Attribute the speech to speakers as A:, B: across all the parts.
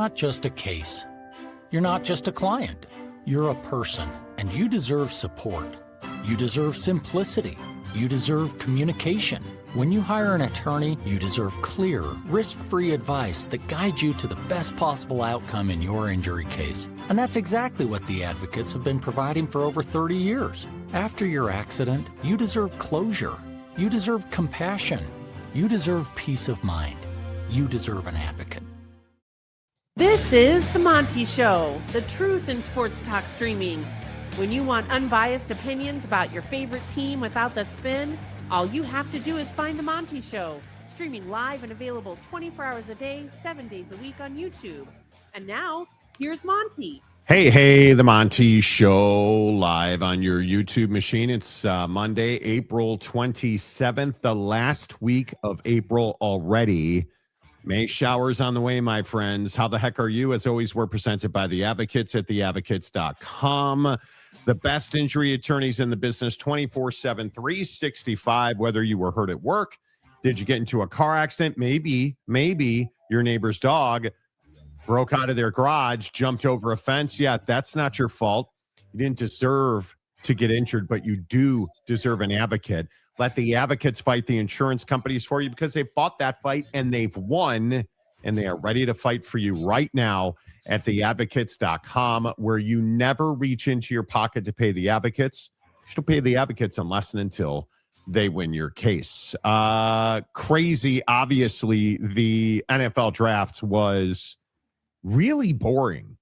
A: not just a case. You're not just a client. You're a person, and you deserve support. You deserve simplicity. You deserve communication. When you hire an attorney, you deserve clear, risk-free advice that guides you to the best possible outcome in your injury case. And that's exactly what the advocates have been providing for over 30 years. After your accident, you deserve closure. You deserve compassion. You deserve peace of mind. You deserve an advocate.
B: This is The Monty Show, the truth in sports talk streaming. When you want unbiased opinions about your favorite team without the spin, all you have to do is find The Monty Show, streaming live and available 24 hours a day, 7 days a week on YouTube. And now, here's Monty.
C: Hey, The Monty Show, live on your YouTube machine. It's Monday, April 27th, the last week of April already. May showers on the way, my friends. How the heck are you? As always, we're presented by The Advocates at theadvocates.com. The best injury attorneys in the business, 24/7, 365, whether you were hurt at work, did you get into a car accident? Maybe your neighbor's dog broke out of their garage, jumped over a fence. Yeah, that's not your fault. You didn't deserve to get injured, but you do deserve an advocate. Let the advocates fight the insurance companies for you because they fought that fight and they've won, and they are ready to fight for you right now at theadvocates.com, where you never reach into your pocket to pay the advocates. You should pay the advocates unless and until they win your case. Crazy. Obviously, the NFL draft was really boring.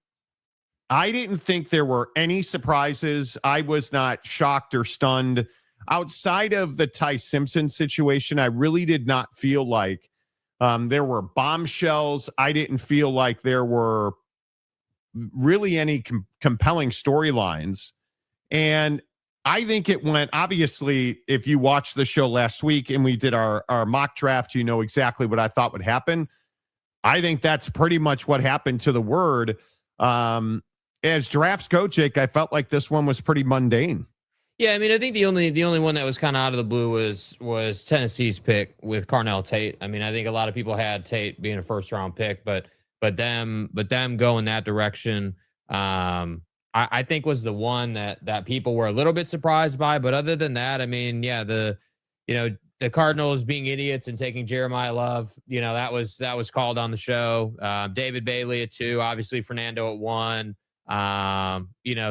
C: I didn't think there were any surprises. I was not shocked or stunned. Outside of the Ty Simpson situation, I really did not feel like there were bombshells. I didn't feel like there were really any compelling storylines. And I think it went, obviously, if you watched the show last week and we did our mock draft, you know exactly what I thought would happen. I think that's pretty much what happened to the word. As drafts go, Jake, I felt like this one was pretty mundane.
D: Yeah, I mean, I think the only one that was kind of out of the blue was Tennessee's pick with Carnell Tate. I mean, I think a lot of people had Tate being a first round pick, but them going that direction, I think was the one that people were a little bit surprised by. But other than that, I mean, yeah, the Cardinals being idiots and taking Jeremiah Love, that was called on the show. David Bailey at 2, obviously Fernando at 1.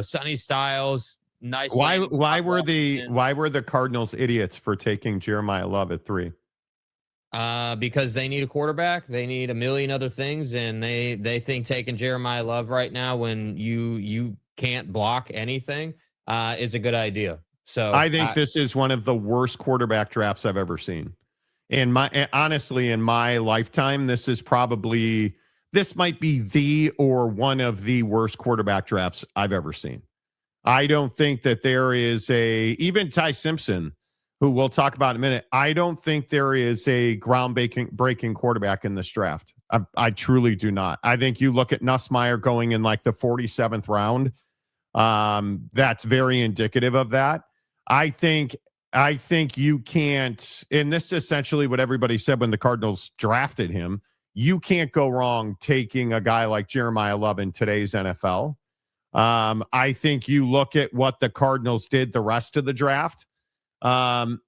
D: Sonny Styles. Nice.
C: Why were the Cardinals idiots for taking Jeremiah Love at 3?
D: Because they need a quarterback. They need a million other things, and they think taking Jeremiah Love right now when you can't block anything is a good idea. So
C: I think this is one of the worst quarterback drafts I've ever seen. Honestly, in my lifetime, this might be the or one of the worst quarterback drafts I've ever seen. I don't think that there is even Ty Simpson, who we'll talk about in a minute. I don't think there is a ground-breaking quarterback in this draft. I truly do not. I think you look at Nussmeier going in like the 47th round. That's very indicative of that. I think you can't, and this is essentially what everybody said when the Cardinals drafted him. You can't go wrong taking a guy like Jeremiah Love in today's NFL. I think you look at what the Cardinals did the rest of the draft. And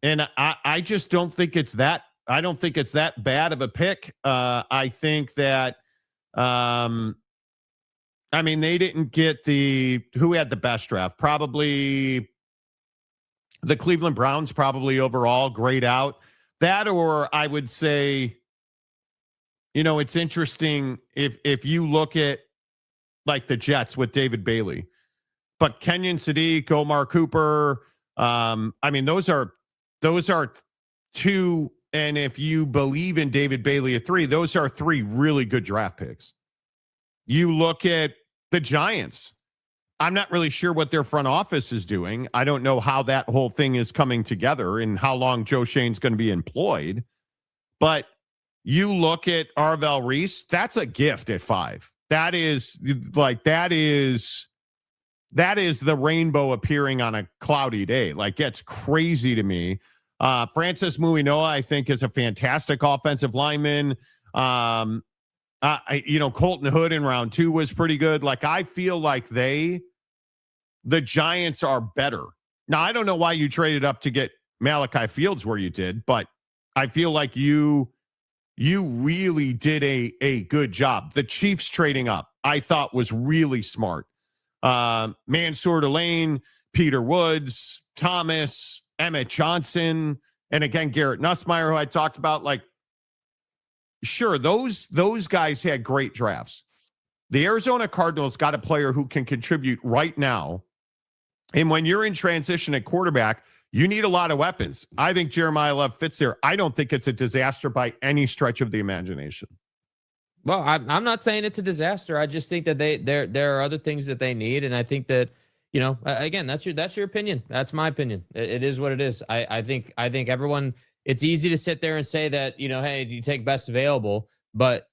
C: I just don't think it's that. I don't think it's that bad of a pick. I think that, they didn't get who had the best draft? Probably the Cleveland Browns, probably overall grayed out that, or I would say, it's interesting if you look at like the Jets with David Bailey, but Kenyon Sadiq, Omar Cooper, those are 2. And if you believe in David Bailey at 3, those are 3 really good draft picks. You look at the Giants. I'm not really sure what their front office is doing. I don't know how that whole thing is coming together and how long Joe Shane's going to be employed. But you look at Arvell Reese, that's a gift at 5. That is the rainbow appearing on a cloudy day. Like, it's crazy to me. Francis Muinoa, I think, is a fantastic offensive lineman. Colton Hood in round 2 was pretty good. Like, I feel like the Giants are better. Now, I don't know why you traded up to get Malachi Fields where you did, but I feel like you really did a good job. The Chiefs trading up, I thought, was really smart. Mansour Delane, Peter Woods, Thomas, Emmett Johnson, and again, Garrett Nussmeier, who I talked about. Like, sure, those guys had great drafts. The Arizona Cardinals got a player who can contribute right now. And when you're in transition at quarterback, you need a lot of weapons. I think Jeremiah Love fits there. I don't think it's a disaster by any stretch of the imagination.
D: Well, I'm not saying it's a disaster. I just think that there are other things that they need, and I think that, again, that's your opinion. That's my opinion. It is what it is. I think everyone. It's easy to sit there and say that, hey, you take best available, but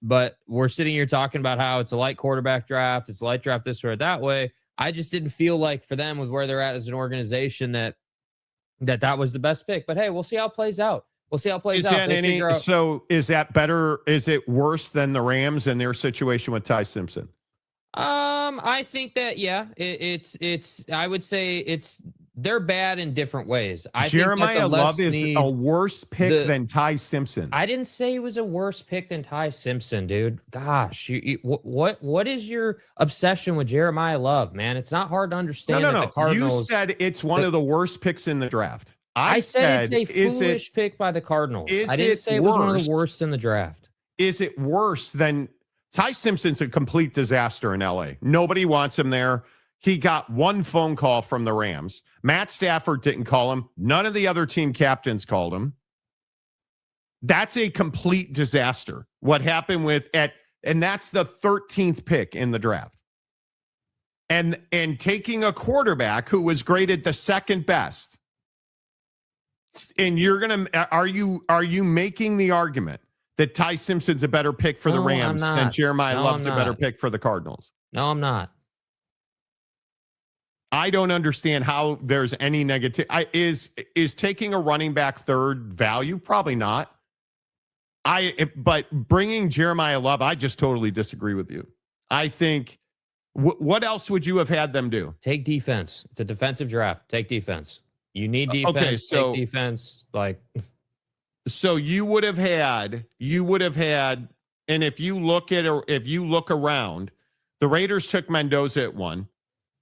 D: we're sitting here talking about how it's a light quarterback draft, it's a light draft this or that way. I just didn't feel like for them with where they're at as an organization that was the best pick. But hey, we'll see how it plays out. So
C: is that better? Is it worse than the Rams and their situation with Ty Simpson?
D: I think that, yeah, I would say they're bad in different ways.
C: Jeremiah Love is a worse pick than Ty Simpson.
D: I didn't say he was a worse pick than Ty Simpson, dude. Gosh, what is your obsession with Jeremiah Love, man? It's not hard to understand.
C: No.
D: The Cardinals,
C: you said it's one of the worst picks in the draft.
D: I said it's a foolish pick by the Cardinals. I didn't say it was one of the worst in the draft.
C: Is it worse than Ty Simpson's a complete disaster in LA? Nobody wants him there. He got one phone call from the Rams. Matt Stafford didn't call him. None of the other team captains called him. That's a complete disaster. What happened and that's the 13th pick in the draft. And taking a quarterback who was graded the second best. And are you making the argument that Ty Simpson's a better pick for the Rams than Jeremiah Love's a better pick for the Cardinals?
D: No, I'm not.
C: I don't understand how there's any negative. Is taking a running back third value? Probably not. But bringing Jeremiah Love, I just totally disagree with you. I think, what else would you have had them do?
D: Take defense. It's a defensive draft. Take defense. You need defense.
C: Okay, so
D: take defense.
C: So you would have had, and if you look around, the Raiders took Mendoza at 1.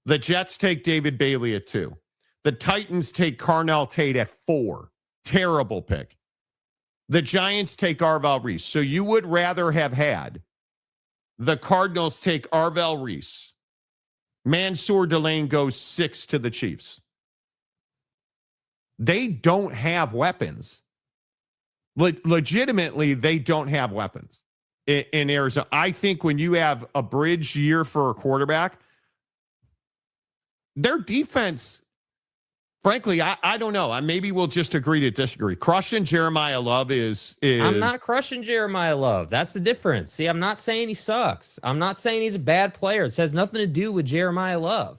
C: The Jets take David Bailey at 2. The Titans take Carnell Tate at 4. Terrible pick. The Giants take Arvell Reese. So you would rather have had the Cardinals take Arvell Reese. Mansour Delane goes 6 to the Chiefs. They don't have weapons. Legitimately, they don't have weapons in Arizona. I think when you have a bridge year for a quarterback, their defense, frankly, I don't know. Maybe we'll just agree to disagree. Crushing Jeremiah Love is
D: I'm not crushing Jeremiah Love. That's the difference. See, I'm not saying he sucks. I'm not saying he's a bad player. It has nothing to do with Jeremiah Love.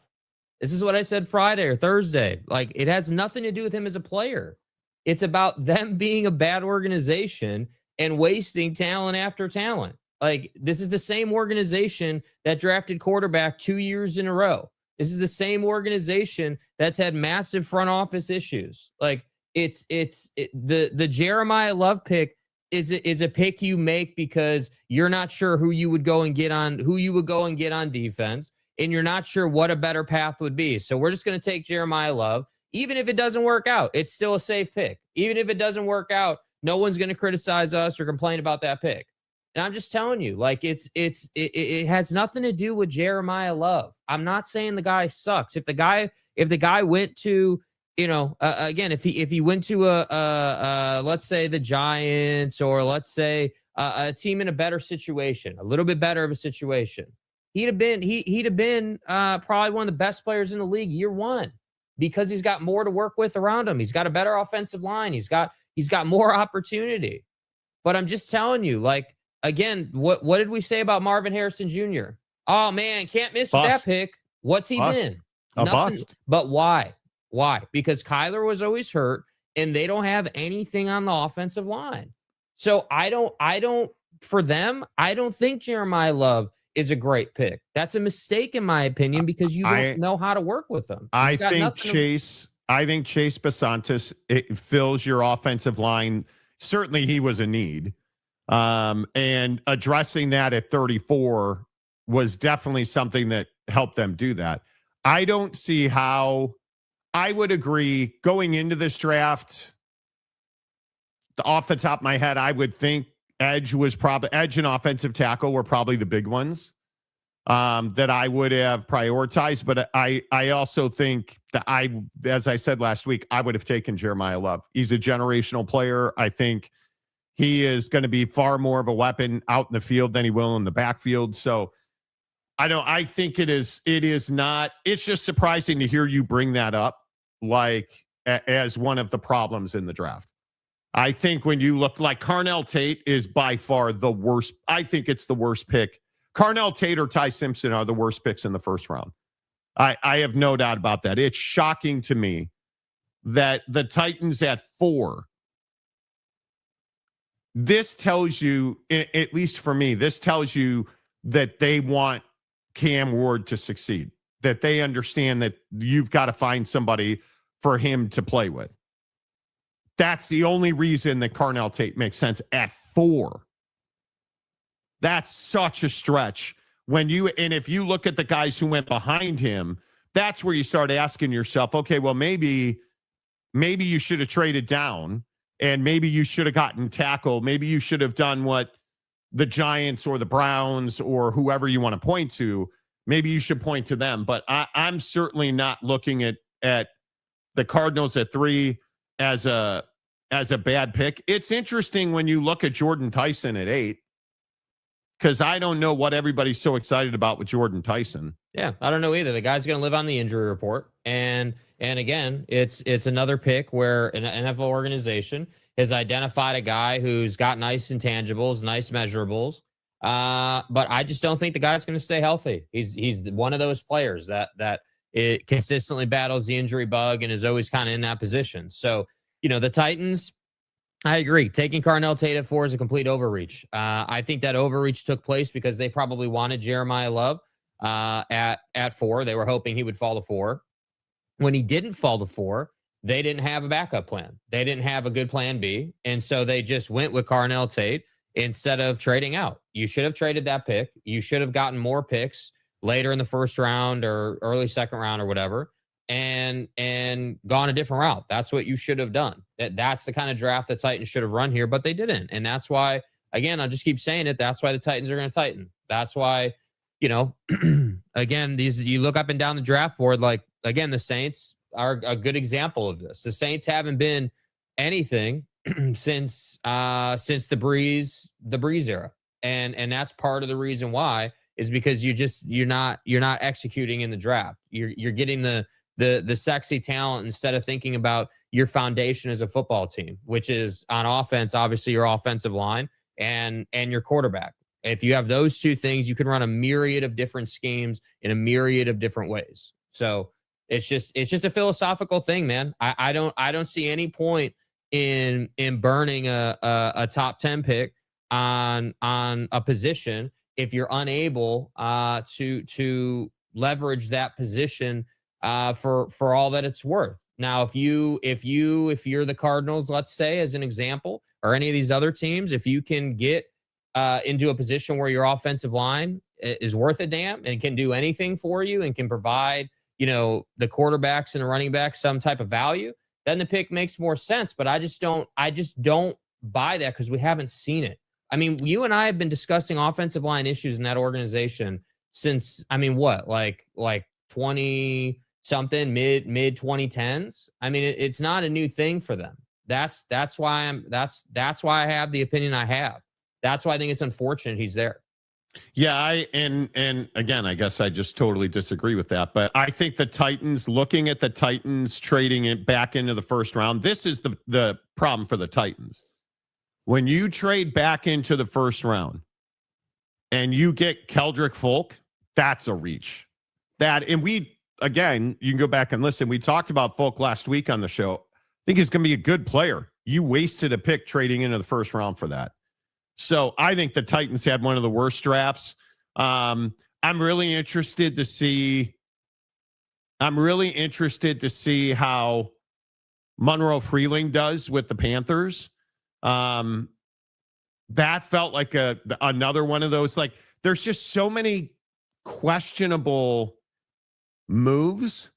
D: This is what I said Friday or Thursday. Like, it has nothing to do with him as a player. It's about them being a bad organization and wasting talent after talent. Like, this is the same organization that drafted quarterback 2 years in a row. This is the same organization that's had massive front office issues. Like, the Jeremiah Love pick is a pick you make because you're not sure who you would go and get on defense, and you're not sure what a better path would be. So we're just going to take Jeremiah Love. Even if it doesn't work out, it's still a safe pick. Even if it doesn't work out, no one's going to criticize us or complain about that pick. And I'm just telling you, like, it has nothing to do with Jeremiah Love. I'm not saying the guy sucks. If the guy went to, again, if he went to let's say the Giants, or let's say a team in a better situation, a little bit better of a situation, he'd have been probably one of the best players in the league year one, because he's got more to work with around him. He's got a better offensive line. He's got more opportunity. But I'm just telling you, like, again, what did we say about Marvin Harrison Jr.? Oh man, can't miss with that pick. What's he been?
C: Bust.
D: But why? Why? Because Kyler was always hurt, and they don't have anything on the offensive line. So I don't for them, I don't think Jeremiah Love is a great pick. That's a mistake in my opinion because you don't know how to work with them.
C: I think Chase Basantis, it fills your offensive line. Certainly he was a need. And addressing that at 34 was definitely something that helped them do that. I don't see how. I would agree going into this draft, off the top of my head, I would think edge and offensive tackle were probably the big ones that I would have prioritized. But I also think that as I said last week, I would have taken Jeremiah Love. He's a generational player. I think he is going to be far more of a weapon out in the field than he will in the backfield. So I think it's just surprising to hear you bring that up as one of the problems in the draft. I think when you look like Carnell Tate is by far the worst. I think it's the worst pick. Carnell Tate or Ty Simpson are the worst picks in the first round. I have no doubt about that. It's shocking to me that the Titans at 4. This tells you, at least for me, this tells you that they want Cam Ward to succeed, that they understand that you've got to find somebody for him to play with. That's the only reason that Carnell Tate makes sense at 4. That's such a stretch. If you look at the guys who went behind him, that's where you start asking yourself, okay, well, maybe you should have traded down and maybe you should have gotten tackle. Maybe you should have done what the Giants or the Browns or whoever you want to point to. Maybe you should point to them. But I'm certainly not looking at the Cardinals at 3 as a bad pick. It's interesting when you look at Jordan Tyson at 8, because I don't know what everybody's so excited about with Jordan Tyson.
D: Yeah, I don't know either. The guy's going to live on the injury report. And again, it's another pick where an NFL organization has identified a guy who's got nice intangibles, nice measurables. But I just don't think the guy's going to stay healthy. He's one of those players that it consistently battles the injury bug and is always kind of in that position. So, the Titans, I agree. Taking Carnell Tate at 4 is a complete overreach. I think that overreach took place because they probably wanted Jeremiah Love at 4. They were hoping he would fall to 4. When he didn't fall to 4, they didn't have a backup plan. They didn't have a good plan B. And so they just went with Carnell Tate instead of trading out. You should have traded that pick. You should have gotten more picks later in the first round or early second round or whatever, and gone a different route. That's what you should have done. That's the kind of draft the Titans should have run here, but they didn't. And that's why, again, I'll just keep saying it. That's why the Titans are going to tighten. That's why, again, you look up and down the draft board, again, the Saints are a good example of this. The Saints haven't been anything since the Breeze era. And that's part of the reason why is because you're not executing in the draft. You're getting the sexy talent instead of thinking about your foundation as a football team, which is on offense, obviously your offensive line and your quarterback. If you have those two things, you can run a myriad of different schemes in a myriad of different ways. So it's just a philosophical thing, man. I don't see any point in burning a top 10 pick on a position if you're unable to leverage that position for all that it's worth. Now, if you're the Cardinals, let's say, as an example, or any of these other teams, if you can get into a position where your offensive line is worth a damn and can do anything for you and can provide, the quarterbacks and the running backs some type of value, then the pick makes more sense. But I just don't buy that because we haven't seen it. I mean, you and I have been discussing offensive line issues in that organization since, like 20 something, mid 2010s. I mean, it's not a new thing for them. That's why I have the opinion I have. That's why I think it's unfortunate he's there.
C: Yeah, and again, I guess I just totally disagree with that. But I think the Titans, looking at the Titans trading it back into the first round, this is the problem for the Titans. When you trade back into the first round and you get Keldrick Folk, that's a reach. And you can go back and listen. We talked about Folk last week on the show. I think he's going to be a good player. You wasted a pick trading into the first round for that. So I think the Titans had one of the worst drafts. I'm really interested to see how Monroe Freeling does with the Panthers. That felt like another one of those, like, there's just so many questionable moves.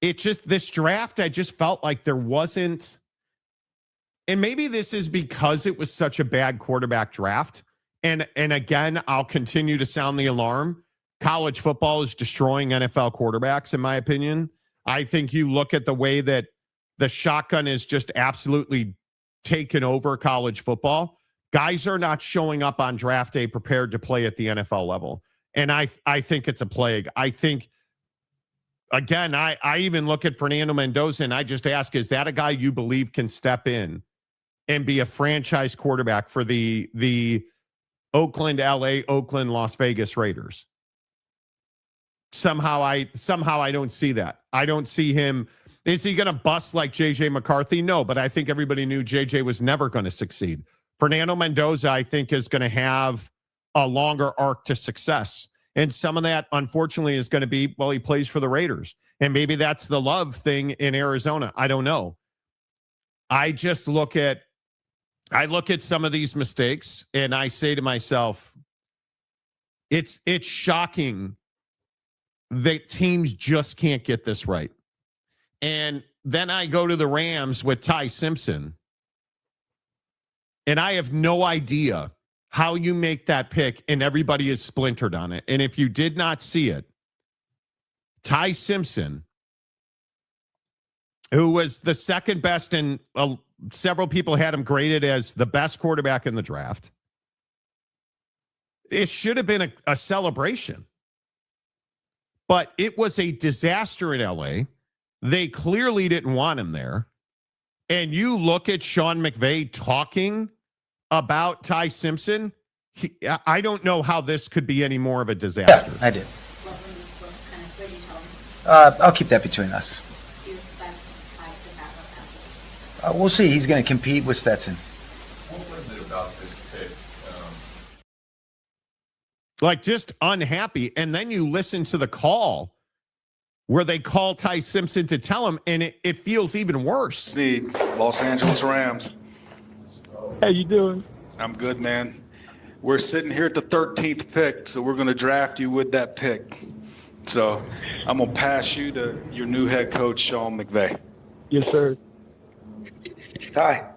C: This draft, I just felt like there wasn't, and maybe this is because it was such a bad quarterback draft. And again, I'll continue to sound the alarm. College football is destroying NFL quarterbacks, in my opinion. I think you look at the way that the shotgun is just absolutely taken over college football. Guys are not showing up on draft day prepared to play at the NFL level. And I think it's a plague. I think, again, I even look at Fernando Mendoza and I just ask, is that a guy you believe can step in and be a franchise quarterback for the Oakland, LA, Oakland, Las Vegas Raiders? Somehow I don't see that. I don't see him. Is he going to bust like JJ McCarthy? No, but I think everybody knew JJ was never going to succeed. Fernando Mendoza, I think, is going to have a longer arc to success. And some of that, unfortunately, is going to be, well, he plays for the Raiders. And maybe that's the love thing in Arizona. I don't know. I look at some of these mistakes and I say to myself, it's shocking that teams just can't get this right. And then I go to the Rams with Ty Simpson, and I have no idea how you make that pick, and everybody is splintered on it. And if you did not see it, Ty Simpson, who was the second best, and several people had him graded as the best quarterback in the draft, it should have been a celebration. But it was a disaster in LA. They clearly didn't want him there. And you look at Sean McVay talking about Ty Simpson, I don't know how this could be any more of a disaster.
E: Yeah, I did. I'll keep that between us.
F: Do you expect Ty to back up after?
E: We'll see. He's going to compete with Stetson.
G: What was it about this pick?
C: Like, just unhappy. And then you listen to the call where they call Ty Simpson to tell him, and it feels even worse.
H: The Los Angeles Rams.
I: How you doing?
H: I'm good, man. We're sitting here at the 13th pick, so we're going to draft you with that pick. So I'm going to pass you to your new head coach, Sean McVay.
I: Yes, sir.
J: Ty.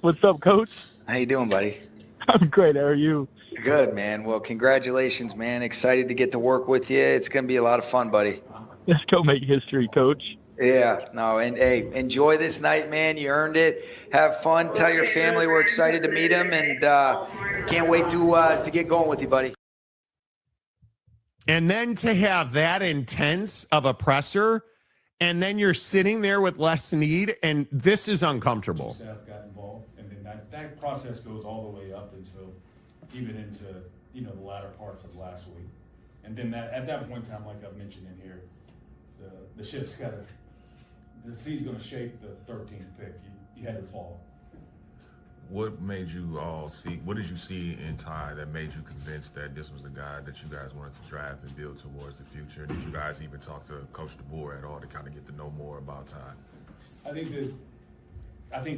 I: What's up, Coach?
J: How you doing, buddy?
I: I'm great. How are you?
J: Good, man. Well, congratulations, man. Excited to get to work with you. It's going to be a lot of fun, buddy.
I: Let's go make history, Coach.
J: Yeah. No, and hey, enjoy this night, man. You earned it. Have fun. Tell your family we're excited to meet him, and can't wait to get going with you, buddy.
C: And then to have that intense of a presser, and then you're sitting there with Les Snead, and this is uncomfortable.
K: Staff got involved, and then that process goes all the way up until even into the latter parts of last week, and then at that point in time, like I've mentioned in here, the ship's got to, the sea's going to shape the 13th pick. You had to follow.
G: What made you all see? What did you see in Ty that made you convinced that this was the guy that you guys wanted to draft and build towards the future? Did you guys even talk to Coach DeBoer at all to kind of get to know more about Ty?
K: I think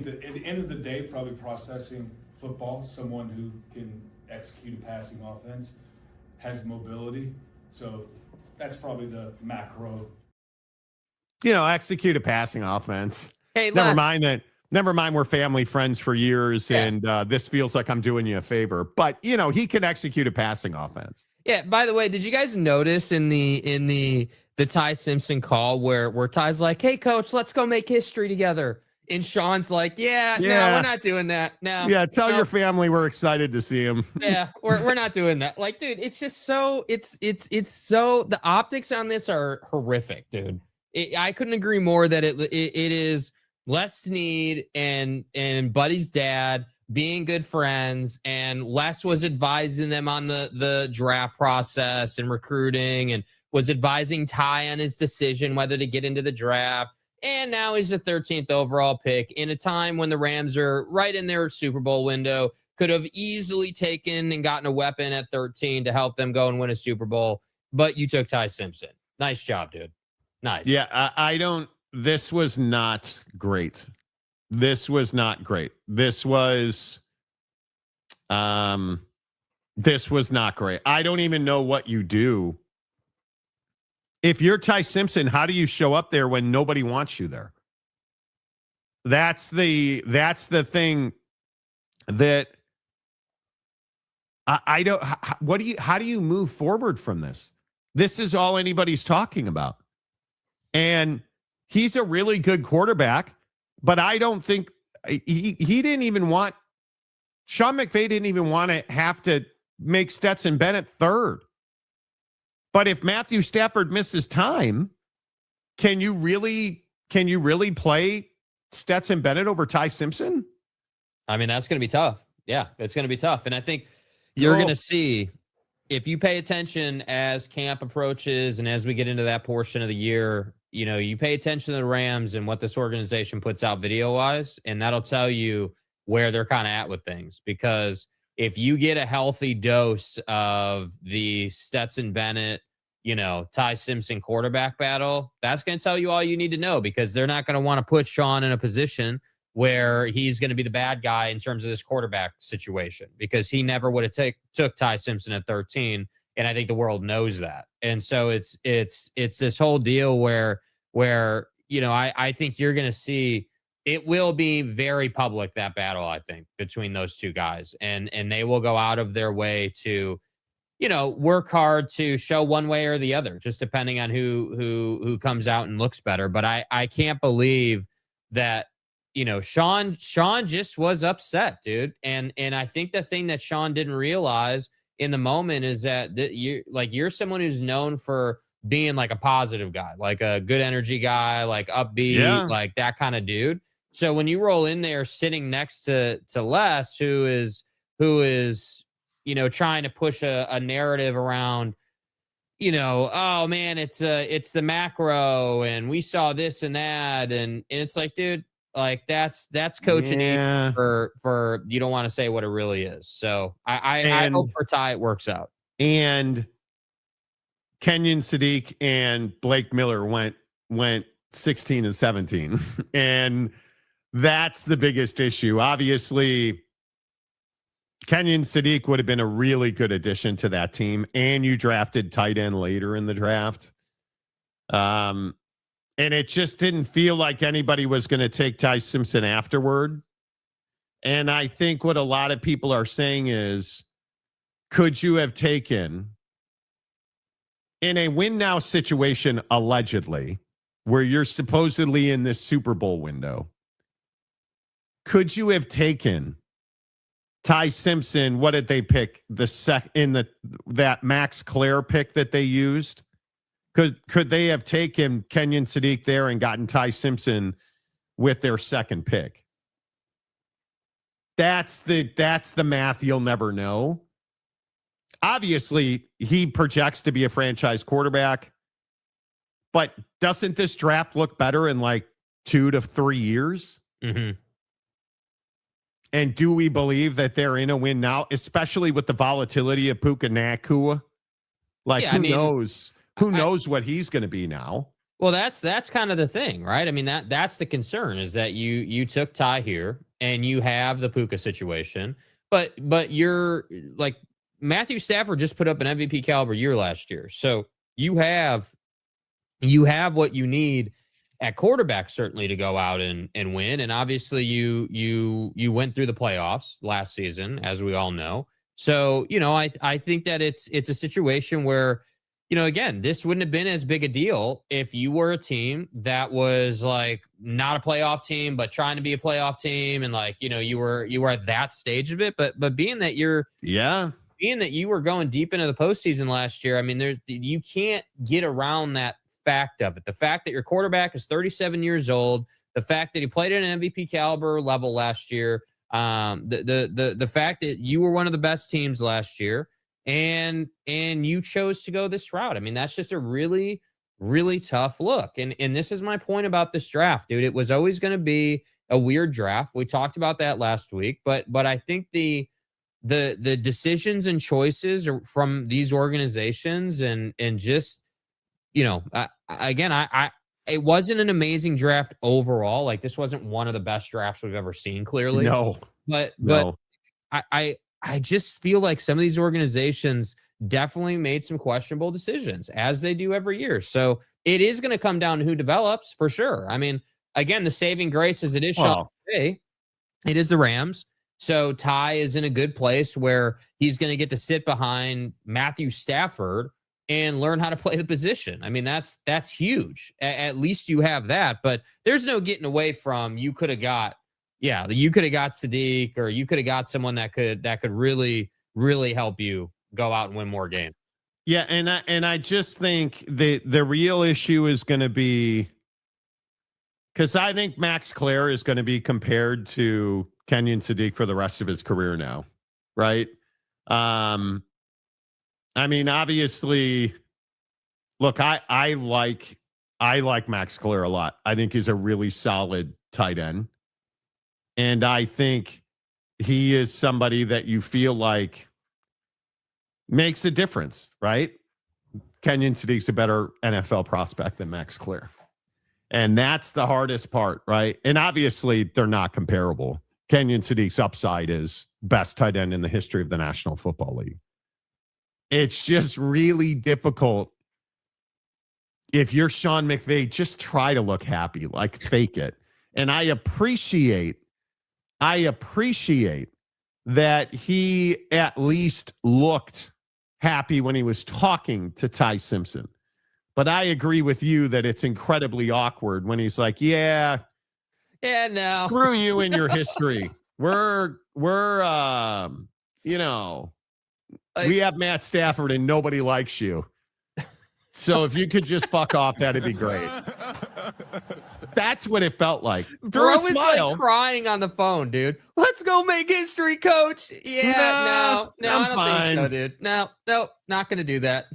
K: that at the end of the day, probably processing football, someone who can execute a passing offense, has mobility. So that's probably the macro.
C: Execute a passing offense.
D: Hey,
C: Never mind, we're family friends for years, and this feels like I'm doing you a favor. But, he can execute a passing offense.
D: Yeah, by the way, did you guys notice in the Ty Simpson call where Ty's like, "Hey, Coach, let's go make history together," and Sean's like, "Yeah, no, we're not doing that. No,
C: yeah, tell your family we're excited to see him."
D: Yeah, we're not doing that. Like, dude, it's just so it's so the optics on this are horrific, dude. I couldn't agree more that it is Les Snead and Buddy's dad being good friends, and Les was advising them on the draft process and recruiting, and was advising Ty on his decision whether to get into the draft. And now he's the 13th overall pick in a time when the Rams are right in their Super Bowl window, could have easily taken and gotten a weapon at 13 to help them go and win a Super Bowl, but you took Ty Simpson. Nice job, dude. Nice.
C: Yeah, I don't. This was not great. This was not great. This was not great. I don't even know what you do. If you're Ty Simpson, how do you show up there when nobody wants you there? That's the thing that I don't. How do you move forward from this? This is all anybody's talking about. And he's a really good quarterback, but I don't think he didn't even want, Sean McVay didn't even want to have to make Stetson Bennett third. But if Matthew Stafford misses time, can you really play Stetson Bennett over Ty Simpson?
D: I mean, that's going to be tough. Yeah, it's going to be tough. And I think you're going to see, if you pay attention as camp approaches and as we get into that portion of the year, you know, you pay attention to the Rams and what this organization puts out video-wise, and that'll tell you where they're kind of at with things. Because if you get a healthy dose of the Stetson Bennett, you know, Ty Simpson quarterback battle, that's going to tell you all you need to know, because they're not going to want to put Sean in a position where he's going to be the bad guy in terms of this quarterback situation, because he never would have took Ty Simpson at 13. And I think the world knows that. And so it's this whole deal where, you know, I think you're going to see, it will be very public, that battle, I think, between those two guys. And they will go out of their way to, you know, work hard to show one way or the other, just depending on who comes out and looks better. But I can't believe that, you know, Sean just was upset, dude. And I think the thing that Sean didn't realize in the moment is that you're someone who's known for being like a positive guy, like a good energy guy, like upbeat, like that kind of dude. So when you roll in there sitting next to Les, who is, you know, trying to push a narrative around, you know, oh man, it's the macro and we saw this and that. And it's like, dude, like that's coaching for you don't want to say what it really is. So I hope for Ty it works out.
C: And Kenyon Sadiq and Blake Miller went 16 and 17. And that's the biggest issue. Obviously, Kenyon Sadiq would have been a really good addition to that team. And you drafted tight end later in the draft. And it just didn't feel like anybody was going to take Ty Simpson afterward. And I think what a lot of people are saying is, could you have taken, in a win now situation, allegedly, where you're supposedly in this Super Bowl window, could you have taken Ty Simpson? What did they pick? That Max Clare pick that they used? Could they have taken Kenyon Sadiq there and gotten Ty Simpson with their second pick? That's the math you'll never know. Obviously, he projects to be a franchise quarterback, but doesn't this draft look better in like 2 to 3 years?
D: Mm-hmm.
C: And do we believe that they're in a win now, especially with the volatility of Puka Nacua? Like, who knows? Who knows what he's going to be now?
D: Well, that's kind of the thing, right? I mean, that's the concern, is that you took Ty here and you have the Puka situation, but you're like, Matthew Stafford just put up an MVP caliber year last year. So you have what you need at quarterback, certainly, to go out and win. And obviously you went through the playoffs last season, as we all know. So, you know, I think that it's a situation where, you know, again, this wouldn't have been as big a deal if you were a team that was like not a playoff team, but trying to be a playoff team. And like, you know, you were at that stage of it, but being that you were going deep into the postseason last year, I mean, you can't get around that fact of it. The fact that your quarterback is 37 years old, the fact that he played at an MVP caliber level last year, the fact that you were one of the best teams last year, and you chose to go this route. I mean, that's just a really, really tough look. And this is my point about this draft, dude. It was always going to be a weird draft. We talked about that last week, but I think the the decisions and choices from these organizations and just, you know, it wasn't an amazing draft overall. Like, this wasn't one of the best drafts we've ever seen, clearly.
C: No.
D: But I just feel like some of these organizations definitely made some questionable decisions, as they do every year. So it is going to come down to who develops, for sure. I mean, again, the saving grace is it is Sean McVay. It is the Rams. So Ty is in a good place where he's going to get to sit behind Matthew Stafford and learn how to play the position. I mean, that's huge. At least you have that. But there's no getting away from you could have got Sadiq, or you could have got someone that could really, really help you go out and win more games.
C: Yeah, and I just think the real issue is going to be, because I think Max Clare is going to be compared to Kenyon Sadiq for the rest of his career now, right? I mean, obviously, look, I like Max Clare a lot. I think he's a really solid tight end. And I think he is somebody that you feel like makes a difference, right? Kenyon Sadiq's a better NFL prospect than Max Clare. And that's the hardest part, right? And obviously, they're not comparable. Kenyon Sadiq's upside is best tight end in the history of the National Football League. It's just really difficult. If you're Sean McVay, just try to look happy, like fake it. And I appreciate that he at least looked happy when he was talking to Ty Simpson. But I agree with you that it's incredibly awkward when he's like, no. Screw you in your history. We have Matt Stafford and nobody likes you. So if you could just fuck off, that'd be great. That's what it felt like.
D: Bro was like crying on the phone, dude. Let's go make history, coach. Yeah, no, I don't think so, dude. No, not going to do that.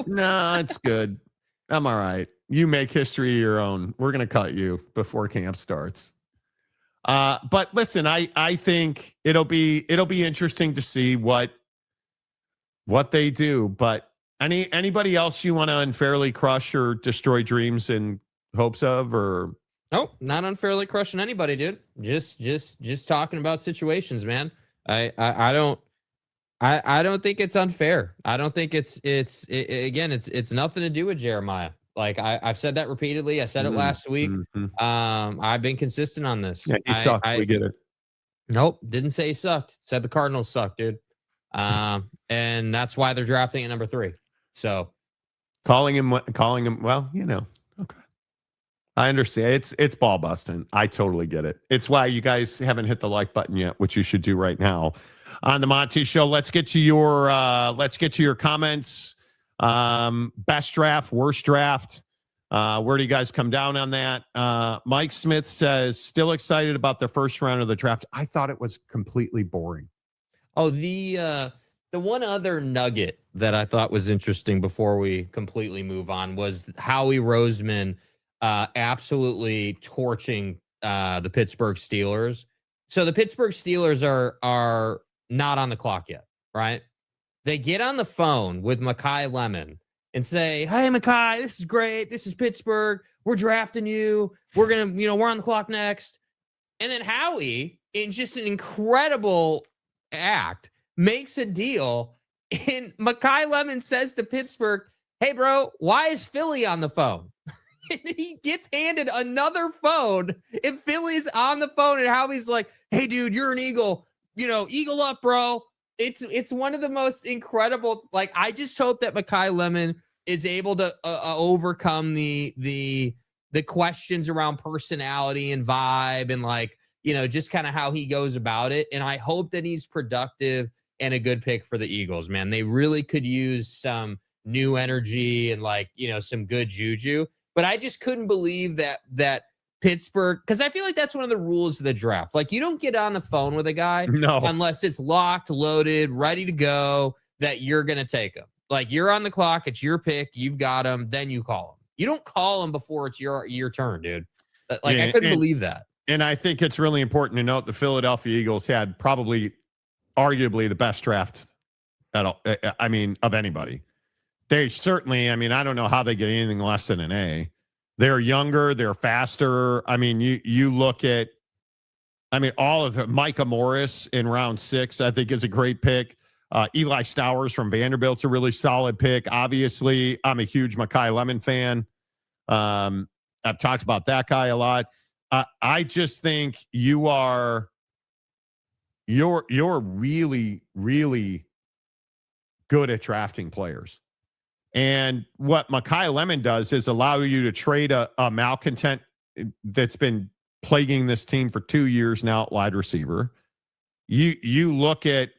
D: No,
C: it's good. I'm all right. You make history your own. We're going to cut you before camp starts. But listen, I think it'll be interesting to see what they do. But anybody else you want to unfairly crush or destroy dreams in hopes of, or?
D: Nope, not unfairly crushing anybody, dude. Just talking about situations, man. I don't think it's unfair. I don't think it's nothing to do with Jeremiah. Like I've said that repeatedly. I said it last week. I've been consistent on this.
C: Yeah, he sucked. We get it.
D: Nope, didn't say he sucked. Said the Cardinals suck, dude. And that's why they're drafting at number 3. So
C: calling him, well, okay. I understand. It's ball busting. I totally get it. It's why you guys haven't hit the like button yet, which you should do right now. On the Monty Show, let's get to your comments. Best draft, worst draft. Where do you guys come down on that? Mike Smith says, still excited about the first round of the draft. I thought it was completely boring.
D: Oh, the one other nugget that I thought was interesting before we completely move on was Howie Roseman absolutely torching the Pittsburgh Steelers. So the Pittsburgh Steelers are not on the clock yet, right? They get on the phone with Makai Lemon and say, hey, Makai, this is great. This is Pittsburgh. We're drafting you. We're going to, we're on the clock next. And then Howie, in just an incredible act, makes a deal. And Makai Lemon says to Pittsburgh, hey, bro, why is Philly on the phone? And he gets handed another phone, and Philly's on the phone, and Howie's like, hey, dude, you're an Eagle. Eagle up, bro. It's one of the most incredible. Like, I just hope that Makai Lemon is able to overcome the questions around personality and vibe and just kind of how he goes about it. And I hope that he's productive and a good pick for the Eagles, man. They really could use some new energy and some good juju. But I just couldn't believe that Pittsburgh, because I feel like that's one of the rules of the draft. Like, you don't get on the phone with a guy unless it's locked, loaded, ready to go, that you're going to take him. Like, you're on the clock, it's your pick, you've got him, then you call him. You don't call him before it's your turn, dude. I couldn't believe that.
C: And I think it's really important to note the Philadelphia Eagles had probably arguably the best draft at all, I mean, of anybody. They certainly, I mean, I don't know how they get anything less than an A. They're younger, they're faster. I mean, you look at, I mean, all of them. Micah Morris in round 6, I think, is a great pick. Eli Stowers from Vanderbilt's a really solid pick. Obviously, I'm a huge Makai Lemon fan. I've talked about that guy a lot. I just think you're really, really good at drafting players. And what Makai Lemon does is allow you to trade a malcontent that's been plaguing this team for 2 years now at wide receiver. You look at,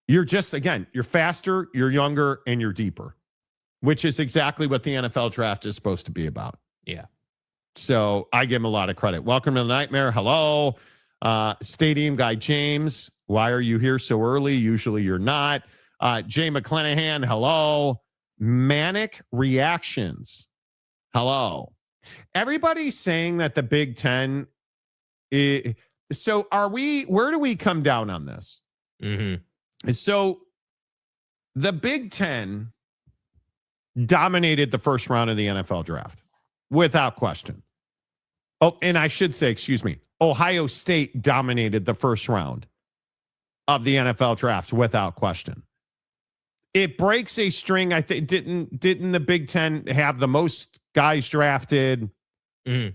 C: you're just, again, you're faster, you're younger, and you're deeper, which is exactly what the NFL draft is supposed to be about.
D: Yeah. So
C: I give him a lot of credit. Welcome to the Nightmare. Hello. Stadium guy James, why are you here so early? Usually you're not. Jay McClanahan, hello. Manic Reactions, hello. Everybody's saying that the Big Ten so where do we come down on this?
D: Mm-hmm.
C: So the Big Ten dominated the first round of the NFL draft without question. Oh, and I should say, excuse me, Ohio State dominated the first round of the NFL draft without question. It breaks a string. I think didn't the Big Ten have the most guys drafted?
D: Mm.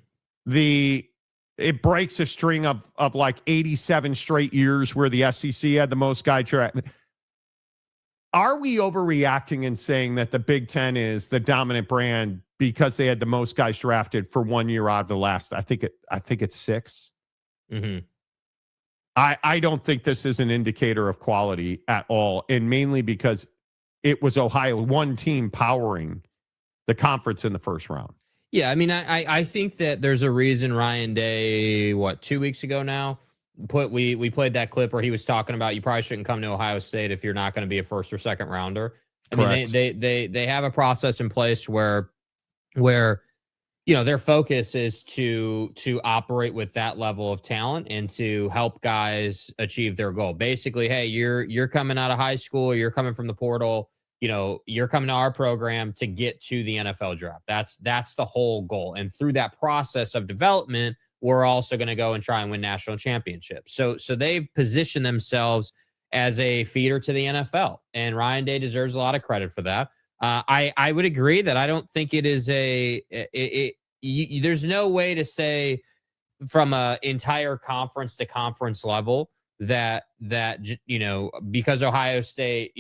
C: It breaks a string of like 87 straight years where the SEC had the most guys drafted. Are we overreacting and saying that the Big Ten is the dominant brand because they had the most guys drafted for 1 year out of the last? I think it's 6.
D: Mm-hmm.
C: I don't think this is an indicator of quality at all, and mainly because it was Ohio, one team powering the conference in the first round.
D: Yeah, I mean, I think that there's a reason Ryan Day, 2 weeks ago now, we played that clip where he was talking about you probably shouldn't come to Ohio State if you're not going to be a first or second rounder. I
C: Correct.
D: mean, they have a process in place where their focus is to operate with that level of talent and to help guys achieve their goal. Basically, hey, you're coming out of high school, you're coming from the portal, you're coming to our program to get to the NFL draft. That's the whole goal. And through that process of development, we're also going to go and try and win national championships. So they've positioned themselves as a feeder to the NFL, and Ryan Day deserves a lot of credit for that. I would agree that I don't think it is there's no way to say from a entire conference to conference level that because Ohio State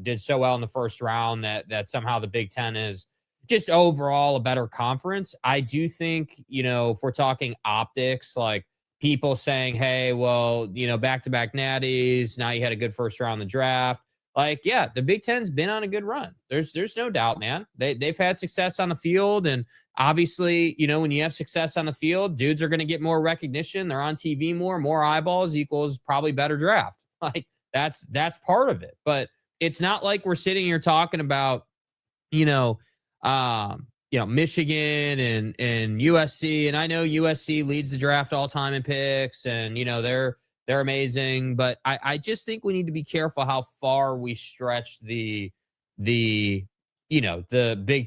D: did so well in the first round that somehow the Big Ten is just overall a better conference. I do think if we're talking optics, like people saying, hey, well, back-to-back natties, now you had a good first round in the draft. Like, yeah, the Big Ten's been on a good run. There's no doubt, man. They've had success on the field, and obviously, when you have success on the field, dudes are going to get more recognition. They're on TV more eyeballs equals probably better draft. Like that's part of it. But it's not like we're sitting here talking about, Michigan and USC. And I know USC leads the draft all time in picks, and they're amazing. But I just think we need to be careful how far we stretch the Big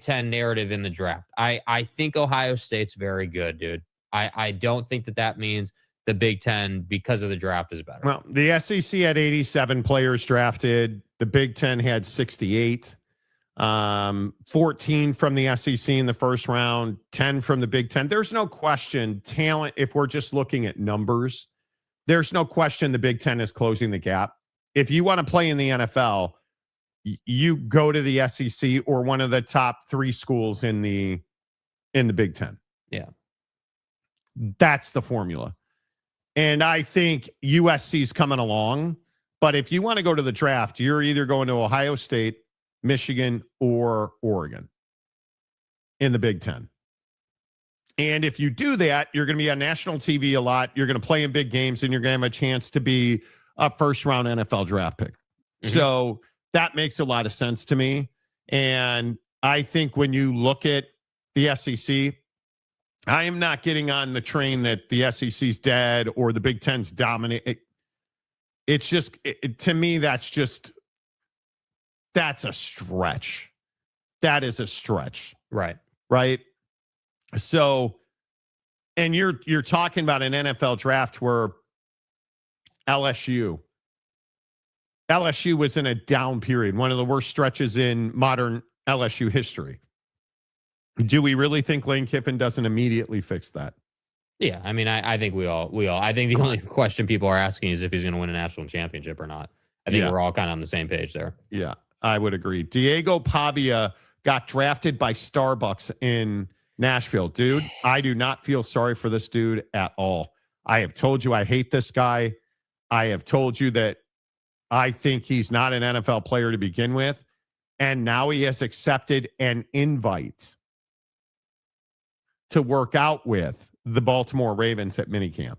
D: Ten narrative in the draft. I think Ohio State's very good, dude. I don't think that means the Big Ten, because of the draft, is better.
C: Well, the SEC had 87 players drafted. The Big Ten had 68. 14 from the SEC in the first round, 10 from the Big Ten. There's no question talent, if we're just looking at numbers, there's no question the Big Ten is closing the gap. If you want to play in the NFL, you go to the SEC or one of the top 3 schools in the Big Ten.
D: Yeah.
C: That's the formula. And I think USC's coming along, but if you want to go to the draft, you're either going to Ohio State, Michigan, or Oregon in the Big Ten. And if you do that, you're going to be on national TV a lot. You're going to play in big games, and you're going to have a chance to be a first-round NFL draft pick. Mm-hmm. So that makes a lot of sense to me. And I think when you look at the SEC, I am not getting on the train that the SEC's dead or the Big Ten's dominant. It's just, to me, that's a stretch. That is a stretch.
D: Right.
C: Right. So, and you're talking about an NFL draft where LSU was in a down period, one of the worst stretches in modern LSU history. Do we really think Lane Kiffin doesn't immediately fix that?
D: Yeah, I mean, I think we all. I think the only question people are asking is if he's going to win a national championship or not. I think we're all kind of on the same page there.
C: Yeah, I would agree. Diego Pavia got drafted by Starbucks in Nashville. Dude, I do not feel sorry for this dude at all. I have told you I hate this guy. I have told you that I think he's not an NFL player to begin with. And now he has accepted an invite to work out with the Baltimore Ravens at minicamp.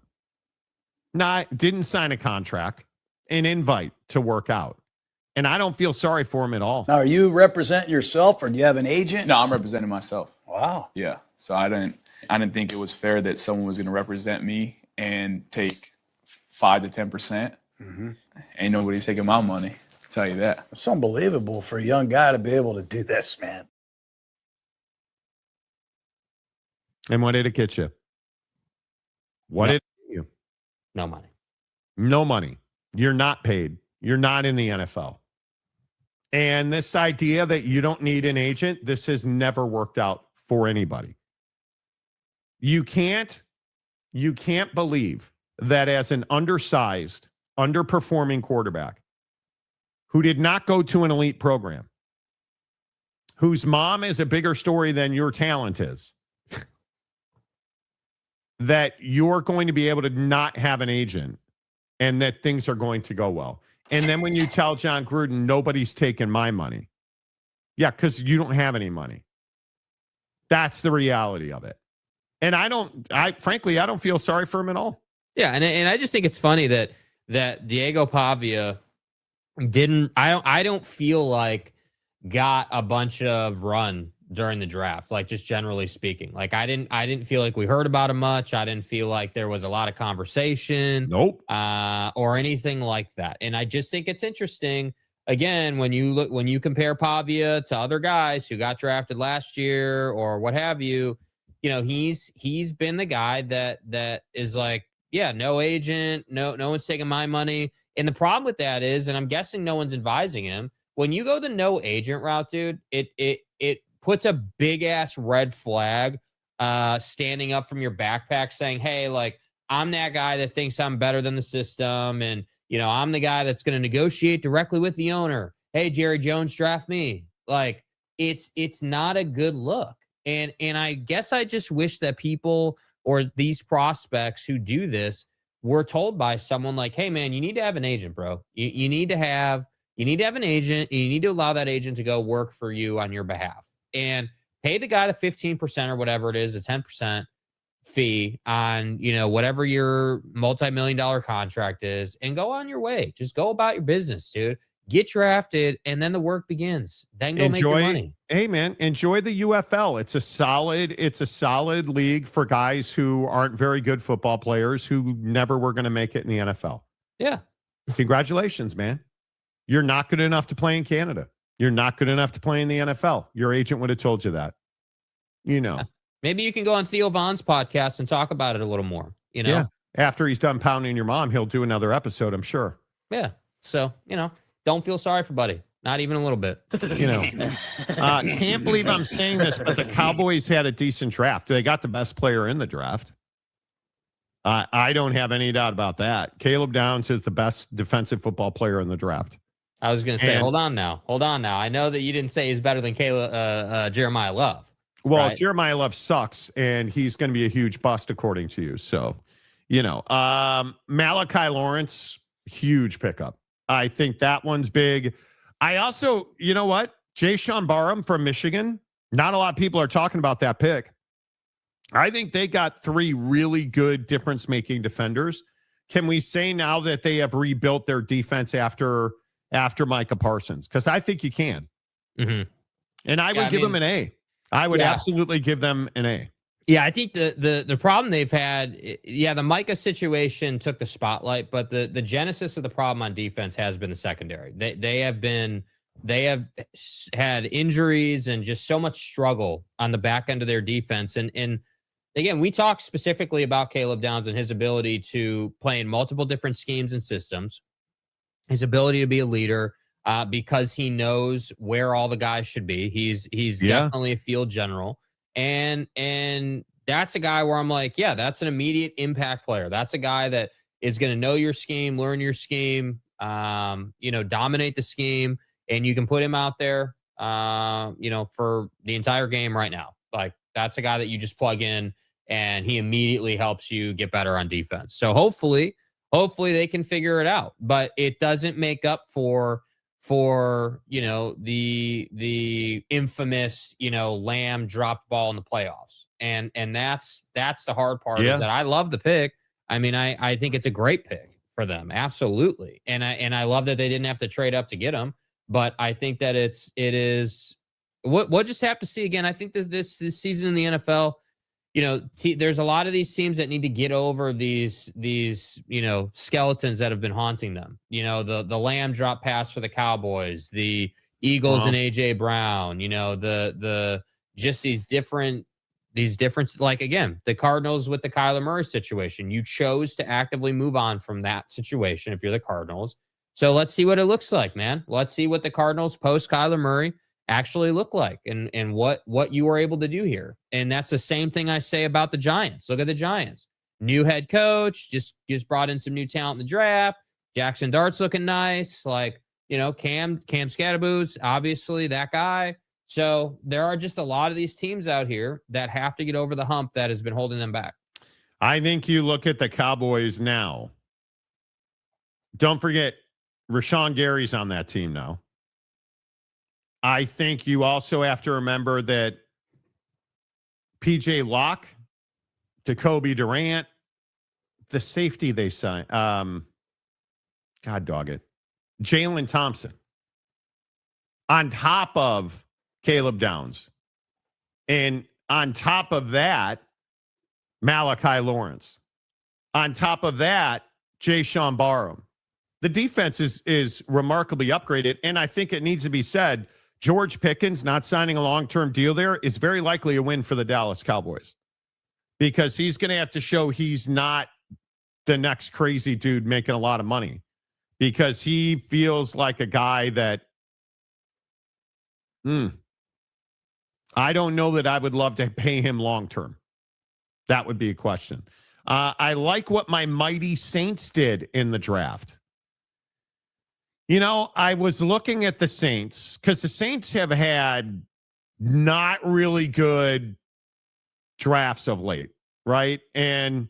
C: Didn't sign a contract, an invite to work out. And I don't feel sorry for him at all.
L: Now, are you representing yourself or do you have an agent?
M: No, I'm representing myself.
L: Wow.
M: Yeah. So I didn't think it was fair that someone was going to represent me and take 5 to 10%.
L: Mm-hmm.
M: Ain't nobody taking my money, I'll tell you that.
L: It's unbelievable for a young guy to be able to do this, man.
C: And what did it get you? What did it get you?
D: No money.
C: No money. You're not paid. You're not in the NFL. And this idea that you don't need an agent, this has never worked out for anybody. You can't believe that as an undersized, underperforming quarterback who did not go to an elite program, whose mom is a bigger story than your talent is, that you're going to be able to not have an agent and that things are going to go well. And then when you tell John Gruden, nobody's taking my money. Yeah, because you don't have any money. That's the reality of it. And frankly, I don't feel sorry for him at all.
D: Yeah, and I just think it's funny that Diego Pavia I don't feel like got a bunch of run during the draft, like just generally speaking. Like I didn't feel like we heard about him much. I didn't feel like there was a lot of conversation.
C: Nope.
D: Or anything like that. And I just think it's interesting, again, when you compare Pavia to other guys who got drafted last year or what have you, he's been the guy that is like, yeah, no agent, no one's taking my money. And the problem with that is, and I'm guessing no one's advising him, when you go the no agent route, dude, it puts a big ass red flag standing up from your backpack saying, hey, like, I'm that guy that thinks I'm better than the system. And, I'm the guy that's going to negotiate directly with the owner. Hey, Jerry Jones, draft me. Like, it's not a good look. And I guess I just wish that people or these prospects who do this were told by someone like, hey, man, you need to have an agent, bro. You need to have an agent. You need to allow that agent to go work for you on your behalf and pay the guy the 15% or whatever it is, a 10% fee on, whatever your multi-million-dollar contract is, and go on your way. Just go about your business, dude. Get drafted, and then the work begins. Then go make your money.
C: Hey, man, enjoy the UFL. It's a solid league for guys who aren't very good football players who never were going to make it in the NFL.
D: Yeah.
C: Congratulations, man. You're not good enough to play in Canada. You're not good enough to play in the NFL. Your agent would have told you that.
D: Maybe you can go on Theo Vaughn's podcast and talk about it a little more,
C: Yeah. After he's done pounding your mom, he'll do another episode, I'm sure.
D: Yeah. So, don't feel sorry for Buddy. Not even a little bit.
C: Can't believe I'm saying this, but the Cowboys had a decent draft. They got the best player in the draft. I don't have any doubt about that. Caleb Downs is the best defensive football player in the draft.
D: I was going to say, hold on now. I know that you didn't say he's better than Jeremiah Love.
C: Well,
D: right?
C: Jeremiah Love sucks, and he's going to be a huge bust according to you. So, Malachi Lawrence, huge pickup. I think that one's big. I also, Jayshon Barham from Michigan. Not a lot of people are talking about that pick. I think they got 3 really good difference-making defenders. Can we say now that they have rebuilt their defense after Micah Parsons? Because I think you can.
D: Mm-hmm.
C: And I would give them an A. I would absolutely give them an A.
D: Yeah, I think the problem they've had, the Micah situation took the spotlight, but the genesis of the problem on defense has been the secondary. They have had injuries and just so much struggle on the back end of their defense. And again, we talked specifically about Caleb Downs and his ability to play in multiple different schemes and systems, his ability to be a leader, because he knows where all the guys should be. He's definitely a field general. And that's a guy where I'm like, yeah, that's an immediate impact player. That's a guy that is going to know your scheme, learn your scheme, dominate the scheme, and you can put him out there, for the entire game right now. Like, that's a guy that you just plug in and he immediately helps you get better on defense. So hopefully they can figure it out, but it doesn't make up for the infamous, Lamb dropped ball in the playoffs. And that's the hard part is that I love the pick. I mean, I think it's a great pick for them. Absolutely. And I love that they didn't have to trade up to get him, but I think that it is we'll just have to see again. I think that this season in the NFL, there's a lot of these teams that need to get over these skeletons that have been haunting them. The Lamb drop pass for the Cowboys, the Eagles and AJ Brown, these different, like, again, the Cardinals with the Kyler Murray situation. You chose to actively move on from that situation if you're the Cardinals. So let's see what it looks like, man. Let's see what the Cardinals post Kyler Murray actually look like and what you were able to do here. And that's the same thing I say about the Giants. Look at the Giants. New head coach, just brought in some new talent in the draft. Jackson Dart's looking nice. Like, Cam Scatterboo's obviously that guy. So there are just a lot of these teams out here that have to get over the hump that has been holding them back.
C: I think you look at the Cowboys now. Don't forget, Rashawn Gary's on that team now. I think you also have to remember that PJ Locke, Jacoby Durant, the safety they signed, God dog it, Jalen Thompson, on top of Caleb Downs. And on top of that, Malachi Lawrence. On top of that, Jayshon Barham. The defense is remarkably upgraded, and I think it needs to be said, George Pickens not signing a long-term deal there is very likely a win for the Dallas Cowboys because he's going to have to show he's not the next crazy dude making a lot of money because he feels like a guy that I don't know that I would love to pay him long-term. That would be a question. I like what my mighty Saints did in the draft. I was looking at the Saints because the Saints have had not really good drafts of late, right? And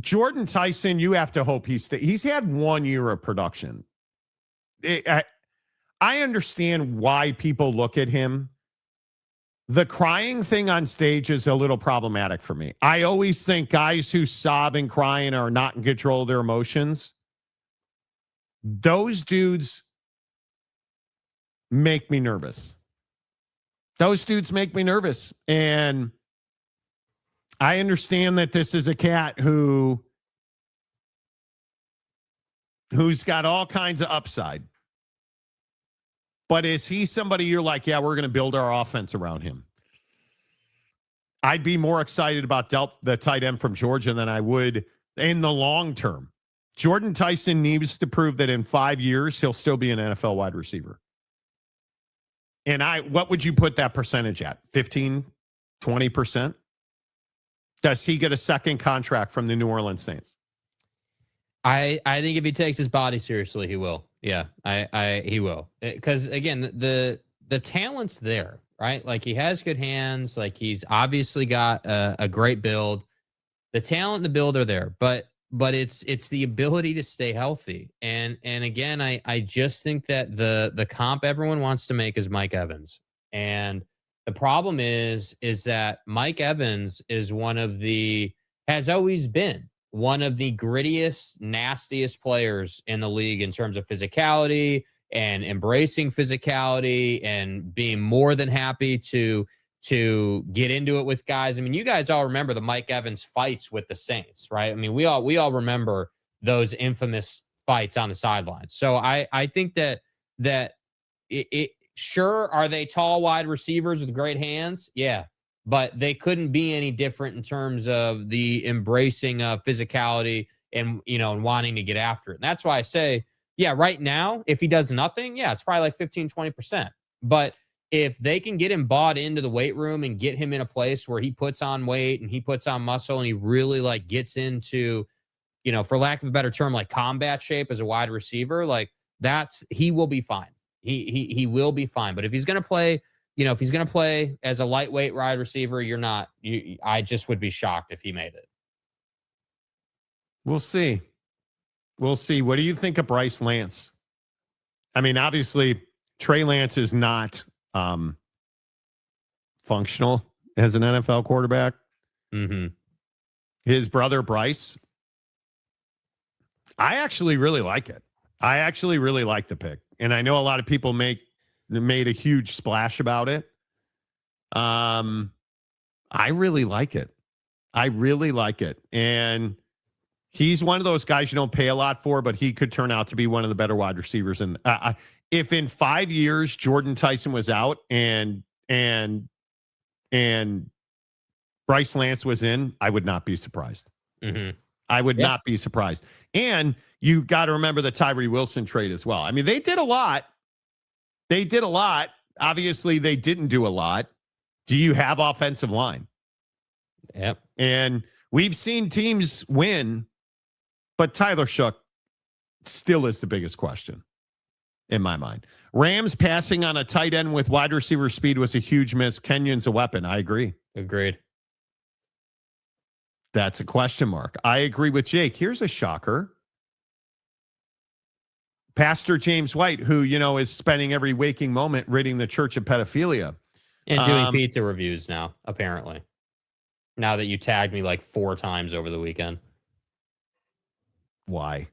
C: Jordan Tyson, you have to hope he's had 1 year of production. I understand why people look at him. The crying thing on stage is a little problematic for me. I always think guys who sob and cry and are not in control of their emotions, those dudes make me nervous. And I understand that this is a cat who's got all kinds of upside. But is he somebody you're like, yeah, we're going to build our offense around him? I'd be more excited about the tight end from Georgia than I would in the long term. Jordan Tyson needs to prove that in 5 years, he'll still be an NFL wide receiver. And what would you put that percentage at? 15, 20%? Does he get a second contract from the New Orleans Saints?
D: I think if he takes his body seriously, he will. Yeah, he will. Because again, the talent's there, right? Like he has good hands. Like he's obviously got a great build. The talent and the build are there, but it's the ability to stay healthy. And again, I just think that the comp everyone wants to make is Mike Evans. And the problem is that Mike Evans is has always been one of the grittiest, nastiest players in the league in terms of physicality and embracing physicality and being more than happy to to get into it with guys. I mean, you guys all remember the Mike Evans fights with the Saints, right? I mean, we all remember those infamous fights on the sidelines. So I think that sure, are they tall wide receivers with great hands? Yeah, but they couldn't be any different in terms of the embracing of physicality and and wanting to get after it. And that's why I say, yeah, right now, if he does nothing, yeah, it's probably like 15-20%. But if they can get him bought into the weight room and get him in a place where he puts on weight and he puts on muscle and he really like gets into, for lack of a better term, like combat shape as a wide receiver, like he will be fine. He will be fine. But if he's going to play, if he's going to play as a lightweight wide receiver, I just would be shocked if he made it.
C: We'll see. We'll see. What do you think of Bryce Lance? I mean, obviously, Trey Lance is not functional as an NFL quarterback.
D: Mm-hmm.
C: His brother, Bryce, I actually really like it. I actually really like the pick. And I know a lot of people made a huge splash about it. I really like it. I really like it. And he's one of those guys you don't pay a lot for, but he could turn out to be one of the better wide receivers. And if in 5 years Jordan Tyson was out and Bryce Lance was in, I would not be surprised.
D: Mm-hmm.
C: I would not be surprised. And you got to remember the Tyree Wilson trade as well. I mean, they did a lot. Obviously, they didn't do a lot. Do you have offensive line?
D: Yep.
C: And we've seen teams win, but Tyler Shough still is the biggest question in my mind. Rams passing on a tight end with wide receiver speed was a huge miss. Kenyon's a weapon. I agree.
D: Agreed.
C: That's a question mark. I agree with Jake. Here's a shocker. Pastor James White, who, is spending every waking moment ridding the church of pedophilia.
D: And doing pizza reviews now, apparently. Now that you tagged me like 4 times over the weekend.
C: Why?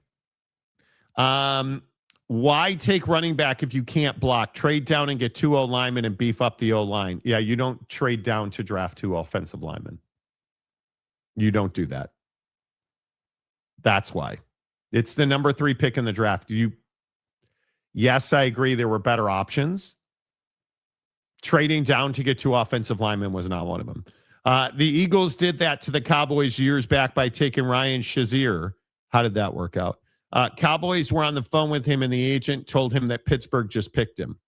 C: Why take running back if you can't block? Trade down and get 2 O-linemen and beef up the O-line. Yeah, you don't trade down to draft 2 offensive linemen. You don't do that. That's why. It's the number 3 pick in the draft. Yes, I agree there were better options. Trading down to get 2 offensive linemen was not one of them. The Eagles did that to the Cowboys years back by taking Ryan Shazier. How did that work out? Cowboys were on the phone with him, and the agent told him that Pittsburgh just picked him.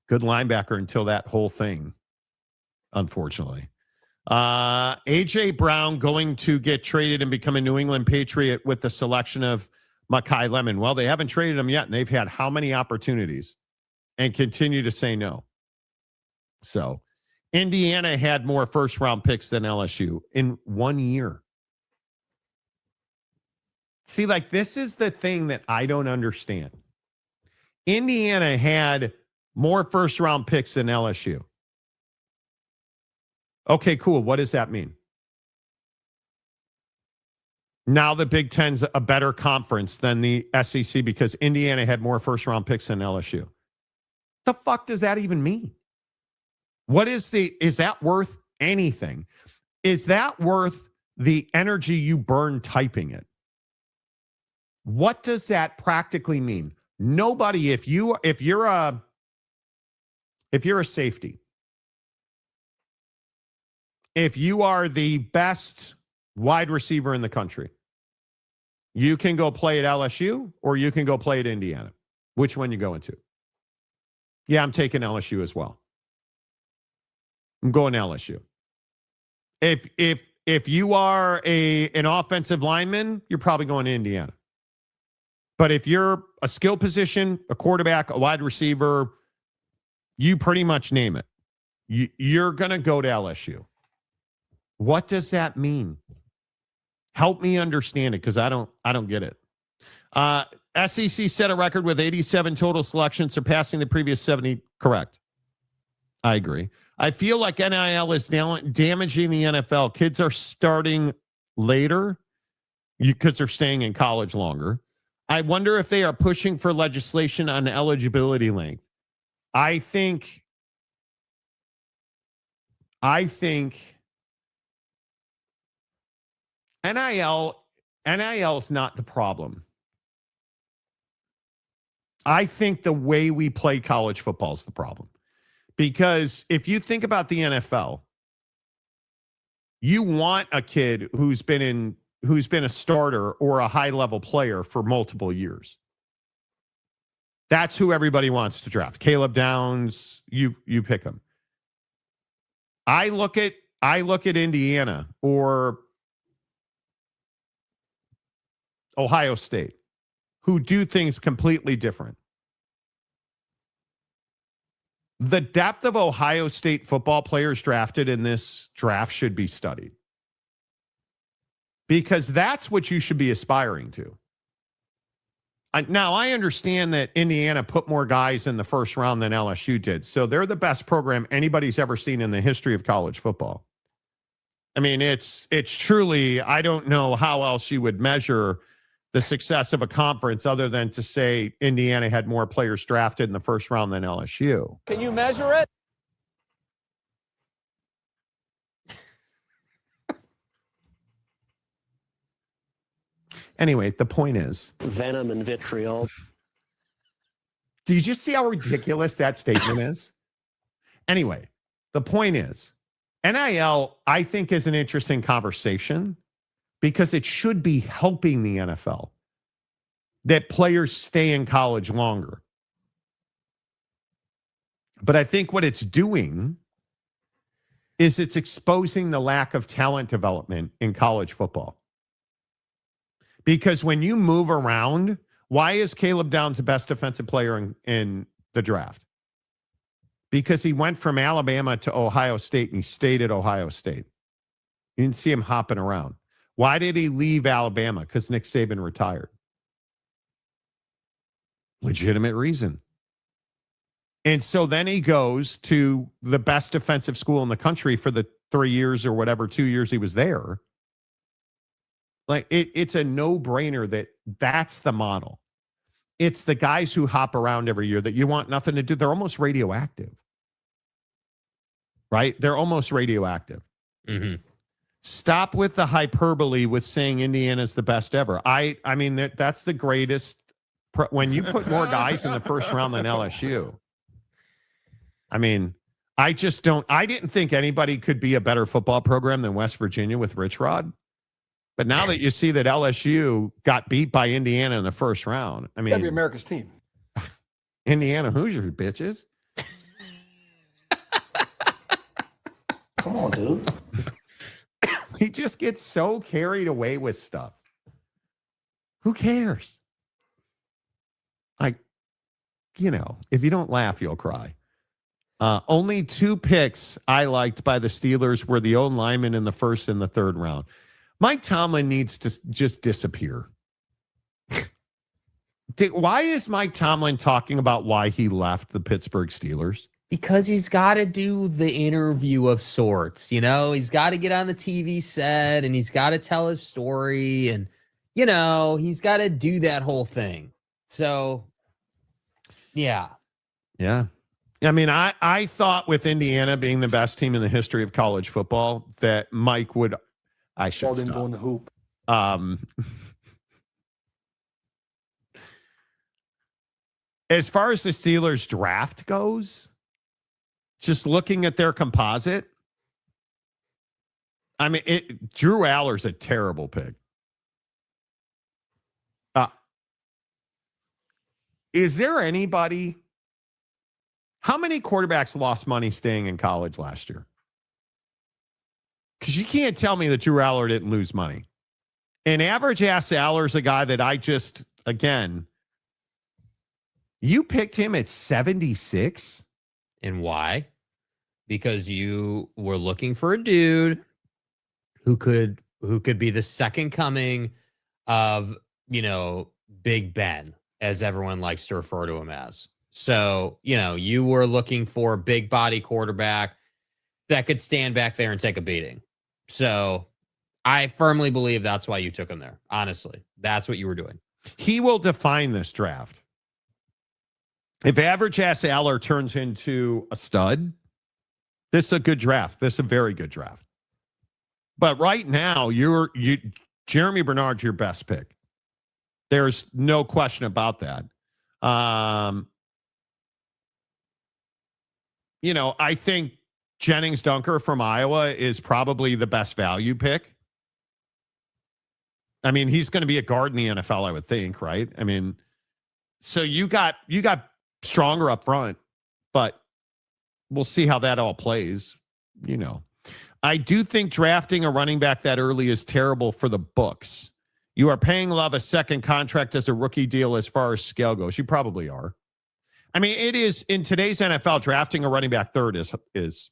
C: Good linebacker until that whole thing, unfortunately. A.J. Brown going to get traded and become a New England Patriot with the selection of Mekhi Lemon. Well, they haven't traded him yet, and they've had how many opportunities and continue to say no. So Indiana had more first-round picks than LSU in 1 year. See, this is the thing that I don't understand. Indiana had more first-round picks than LSU. Okay, cool. What does that mean? Now the Big Ten's a better conference than the SEC because Indiana had more first-round picks than LSU. The fuck does that even mean? Is that worth anything? Is that worth the energy you burn typing it? What does that practically mean? Nobody, if you're a safety, if you are the best wide receiver in the country, you can go play at LSU or you can go play at Indiana. Which one you going to? Yeah, I'm taking LSU as well. I'm going LSU. If you are an offensive lineman, you're probably going to Indiana. But if you're a skill position, a quarterback, a wide receiver, you pretty much name it. You're going to go to LSU. What does that mean? Help me understand it because I don't get it. SEC set a record with 87 total selections, surpassing the previous 70. Correct. I agree. I feel like NIL is damaging the NFL. Kids are starting later because they're staying in college longer. I wonder if they are pushing for legislation on eligibility length. I think I think NIL's not the problem. I think the way we play college football is the problem. Because if you think about the NFL, you want a kid who's been a starter or a high-level player for multiple years. That's who everybody wants to draft. Caleb Downs, you pick him. I look at Indiana or Ohio State, who do things completely different. The depth of Ohio State football players drafted in this draft should be studied, because that's what you should be aspiring to. Now, I understand that Indiana put more guys in the first round than LSU did, so they're the best program anybody's ever seen in the history of college football. I mean, it's truly, I don't know how else you would measure the success of a conference other than to say Indiana had more players drafted in the first round than LSU.
N: Can you measure it?
C: Anyway, the point is,
N: Venom and vitriol.
C: do you just see how ridiculous that statement is? Anyway, the point is, NIL, I think, is an interesting conversation because it should be helping the NFL that players stay in college longer. But I think what it's doing is it's exposing the lack of talent development in college football. Because when you move around, why is Caleb Downs the best defensive player in the draft? Because he went from Alabama to Ohio State and he stayed at Ohio State. You didn't see him hopping around. Why did he leave Alabama? Because Nick Saban retired. Legitimate reason. And so then he goes to the best defensive school in the country for the 3 years or whatever, 2 years he was there. Like it's a no-brainer that's the model. It's the guys who hop around every year that you want nothing to do. They're almost radioactive. Right? They're almost radioactive.
D: Mm-hmm.
C: Stop with the hyperbole with saying Indiana's the best ever. I mean, that's the greatest. When you put more guys in the first round than LSU, I mean, I didn't think anybody could be a better football program than West Virginia with Rich Rod. But now that you see that LSU got beat by Indiana in the first round, I mean,
O: that'd be America's team.
C: Indiana Hoosiers, bitches.
O: Come on, dude.
C: He just gets so carried away with stuff. Who cares? Like, if you don't laugh, you'll cry. Only 2 picks I liked by the Steelers were the old linemen in the first and the third round. Mike Tomlin needs to just disappear. Why is Mike Tomlin talking about why he left the Pittsburgh Steelers?
D: Because he's got to do the interview of sorts, he's got to get on the TV set and he's got to tell his story and, he's got to do that whole thing. So, yeah.
C: Yeah. I mean, I thought with Indiana being the best team in the history of college football that Mike would, I should stop.
O: Go in the hoop.
C: As far as the Steelers draft goes, just looking at their composite, I mean, Drew Aller's a terrible pick. Is there anybody? How many quarterbacks lost money staying in college last year? Because you can't tell me that Drew Aller didn't lose money. And average ass Aller's a guy that again, you picked him at 76.
D: And why? Because you were looking for a dude who could be the second coming of, Big Ben, as everyone likes to refer to him as. So, you were looking for a big body quarterback that could stand back there and take a beating. So I firmly believe that's why you took him there. Honestly, that's what you were doing.
C: He will define this draft. If average ass Aller turns into a stud, This is a good draft. This is a very good draft. But right now, Jeremy Bernard's your best pick. There's no question about that. I think Jennings Dunker from Iowa is probably the best value pick. I mean, he's going to be a guard in the NFL, I would think, right? I mean, so you got stronger up front, but we'll see how that all plays. I do think drafting a running back that early is terrible for the books. You are paying Love a second contract as a rookie deal as far as scale goes. You probably are. I mean, it is in today's NFL, drafting a running back third is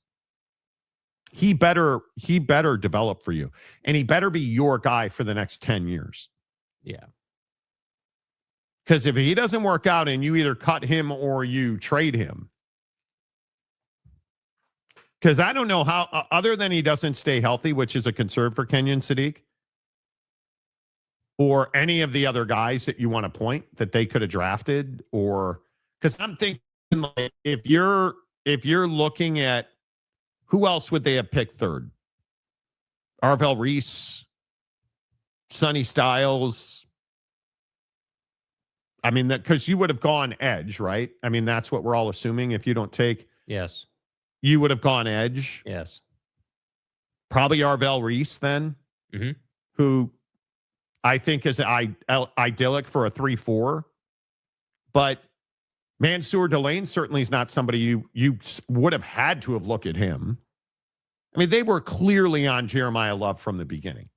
C: he better develop for you, and he better be your guy for the next 10 years.
D: Yeah.
C: Because if he doesn't work out and you either cut him or you trade him, because I don't know how, other than he doesn't stay healthy, which is a concern for Kenyon Sadiq, or any of the other guys that you want to point that they could have drafted, or because I'm thinking like, if you're looking at who else would they have picked third? Arvell Reese, Sonny Styles. I mean, that because you would have gone edge, right? I mean, that's what we're all assuming. If you don't take,
D: yes,
C: you would have gone edge.
D: Yes,
C: probably Arvell Reese then, who I think is idyllic for a 3-4. But Mansour Delane certainly is not somebody you would have had to have looked at him. I mean, they were clearly on Jeremiah Love from the beginning.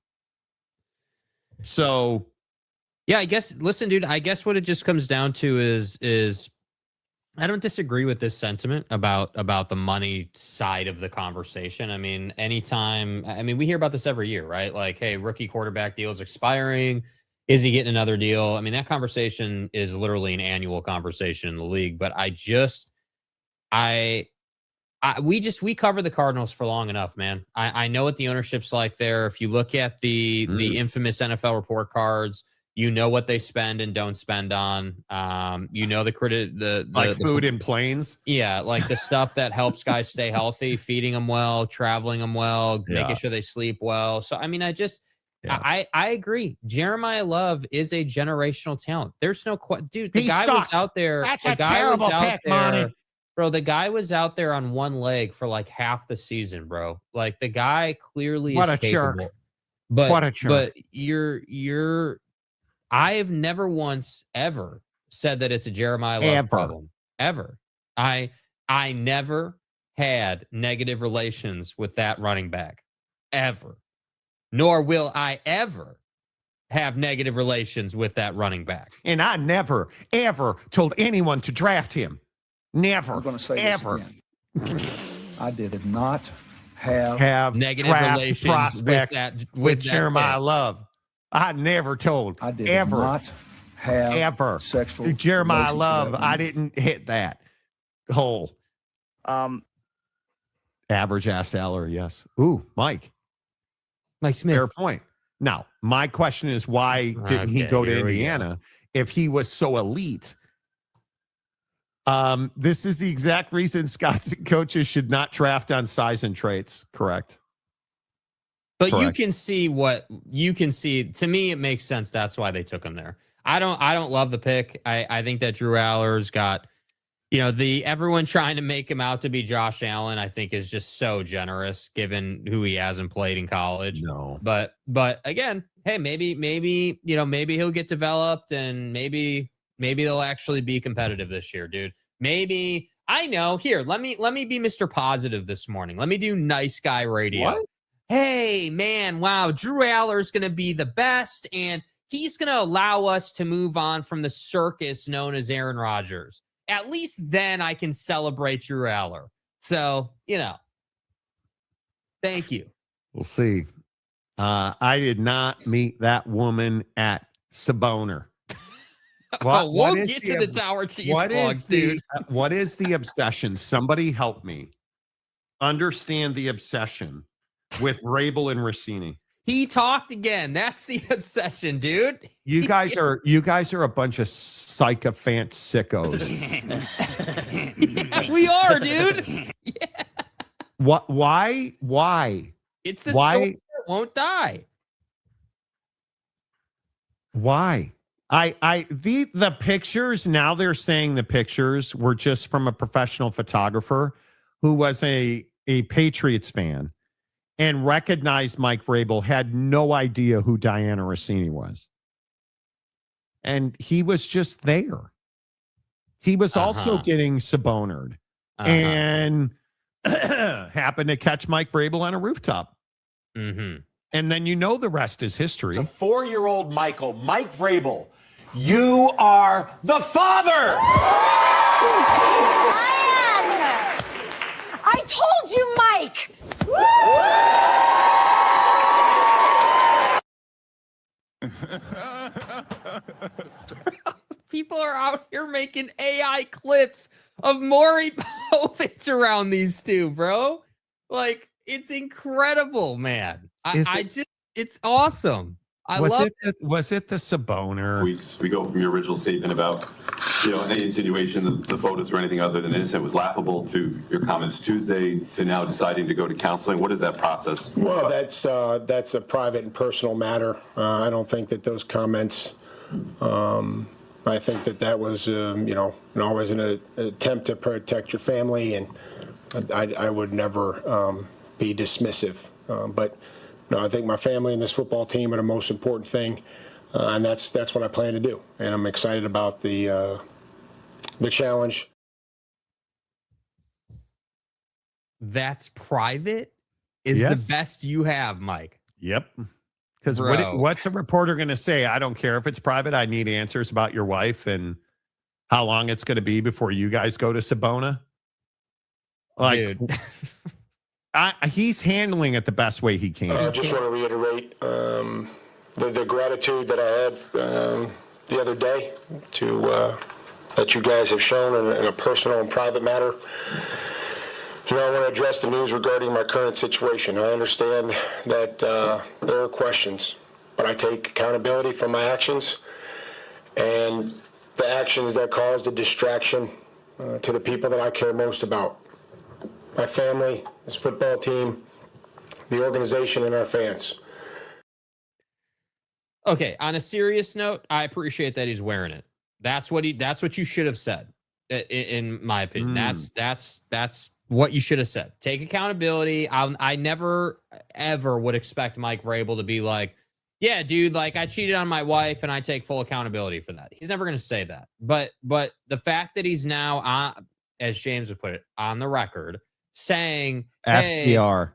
C: So,
D: yeah, I guess, listen, dude, I guess what it just comes down to is I don't disagree with this sentiment about the money side of the conversation. I mean, we hear about this every year, right? Like, hey, rookie quarterback deal's expiring. Is he getting another deal? I mean, that conversation is literally an annual conversation in the league. But we cover the Cardinals for long enough, man. I know what the ownership's like there. If you look at the infamous NFL report cards, you know what they spend and don't spend on. The
C: food in planes.
D: Yeah, like the stuff that helps guys stay healthy, feeding them well, traveling them well, making sure they sleep well. So I mean, I agree. Jeremiah Love is a generational talent. There's no dude. The guy was out there.
C: That's a terrible pick, Monty.
D: Bro, the guy was out there on one leg for like half the season, bro. Like the guy clearly is capable.
C: Jerk.
D: But
C: what a jerk.
D: But I've never once ever said that it's a Jeremiah Love problem. Ever. I never had negative relations with that running back. Ever. Nor will I ever have negative relations with that running back.
C: And I never, ever told anyone to draft him. Never.
L: I'm going to say
C: ever.
L: This again. I did not have
D: negative relations with
C: Jeremiah Love. I never told.
L: I did
C: ever,
L: not have
C: ever
L: sexual
C: to Jeremiah Love. I didn't hit that hole. Average ass salary, yes. Ooh, Mike
D: Smith.
C: Fair point. Now, my question is, why didn't he go to Indiana if he was so elite? This is the exact reason scouts and coaches should not draft on size and traits. Correct.
D: But you can see. To me, it makes sense. That's why they took him there. I don't love the pick. I think that Drew Aller's got, everyone trying to make him out to be Josh Allen, I think is just so generous given who he hasn't played in college.
C: No.
D: But again, hey, maybe he'll get developed and maybe they'll actually be competitive this year, dude. Maybe I know. Here, let me be Mr. Positive this morning. Let me do nice guy radio.
C: What?
D: Hey, man, wow, Drew Aller's going to be the best, and he's going to allow us to move on from the circus known as Aaron Rodgers. At least then I can celebrate Drew Aller. So, thank you.
C: We'll see. I did not meet that woman at Saboner.
D: We'll get to the Tower Chiefs vlogs, dude.
C: What is the obsession? Somebody help me understand the obsession with Vrabel and Rossini.
D: He talked again. That's the obsession, dude.
C: You guys are a bunch of sycophant sickos.
D: We are, dude. Yeah.
C: What? Why? Why?
D: It's the story that won't die.
C: Why? The pictures, now they're saying the pictures were just from a professional photographer who was a Patriots fan and recognized Mike Vrabel, had no idea who Diana Rossini was. And he was just there. He was also getting Sabonered and happened to catch Mike Vrabel on a rooftop.
D: Mm-hmm.
C: And then the rest is history.
P: To 4-year-old Michael, Mike Vrabel, you are the father!
F: I told you, Mike!
D: People are out here making AI clips of Maury Povich around these two, bro. Like, it's incredible, man. It's awesome.
C: Was it the Saboner?
Q: Weeks. We go from your original statement about, any insinuation the photos were anything other than innocent was laughable to your comments Tuesday to now deciding to go to counseling. What is that process?
O: Well, that's a private and personal matter. I don't think that those comments. I think that was, always an attempt to protect your family, and I would never be dismissive. But no, I think my family and this football team are the most important thing, and that's what I plan to do. And I'm excited about the challenge.
D: That's private is the best you have, Mike.
C: Yep. Because what's a reporter going to say? I don't care if it's private. I need answers about your wife and how long it's going to be before you guys go to Sabona.
O: Dude.
C: He's handling it the best way he can.
O: I just want to reiterate the gratitude that I had the other day that you guys have shown in a personal and private matter. I want to address the news regarding my current situation. I understand that there are questions, but I take accountability for my actions and the actions that caused a distraction to the people that I care most about. My family, this football team, the organization, and our fans.
D: Okay, on a serious note, I appreciate that he's wearing it. That's what you should have said, in my opinion. That's what you should have said. Take accountability. I never, ever would expect Mike Vrabel to be like, yeah, dude, like I cheated on my wife and I take full accountability for that. He's never going to say that. But the fact that he's now, as James would put it, on the record, saying
C: FTR,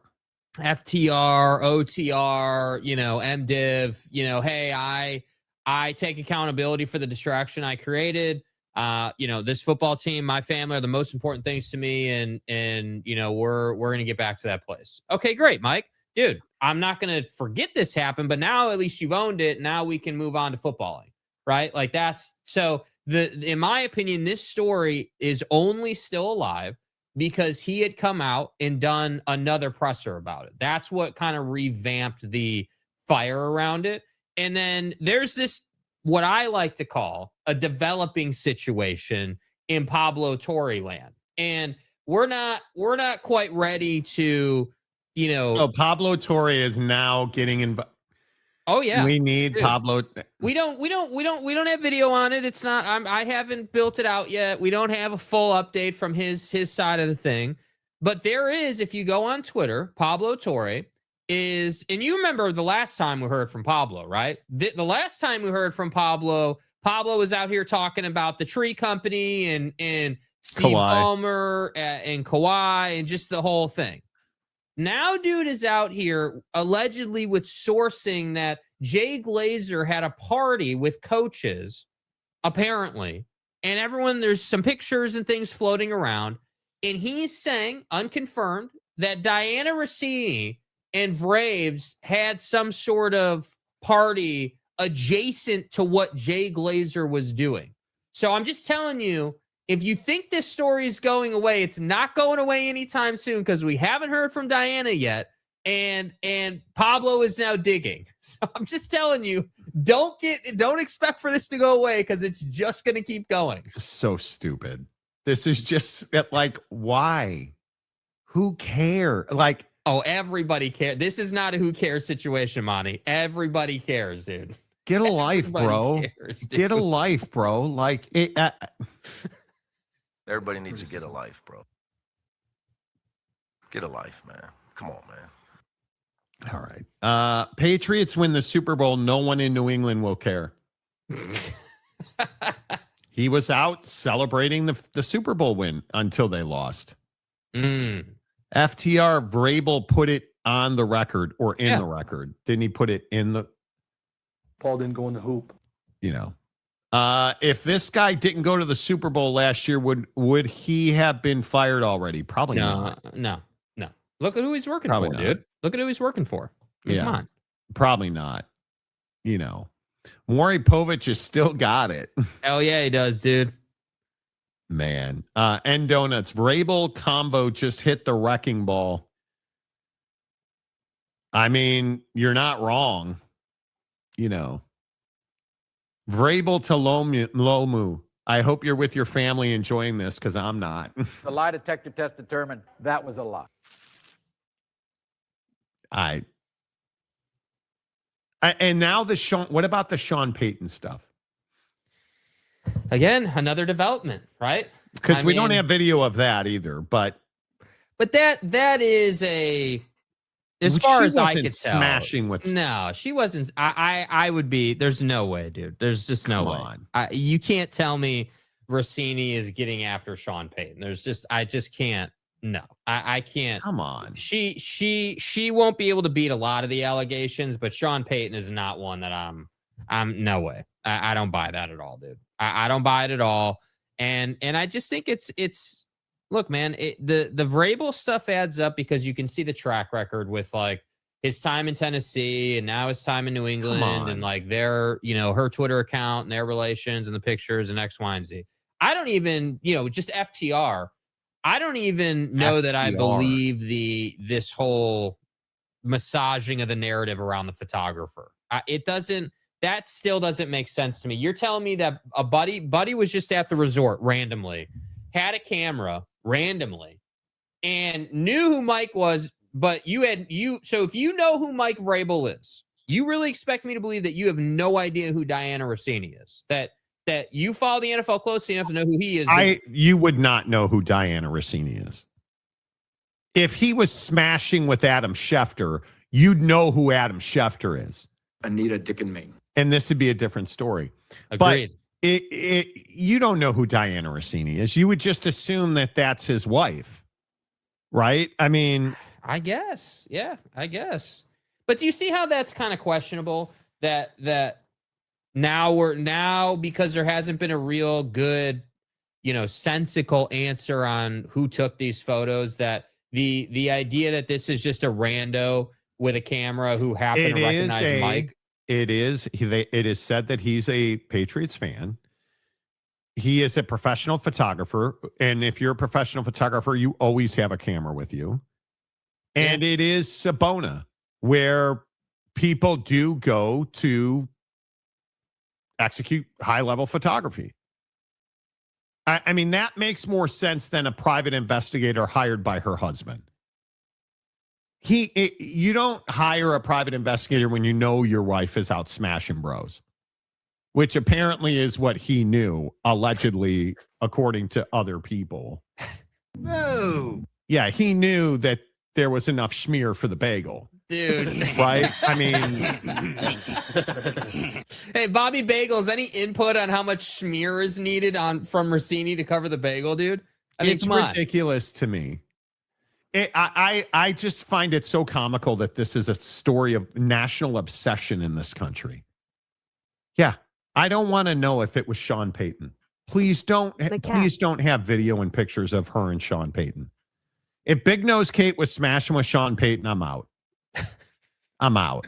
D: OTR, MDiv, hey, I take accountability for the distraction I created. This football team, my family are the most important things to me. And we're going to get back to that place. Okay, great, Mike. Dude, I'm not going to forget this happened, but now at least you've owned it. Now we can move on to footballing, right? Like that's so in my opinion, this story is only still alive because he had come out and done another presser about it. That's what kind of revamped the fire around it. And then there's this, what I like to call a developing situation in Pablo Torre land. And we're not quite ready to,
C: Pablo Torre is now getting involved.
D: Oh yeah.
C: We need Pablo.
D: We don't have video on it. It's not, I haven't built it out yet. We don't have a full update from his side of the thing, but there is, if you go on Twitter, Pablo Torre is, and you remember the last time we heard from Pablo, right? The last time we heard from Pablo was out here talking about the tree company and Steve Ballmer and Kawhi and just the whole thing. Now, dude is out here allegedly with sourcing that Jay Glazer had a party with coaches, apparently, and everyone, there's some pictures and things floating around, and he's saying, unconfirmed, that Diana Rossini and Vraves had some sort of party adjacent to what Jay Glazer was doing. So I'm just telling you, if you think this story is going away, it's not going away anytime soon because we haven't heard from Diana yet, and Pablo is now digging. So I'm just telling you, don't expect for this to go away because it's just going to keep going.
C: This is so stupid. This is just like, why? Who cares? Like,
D: oh, everybody cares. This is not a who cares situation, Monty. Everybody cares, dude.
C: Get a life, bro.
D: Cares,
C: get a life, bro. Like,
R: everybody needs to get a life, bro. Get a life, man. Come on, man.
C: All right. Patriots win the Super Bowl. No one in New England will care. He was out celebrating the Super Bowl win until they lost. FTR Vrabel put it on the record or in the record. Didn't he put it in the...
L: Paul didn't go in the hoop.
C: You know. If this guy didn't go to the Super Bowl last year, would he have been fired already? Probably not.
D: No. Look at who he's working for, dude. Look at who he's working for. Come on.
C: Probably not. You know. Maury Povich has still got it.
D: Hell yeah, he does, dude.
C: Man. End Donuts. Vrabel combo just hit the wrecking ball. I mean, you're not wrong. You know. Vrabel to Lomu. I hope you're with your family enjoying this because I'm not.
S: The lie detector test determined that was a lie.
C: And now what about the Sean Payton stuff?
D: Again, another development, right?
C: Because we don't have video of that either, but
D: that is as far as I could tell,
C: smashing with.
D: No, she wasn't. I would be. There's no way, dude. There's just no way. You can't tell me Rossini is getting after Sean Payton. I just can't. No, I can't.
C: Come on.
D: She won't be able to beat a lot of the allegations, but Sean Payton is not one that I'm no way. I don't buy that at all, dude. I don't buy it at all. And I just think it's look, man, the Vrabel stuff adds up because you can see the track record with like his time in Tennessee and now his time in New England and like their, her Twitter account and their relations and the pictures and X, Y, and Z. I don't even, just FTR. I don't even know that I believe this whole massaging of the narrative around the photographer. That still doesn't make sense to me. You're telling me that a buddy was just at the resort randomly, had a camera randomly, and knew who Mike was, but so if you know who Mike Vrabel is, you really expect me to believe that you have no idea who Diana Rossini is, that you follow the NFL closely enough to know who he is.
C: You would not know who Diana Rossini is. If he was smashing with Adam Schefter, you'd know who Adam Schefter is.
S: Anita, Dick, and Maine.
C: And this would be a different story.
D: Agreed.
C: But you don't know who Diana Rossini is. You would just assume that that's his wife, right? I mean,
D: I guess. Yeah, I guess. But do you see how that's kind of questionable? That now because there hasn't been a real good, sensical answer on who took these photos, that the idea that this is just a rando with a camera who happened to recognize Mike.
C: It is. It is said that he's a Patriots fan. He is a professional photographer. And if you're a professional photographer, you always have a camera with you. And it is Sabona, where people do go to execute high-level photography. I mean, that makes more sense than a private investigator hired by her husband. You don't hire a private investigator when you know your wife is out smashing bros, which apparently is what he knew, allegedly, according to other people.
S: No.
C: Yeah, he knew that there was enough schmear for the bagel.
D: Dude.
C: Right? I mean.
D: Hey, Bobby Bagels, any input on how much schmear is needed from Rossini to cover the bagel, dude? I mean,
C: it's ridiculous to me. I just find it so comical that this is a story of national obsession in this country. Yeah, I don't want to know if it was Sean Payton. Please don't have video and pictures of her and Sean Payton. If Big Nose Kate was smashing with Sean Payton, I'm out. I'm out.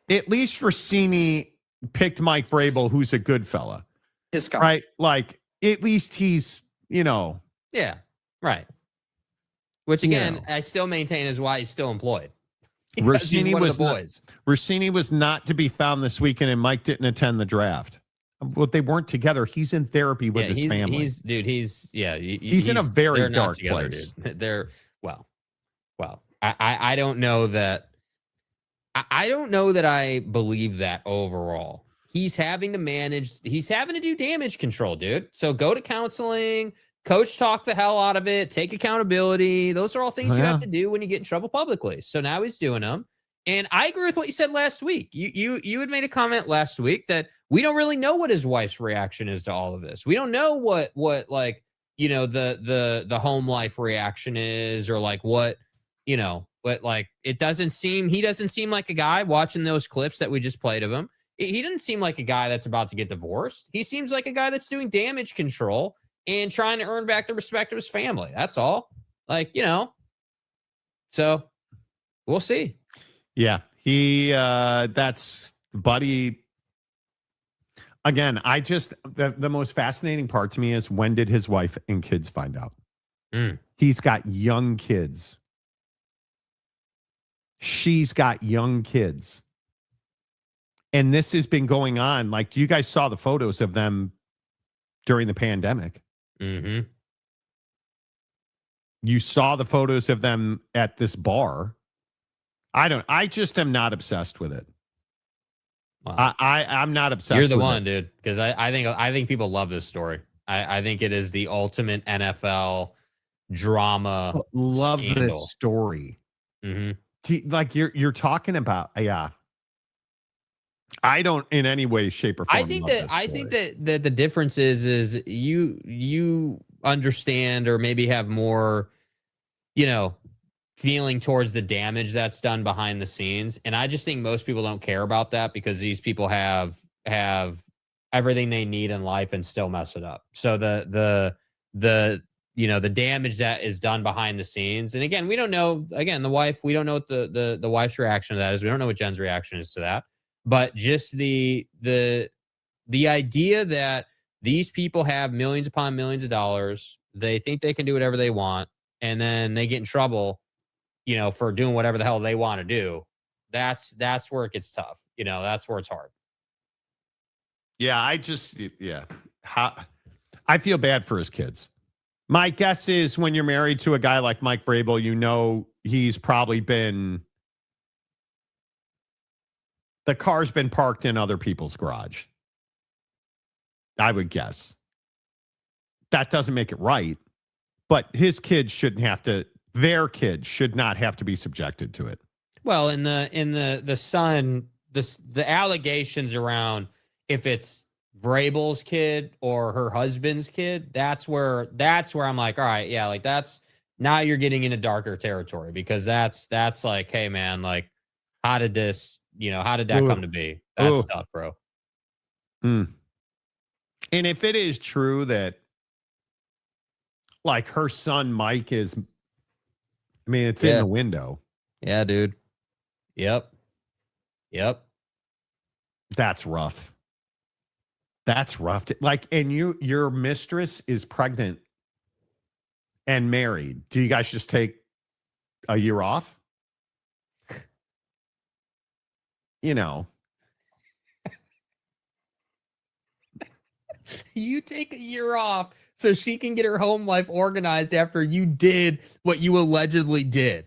C: At least Rossini picked Mike Vrabel, who's a good fella. Right? Like, at least he's,
D: Yeah, right. Which, again, I still maintain is why he's still employed.
C: Rossini
D: one of the boys.
C: Rossini was not to be found this weekend, and Mike didn't attend the draft. Well, they weren't together. He's in therapy with his family.
D: He's in a
C: very dark place.
D: Dude. Well, I don't know that. I don't know that I believe that overall. He's having to do damage control, dude. So go to counseling, coach talk the hell out of it, take accountability. Those are all things you have to do when you get in trouble publicly. So now he's doing them. And I agree with what you said last week. You had made a comment last week that we don't really know what his wife's reaction is to all of this. We don't know what like, the home life reaction is, or like what, but like he doesn't seem like a guy watching those clips that we just played of him. He doesn't seem like a guy that's about to get divorced. He seems like a guy that's doing damage control and trying to earn back the respect of his family. That's all. Like, so we'll see.
C: Yeah. That's Buddy. Again, the most fascinating part to me is, when did his wife and kids find out? He's got young kids. She's got young kids. And this has been going on. Like, you guys saw the photos of them during the pandemic.
D: Mm-hmm.
C: You saw the photos of them at this bar. I just am not obsessed with it. Wow. I'm not obsessed with it.
D: You're the one, dude. Because I think people love this story. I think it is the ultimate NFL drama.
C: Love
D: scandal.
C: this story.
D: Mm-hmm.
C: Like you're talking about, yeah. I don't in any way, shape, or form.
D: I think that the difference is you understand, or maybe have more, feeling towards the damage that's done behind the scenes. And I just think most people don't care about that, because these people have everything they need in life and still mess it up. So the damage that is done behind the scenes. And again, we don't know, the wife, we don't know what the wife's reaction to that is. We don't know what Jen's reaction is to that. But just the idea that these people have millions upon millions of dollars, they think they can do whatever they want, and then they get in trouble, for doing whatever the hell they want to do. That's where it gets tough. That's where it's hard.
C: Yeah, I feel bad for his kids. My guess is, when you're married to a guy like Mike Vrabel, he's probably been, the car's been parked in other people's garage. I would guess. That doesn't make it right, but his kids their kids should not have to be subjected to it.
D: Well, in the son, the allegations around, if it's Vrabel's kid or her husband's kid, that's where I'm like, all right, yeah, like now you're getting into darker territory, because that's like, hey man, like, how did that come to be? That's tough, bro.
C: And if it is true that, like, her son Mike is, it's in the window.
D: Yeah, dude. Yep.
C: That's rough. Like, and your mistress is pregnant and married. Do you guys just take a year off?
D: You take a year off so she can get her home life organized after you did what you allegedly did.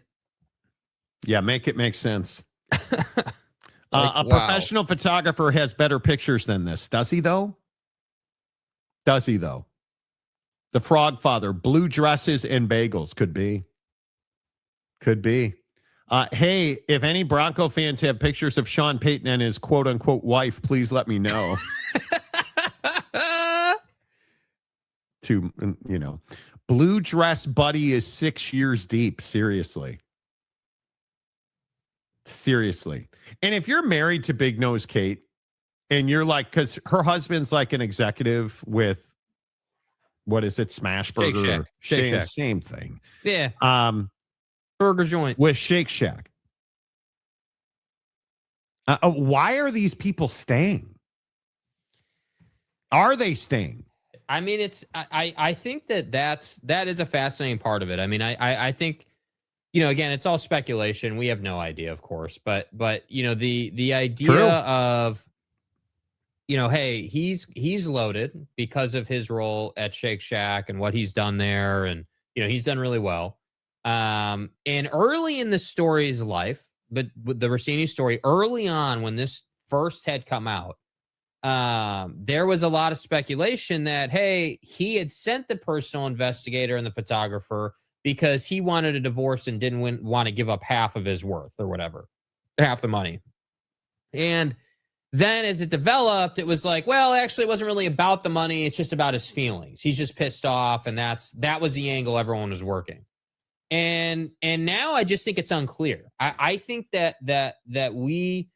C: Yeah, make it make sense. A professional photographer has better pictures than this. Does he, though? The Frog Father, blue dresses and bagels. Could be. Hey, if any Bronco fans have pictures of Sean Payton and his quote-unquote wife, please let me know. Blue dress buddy is 6 years deep. Seriously. And if you're married to Big Nose Kate, and you're like, because her husband's like an executive with, what is it, Smash Burger?
D: Shake Shack.
C: Same thing.
D: Yeah. Burger joint.
C: With Shake Shack. Why are these people staying? Are they staying?
D: I mean, I think that is a fascinating part of it. I mean, I think, again, it's all speculation. We have no idea, of course, but the idea
C: True.
D: of, hey, he's loaded because of his role at Shake Shack and what he's done there. And, he's done really well. And early in the story's life, but with the Rossini story, early on when this first had come out, there was a lot of speculation that, hey, he had sent the personal investigator and the photographer because he wanted a divorce and didn't want to give up half of his worth or whatever, half the money. And then as it developed, it was like, well, actually, it wasn't really about the money. It's just about his feelings. He's just pissed off. And that was the angle everyone was working. And now I just think it's unclear. I think that we,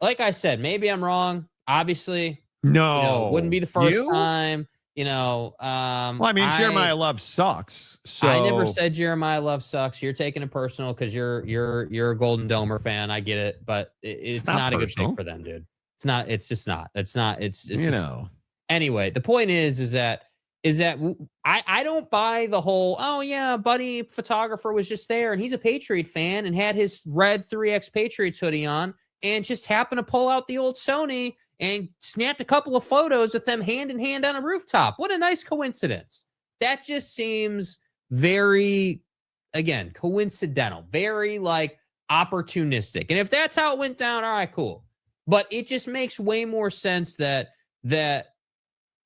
D: like I said, maybe I'm wrong. Obviously,
C: no,
D: wouldn't be the first time. Well,
C: I mean, Jeremiah Love sucks. So
D: I never said Jeremiah Love sucks. You're taking it personal because you're a Golden Domer fan. I get it, but it's not a good thing for them, dude. It's not. It's just not. It's not. It's just, Anyway, the point is that I don't buy the whole, oh yeah, buddy photographer was just there and he's a Patriot fan and had his red 3X Patriots hoodie on and just happened to pull out the old Sony and snapped a couple of photos with them hand in hand on a rooftop. What a nice coincidence. That just seems very, again, coincidental, very like opportunistic. And if that's how it went down, all right, cool. But it just makes way more sense that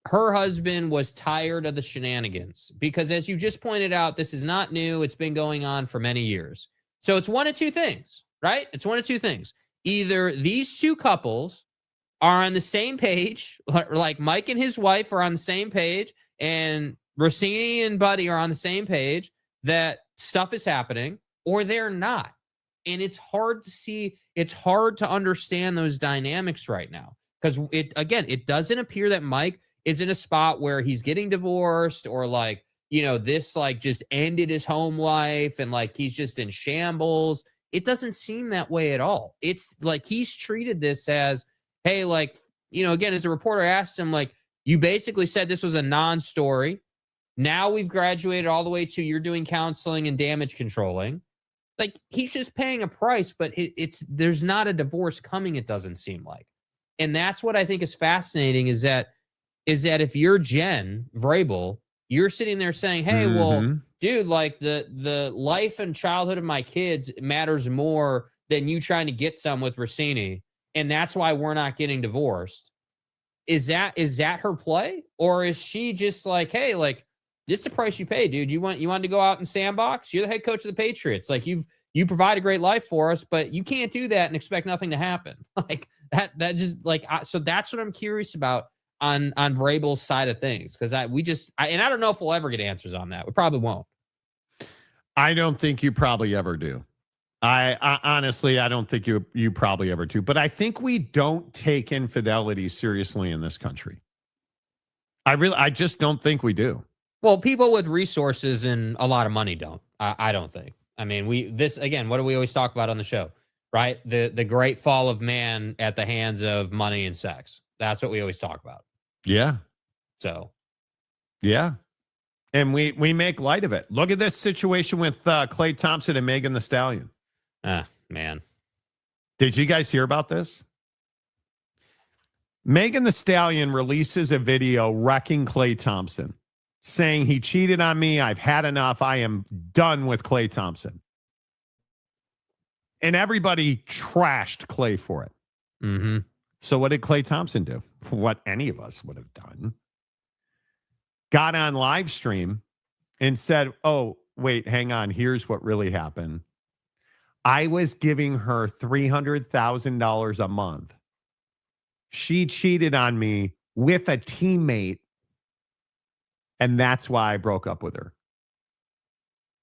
D: her husband was tired of the shenanigans because, as you just pointed out, this is not new. It's been going on for many years. So it's one of two things, right? It's one of two things. Either these two couples are on the same page, like Mike and his wife are on the same page, and Rossini and Buddy are on the same page that stuff is happening, or they're not. And it's hard to see, it's hard to understand those dynamics right now. Because it doesn't appear that Mike is in a spot where he's getting divorced or like, this like just ended his home life and like he's just in shambles. It doesn't seem that way at all. It's like he's treated this as, hey, like, again, as the reporter asked him, like, you basically said this was a non-story. Now we've graduated all the way to you're doing counseling and damage controlling. Like, he's just paying a price, but there's not a divorce coming, it doesn't seem like. And that's what I think is fascinating is that if you're Jen Vrabel, you're sitting there saying, hey, well, dude, like the life and childhood of my kids matters more than you trying to get some with Rossini. And that's why we're not getting divorced. Is that her play? Or is she just like, hey, like, this is the price you pay, dude. You want to go out and sandbox? You're the head coach of the Patriots. Like, you provide a great life for us, but you can't do that and expect nothing to happen. Like that just like, so that's what I'm curious about on Vrabel's side of things. Cause I don't know if we'll ever get answers on that. We probably won't.
C: I don't think you probably ever do. I honestly, I don't think you probably ever do, but I think we don't take infidelity seriously in this country. I just don't think we do.
D: Well, people with resources and a lot of money don't. I don't think. I mean, what do we always talk about on the show, right? The great fall of man at the hands of money and sex. That's what we always talk about.
C: Yeah.
D: So.
C: Yeah. And we make light of it. Look at this situation with Klay Thompson and Megan Thee Stallion.
D: Man.
C: Did you guys hear about this? Megan Thee Stallion releases a video wrecking Klay Thompson, saying he cheated on me. I've had enough. I am done with Klay Thompson. And everybody trashed Klay for it.
D: Mm-hmm.
C: So what did Klay Thompson do? What any of us would have done. Got on live stream and said, oh, wait, hang on. Here's what really happened. I was giving her $300,000 a month. She cheated on me with a teammate. And that's why I broke up with her.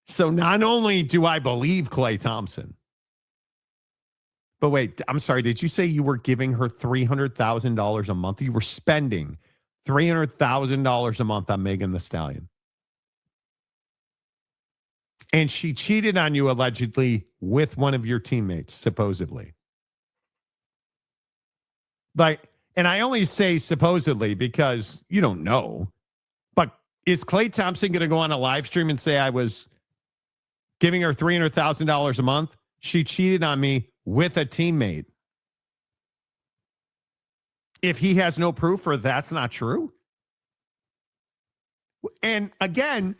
C: So not only do I believe Klay Thompson, but wait, I'm sorry. Did you say you were giving her $300,000 a month? You were spending $300,000 a month on Megan Thee Stallion. And she cheated on you allegedly with one of your teammates, supposedly. Like, and I only say supposedly because you don't know. But is Klay Thompson going to go on a live stream and say I was giving her $300,000 a month? She cheated on me with a teammate. If he has no proof or that's not true. And again,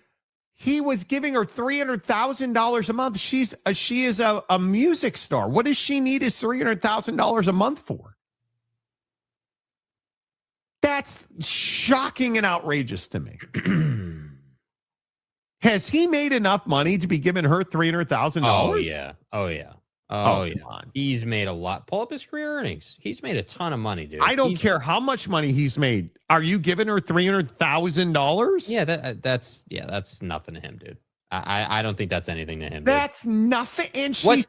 C: He was giving her $300,000 a month. She is a music star. What does she need his $300,000 a month for? That's shocking and outrageous to me. Has he made enough money to be giving her $300,000?
D: Oh yeah. Oh yeah.
C: Oh,
D: yeah.
C: come on.
D: He's made a lot. Pull up his career earnings. He's made a ton of money, dude.
C: I don't care how much money he's made. Are you giving her $300,000?
D: Yeah, that's nothing to him, dude. I don't think that's anything to him.
C: That's nothing. And
D: What,
C: she's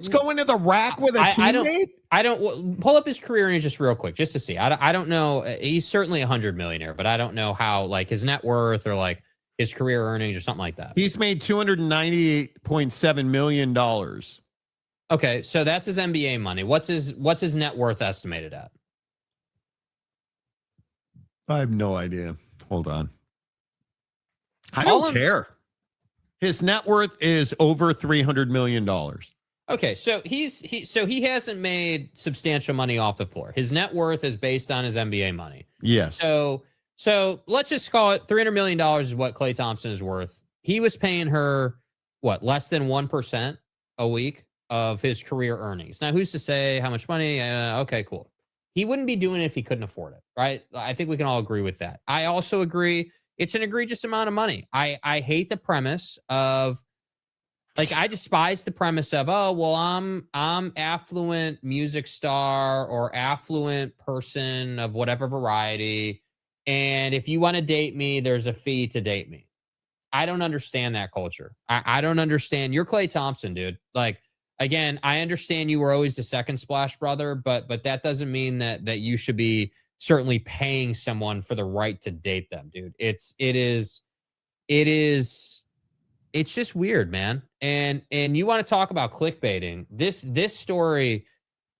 C: going to the rack with a teammate.
D: I don't pull up his career earnings just real quick, just to see. I don't know. He's certainly $100 millionaire, but I don't know how, like, his net worth or like his career earnings or something like that.
C: He's made $298.7 million.
D: Okay, so that's his NBA money. What's his net worth estimated at?
C: I have no idea. Hold on. I don't care. His net worth is over $300 million.
D: Okay, so he hasn't made substantial money off the floor. His net worth is based on his NBA money.
C: Yes.
D: So let's just call it $300 million is what Klay Thompson is worth. He was paying her what, less than 1% a week of his career earnings. Now, who's to say how much money? Okay, cool. He wouldn't be doing it if he couldn't afford it, right? I think we can all agree with that. I also agree it's an egregious amount of money. I hate the premise of, like, I despise the premise of, oh, well, I'm affluent music star or affluent person of whatever variety, and if you want to date me, there's a fee to date me. I don't understand that culture. I don't understand. You're Klay Thompson, dude. Like, again, I understand you were always the second splash brother, but that doesn't mean that you should be certainly paying someone for the right to date them, dude. It's just weird, man. And you want to talk about clickbaiting. This story,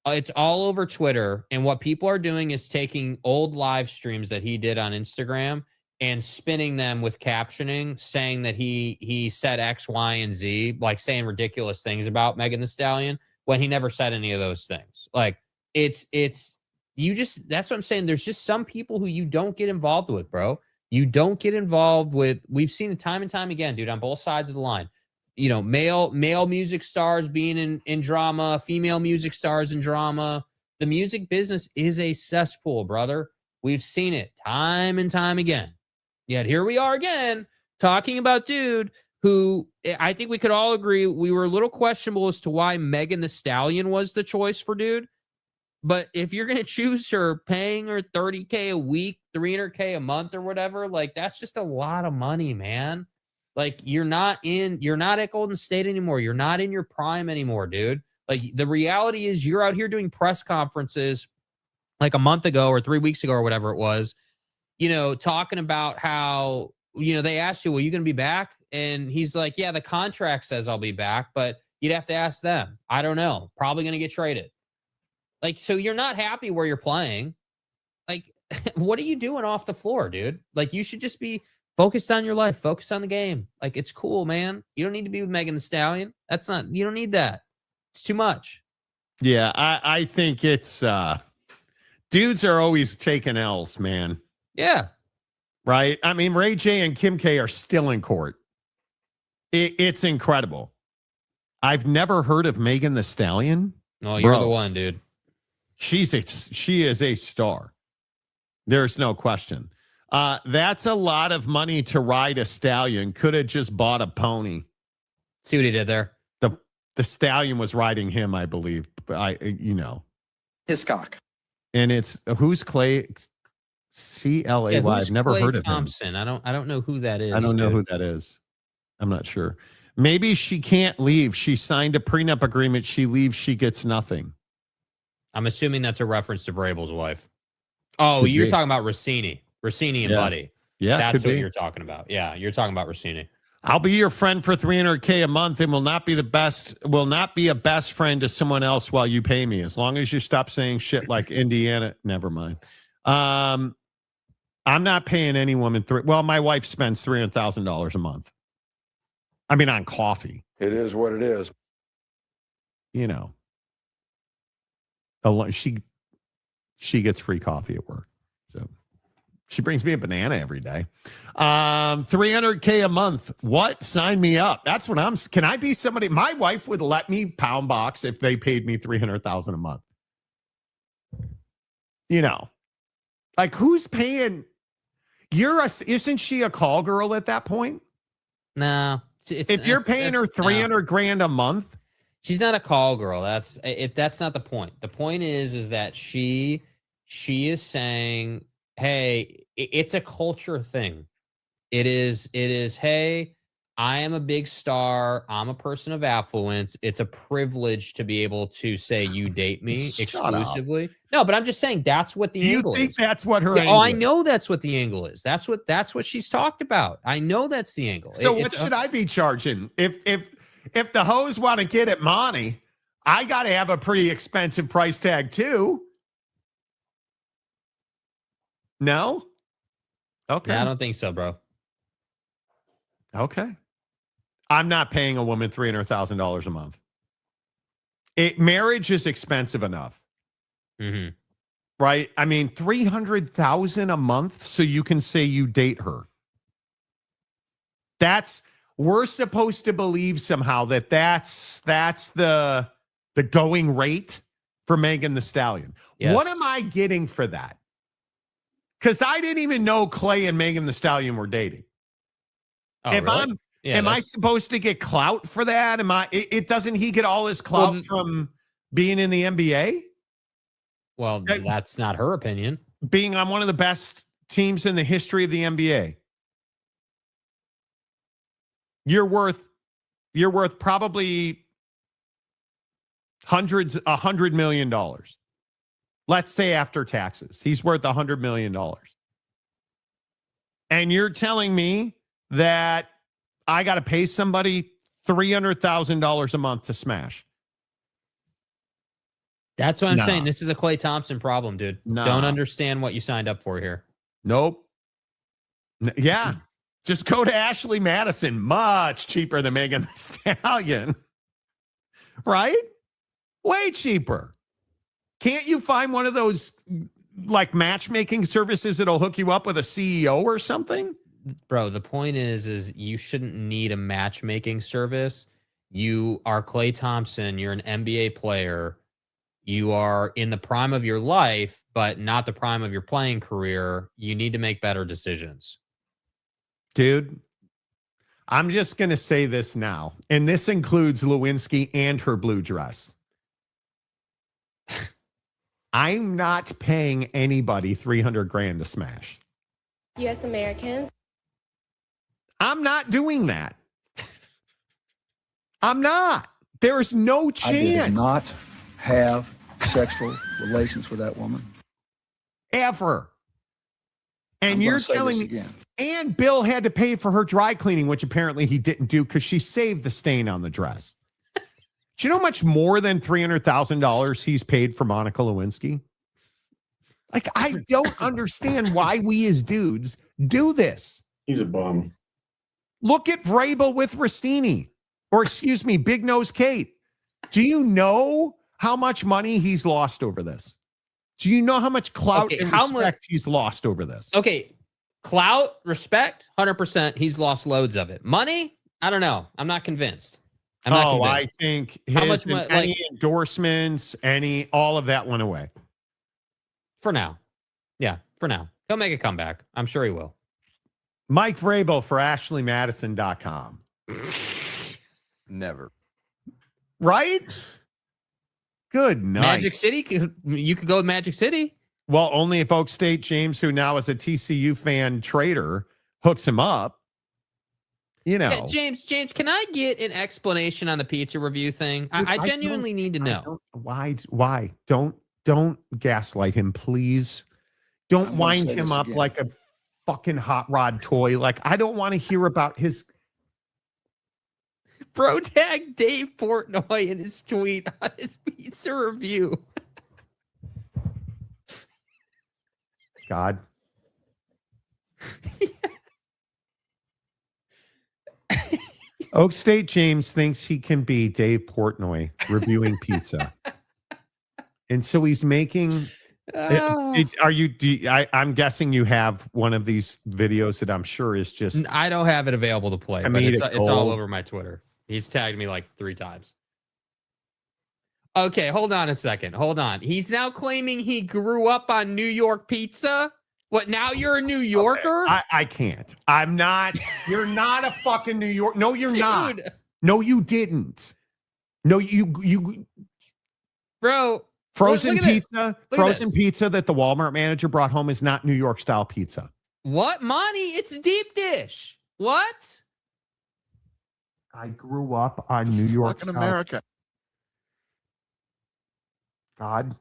D: it's all over Twitter, and what people are doing is taking old live streams that he did on Instagram and spinning them with captioning, saying that he said X, Y, and Z, like saying ridiculous things about Megan Thee Stallion when he never said any of those things. Like, that's what I'm saying. There's just some people who you don't get involved with, bro. You don't get involved with. We've seen it time and time again, dude, on both sides of the line. You know, male music stars being in drama, female music stars in drama. The music business is a cesspool, brother. We've seen it time and time again. Yet here we are again talking about dude who I think we could all agree we were a little questionable as to why Megan Thee Stallion was the choice for dude. But if you're going to choose her, paying her $30K a week, $300K a month or whatever, like, that's just a lot of money, man. Like, you're not at Golden State anymore. You're not in your prime anymore, dude. Like, the reality is you're out here doing press conferences like a month ago or 3 weeks ago or whatever it was, you know, talking about how, you know, they asked you, well, you going to be back? And he's like, yeah, the contract says I'll be back, but you'd have to ask them. I don't know. Probably going to get traded. Like, so you're not happy where you're playing. Like, what are you doing off the floor, dude? Like, you should just be focused on your life, focus on the game. Like, it's cool, man. You don't need to be with Megan Thee Stallion. You don't need that. It's too much.
C: Yeah, I think it's dudes are always taking L's, man.
D: Yeah.
C: Right? I mean, Ray J and Kim K are still in court. It's incredible. I've never heard of Megan Thee Stallion.
D: No, you're the one, dude.
C: She is a star. There's no question. That's a lot of money to ride a stallion. Could have just bought a pony.
D: See what he did there?
C: The stallion was riding him, I believe.
T: His cock.
C: And it's who's Klay? CLAY. I've never heard of
D: Thompson.
C: him.
D: I don't know who that is.
C: I don't know who that is. I'm not sure. Maybe she can't leave. She signed a prenup agreement. She leaves. She gets nothing.
D: I'm assuming that's a reference to Vrabel's wife. Oh, you're talking about Rossini and Buddy.
C: Yeah,
D: that's what you're talking about. Yeah, you're talking about Rossini.
C: I'll be your friend for $300K a month and will not be a best friend to someone else while you pay me. As long as you stop saying shit like Indiana. Never mind. I'm not paying any woman my wife spends $300,000 a month. I mean, on coffee.
T: It is what it is.
C: You know, she gets free coffee at work. So She brings me a banana every day. $300K a month. What? Sign me up. That's what can I be somebody? My wife would let me pound box if they paid me $300,000 a month. You know, like who's paying? Isn't she a call girl at that point?
D: No.
C: If you're paying her $300,000 a month,
D: she's not a call girl. That's not the point. The point is that she is saying, hey, it's a culture thing. It is, hey, I am a big star. I'm a person of affluence. It's a privilege to be able to say you date me exclusively. No, but I'm just saying that's what the angle is.
C: You think that's what her
D: angle
C: is?
D: I know that's what the angle is. That's what she's talked about. I know that's the angle.
C: So what should I be charging? If the hoes want to get at Monty, I got to have a pretty expensive price tag too. No? Okay.
D: Yeah, I don't think so, bro.
C: Okay. I'm not paying a woman $300,000 a month. Marriage is expensive enough.
D: Mm-hmm.
C: Right? I mean, $300,000 a month so you can say you date her. We're supposed to believe somehow that's the going rate for Megan Thee Stallion.
D: Yes.
C: What am I getting for that? Because I didn't even know Klay and Megan Thee Stallion were dating.
D: Oh, really?
C: Am I supposed to get clout for that? Doesn't he get all his clout from being in the NBA?
D: Well, that's not her opinion.
C: Being on one of the best teams in the history of the NBA. You're worth probably $100 million. Let's say after taxes. He's worth $100 million. And you're telling me that I got to pay somebody $300,000 a month to smash.
D: That's what I'm saying. This is a Klay Thompson problem, dude. Don't understand what you signed up for here.
C: Nope. Yeah. Just go to Ashley Madison. Much cheaper than Megan Thee Stallion. Right? Way cheaper. Can't you find one of those like matchmaking services that'll hook you up with a CEO or something?
D: Bro, the point is you shouldn't need a matchmaking service. You are Klay Thompson. You're an NBA player. You are in the prime of your life, but not the prime of your playing career. You need to make better decisions.
C: Dude, I'm just going to say this now, and this includes Lewinsky and her blue dress. I'm not paying anybody $300,000 to smash.
U: U.S. Americans.
C: I'm not doing that. I'm not. There is no chance.
V: I did not have sexual relations with that woman.
C: Ever. And you're telling me again. And Bill had to pay for her dry cleaning, which apparently he didn't do because she saved the stain on the dress. Do you know how much more than $300,000 he's paid for Monica Lewinsky? Like, I don't understand why we as dudes do this.
T: He's a bum.
C: Look at Vrabel with Rastini, or excuse me, Big Nose Kate. Do you know how much money he's lost over this? Do you know how much clout and respect he's lost over this?
D: Okay, clout, respect, 100%. He's lost loads of it. Money, I don't know. I'm not convinced.
C: I think any endorsements, all of that went away.
D: For now. Yeah, for now. He'll make a comeback. I'm sure he will.
C: Mike Vrabel for AshleyMadison.com.
R: Never.
C: Right? Good night.
D: Magic City? You could go with Magic City.
C: Well, only if Oak State James, who now is a TCU fan trader, hooks him up. You know.
D: Yeah, James, can I get an explanation on the pizza review thing? I genuinely need to know.
C: Why? Don't gaslight him, please. Don't wind him up like a fucking hot rod toy. Like, I don't want to hear about his.
D: Bro, tag Dave Portnoy in his tweet on his pizza review.
C: God. Oak State James thinks he can be Dave Portnoy reviewing pizza. And so he's making I'm guessing you have one of these videos that I'm sure is just.
D: I don't have it available to play, but it's all over my Twitter. He's tagged me like 3 times. Okay, hold on a second. Hold on. He's now claiming he grew up on New York pizza. What, now you're a New Yorker?
C: Okay. I can't. I'm not. You're not a fucking New York. No, you're not. No, you didn't. No, you.
D: Bro.
C: Frozen pizza that the Walmart manager brought home is not New York style pizza.
D: What, Monty? It's deep dish. What?
C: I grew up on New York
A: style. America.
C: God.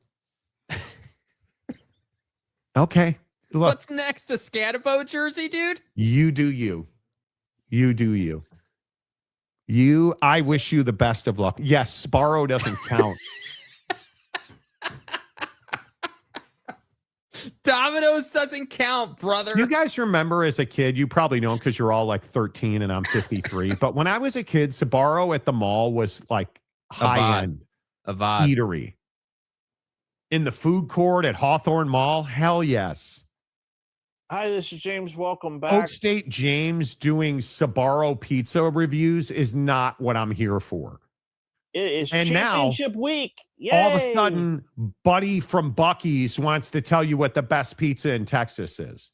C: Okay. Look.
D: What's next? A Scatabo jersey, dude?
C: You do you. You do you. I wish you the best of luck. Yes, Sparrow doesn't count.
D: Domino's doesn't count, brother.
C: You guys remember as a kid, you probably know because you're all like 13 and I'm 53. But when I was a kid, Sbarro at the mall was like high-end eatery. In the food court at Hawthorne Mall, hell yes.
A: Hi, this is James. Welcome back.
C: Oak State James doing Sbarro pizza reviews is not what I'm here for.
A: It is
C: and
A: championship week. Yay.
C: All of a sudden, Buddy from Buc-ee's wants to tell you what the best pizza in Texas is.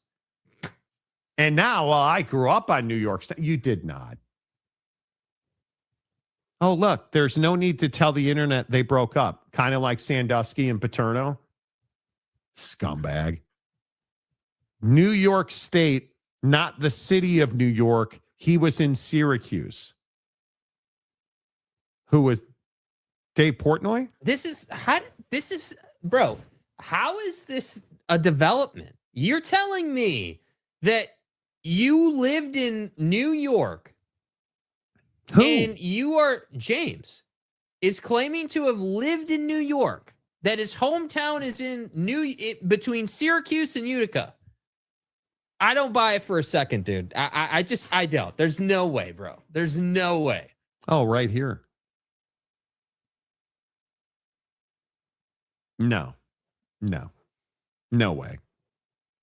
C: And now, well, I grew up on New York State. You did not. Oh, look, there's no need to tell the internet they broke up. Kind of like Sandusky and Paterno. Scumbag. New York State, not the city of New York. He was in Syracuse. Who was Dave Portnoy?
D: Bro, how is this a development? You're telling me that you lived in New York.
C: Who?
D: And James is claiming to have lived in New York, that his hometown is between Syracuse and Utica. I don't buy it for a second, dude. I don't. There's no way, bro. There's no way.
C: Oh, right here. No way.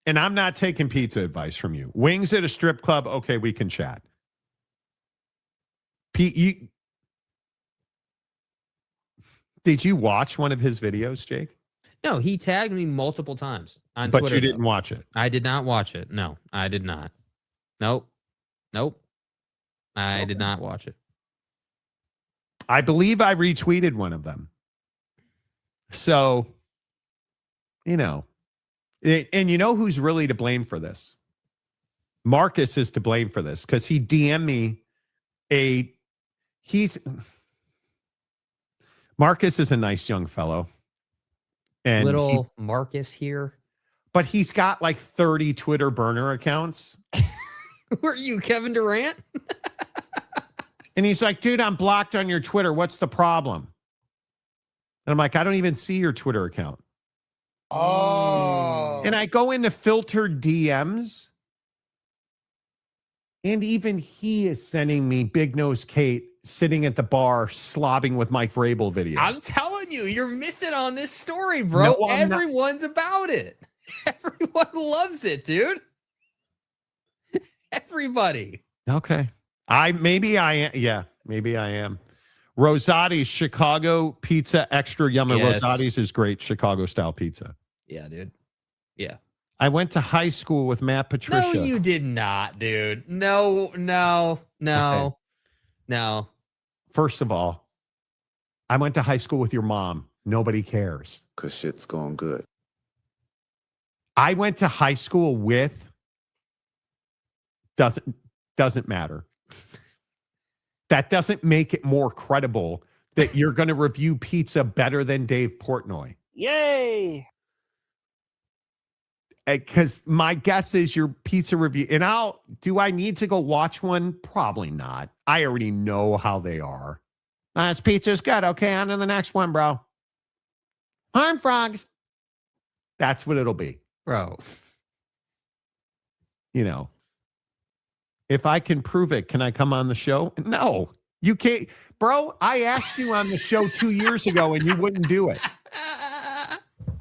C: And I'm not taking pizza advice from you. Wings at a strip club. Okay, we can chat. Pete, did you watch one of his videos, Jake?
D: No, he tagged me multiple times on
C: Twitter. But you didn't watch it.
D: I did not watch it. No, I did not. Nope. I did not watch it.
C: I believe I retweeted one of them. So, and you know who's really to blame for this? Marcus is to blame for this because he DM'd me Marcus is a nice young fellow. And
D: Marcus here.
C: But he's got like 30 Twitter burner accounts.
D: Who are you, Kevin Durant?
C: And he's like, dude, I'm blocked on your Twitter. What's the problem? And I'm like, I don't even see your Twitter account.
A: Oh.
C: And I go into filtered DMs. And even he is sending me Big Nose Kate sitting at the bar slobbing with Mike Vrabel videos.
D: I'm telling you, you're missing on this story, bro. No, everyone's about it. Everyone loves it, dude. Everybody.
C: Okay. Maybe I am. Yeah, maybe I am. Rosati's Chicago pizza, extra yummy. Yes. Rosati's is great Chicago style pizza.
D: Yeah, dude. Yeah.
C: I went to high school with Matt Patricia.
D: No, you did not, dude. No. Okay. No.
C: First of all, I went to high school with your mom. Nobody cares.
T: Because shit's going good.
C: I went to high school with doesn't matter. That doesn't make it more credible that you're going to review pizza better than Dave Portnoy.
A: Yay!
C: Because my guess is your pizza review, and do I need to go watch one? Probably not. I already know how they are. This pizza's good. Okay, on to the next one, bro. Horn frogs. That's what it'll be.
D: Bro.
C: If I can prove it, can I come on the show? No, you can't. Bro, I asked you on the show 2 years ago and you wouldn't do it.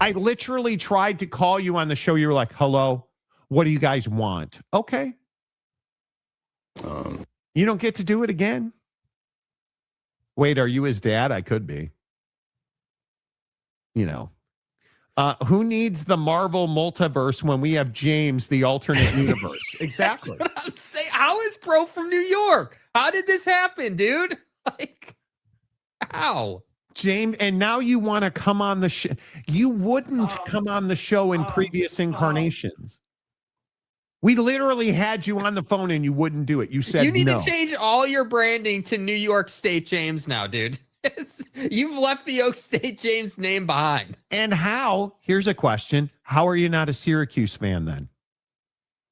C: I literally tried to call you on the show. You were like, hello, what do you guys want? Okay. You don't get to do it again? Wait, are you his dad? I could be. You know. Who needs the Marvel multiverse when we have James, the alternate universe? Exactly.
D: That's what I'm saying. How is Bro from New York? How did this happen, dude? Like, how?
C: James, and now you want to come on the show. You wouldn't come on the show in previous incarnations. We literally had you on the phone and you wouldn't do it. You said
D: you need
C: no.
D: to change all your branding to New York State James now, dude. You've left the Oak State James name behind.
C: And how? Here's a question. How are you not a Syracuse fan then?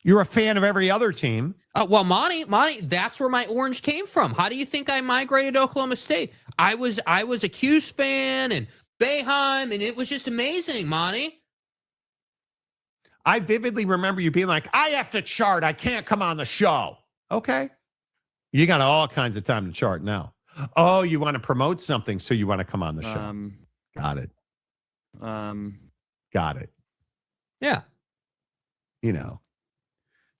C: You're a fan of every other team.
D: Well, Monty, that's where my orange came from. How do you think I migrated to Oklahoma State? I was a Cuse fan and Boeheim, and it was just amazing, Monty.
C: I vividly remember you being like, I have to chart. I can't come on the show. Okay. You got all kinds of time to chart now. Oh, you want to promote something, so you want to come on the show. Got it. Got it.
D: Yeah.
C: You know,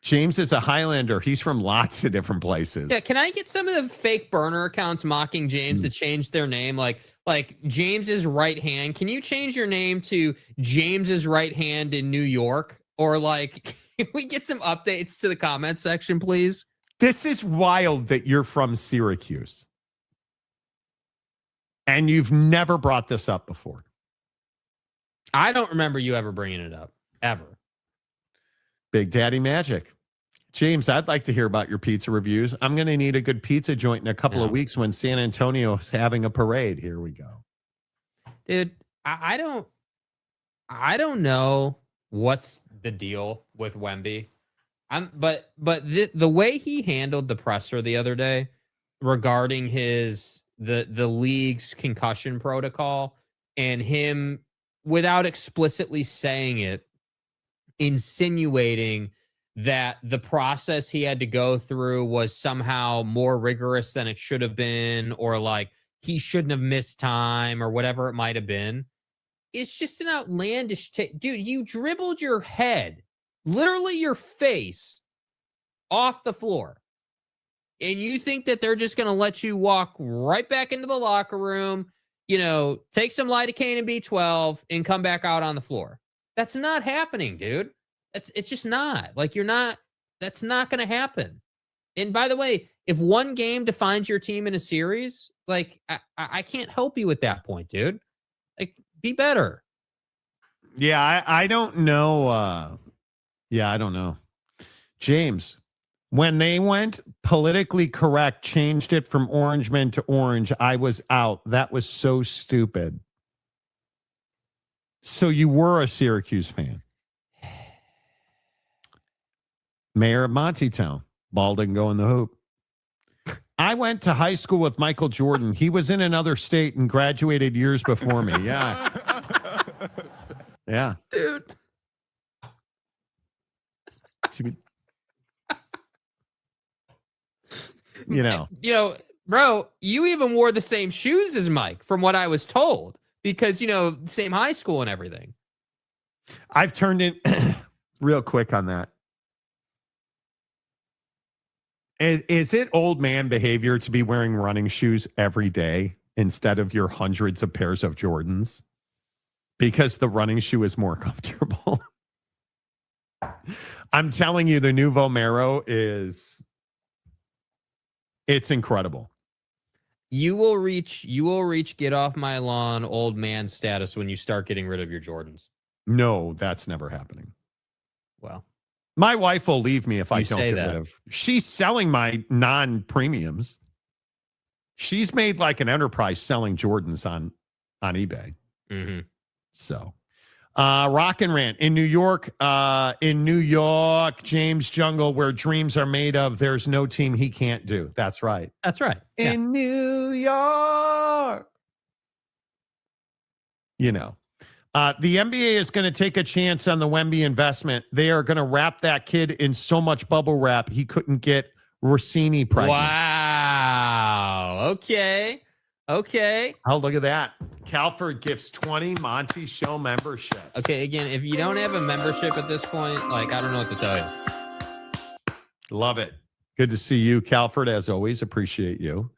C: James is a Highlander. He's from lots of different places.
D: Yeah, can I get some of the fake burner accounts mocking James to change their name? Like James's right hand. Can you change your name to James's right hand in New York? Or like, can we get some updates to the comment section, please?
C: This is wild that you're from Syracuse. And you've never brought this up before.
D: I don't remember you ever bringing it up, ever.
C: Big Daddy Magic. James, I'd like to hear about your pizza reviews. I'm going to need a good pizza joint in a couple of weeks when San Antonio is having a parade. Here we go.
D: Dude, I don't know what's the deal with Wemby. But the way he handled the presser the other day regarding the league's concussion protocol and him, without explicitly saying it, insinuating that the process he had to go through was somehow more rigorous than it should have been, or like he shouldn't have missed time or whatever it might have been. It's just an outlandish dude, you dribbled your head, literally your face, off the floor. And you think that they're just going to let you walk right back into the locker room, you know, take some lidocaine and B12 and come back out on the floor. That's not happening, dude. It's just not. Like, that's not going to happen. And by the way, if one game defines your team in a series, like, I can't help you at that point, dude. Like, be better.
C: Yeah, I don't know. I don't know. James, when they went politically correct, changed it from Orangeman to Orange, I was out. That was so stupid. So you were a Syracuse fan. Mayor of Montytown, ball didn't go in the hoop. I went to high school with Michael Jordan. He was in another state and graduated years before me. Yeah. Yeah.
D: Dude.
C: You know,
D: bro, you even wore the same shoes as Mike, from what I was told, because, same high school and everything.
C: I've turned in real quick on that. Is it old man behavior to be wearing running shoes every day instead of your hundreds of pairs of Jordans? Because the running shoe is more comfortable. I'm telling you, the new Vomero it's incredible.
D: You will reach get off my lawn old man status when you start getting rid of your Jordans.
C: No, that's never happening.
D: Well,
C: my wife will leave me if I don't get
D: that.
C: rid of. She's selling my non-premiums. She's made like an enterprise selling Jordans on eBay.
D: Mm-hmm.
C: So, Rock and Rant in New York, James Jungle, where dreams are made of, there's no team he can't do. That's right.
D: That's right.
C: In New York. The NBA is going to take a chance on the Wemby investment. They are going to wrap that kid in so much bubble wrap he couldn't get Rossini pregnant.
D: Wow. Okay. Okay.
C: Oh, look at that. Calford gifts 20 Monty Show memberships.
D: Okay, again, if you don't have a membership at this point, like, I don't know what to tell you.
C: Love it. Good to see you, Calford, as always. Appreciate you.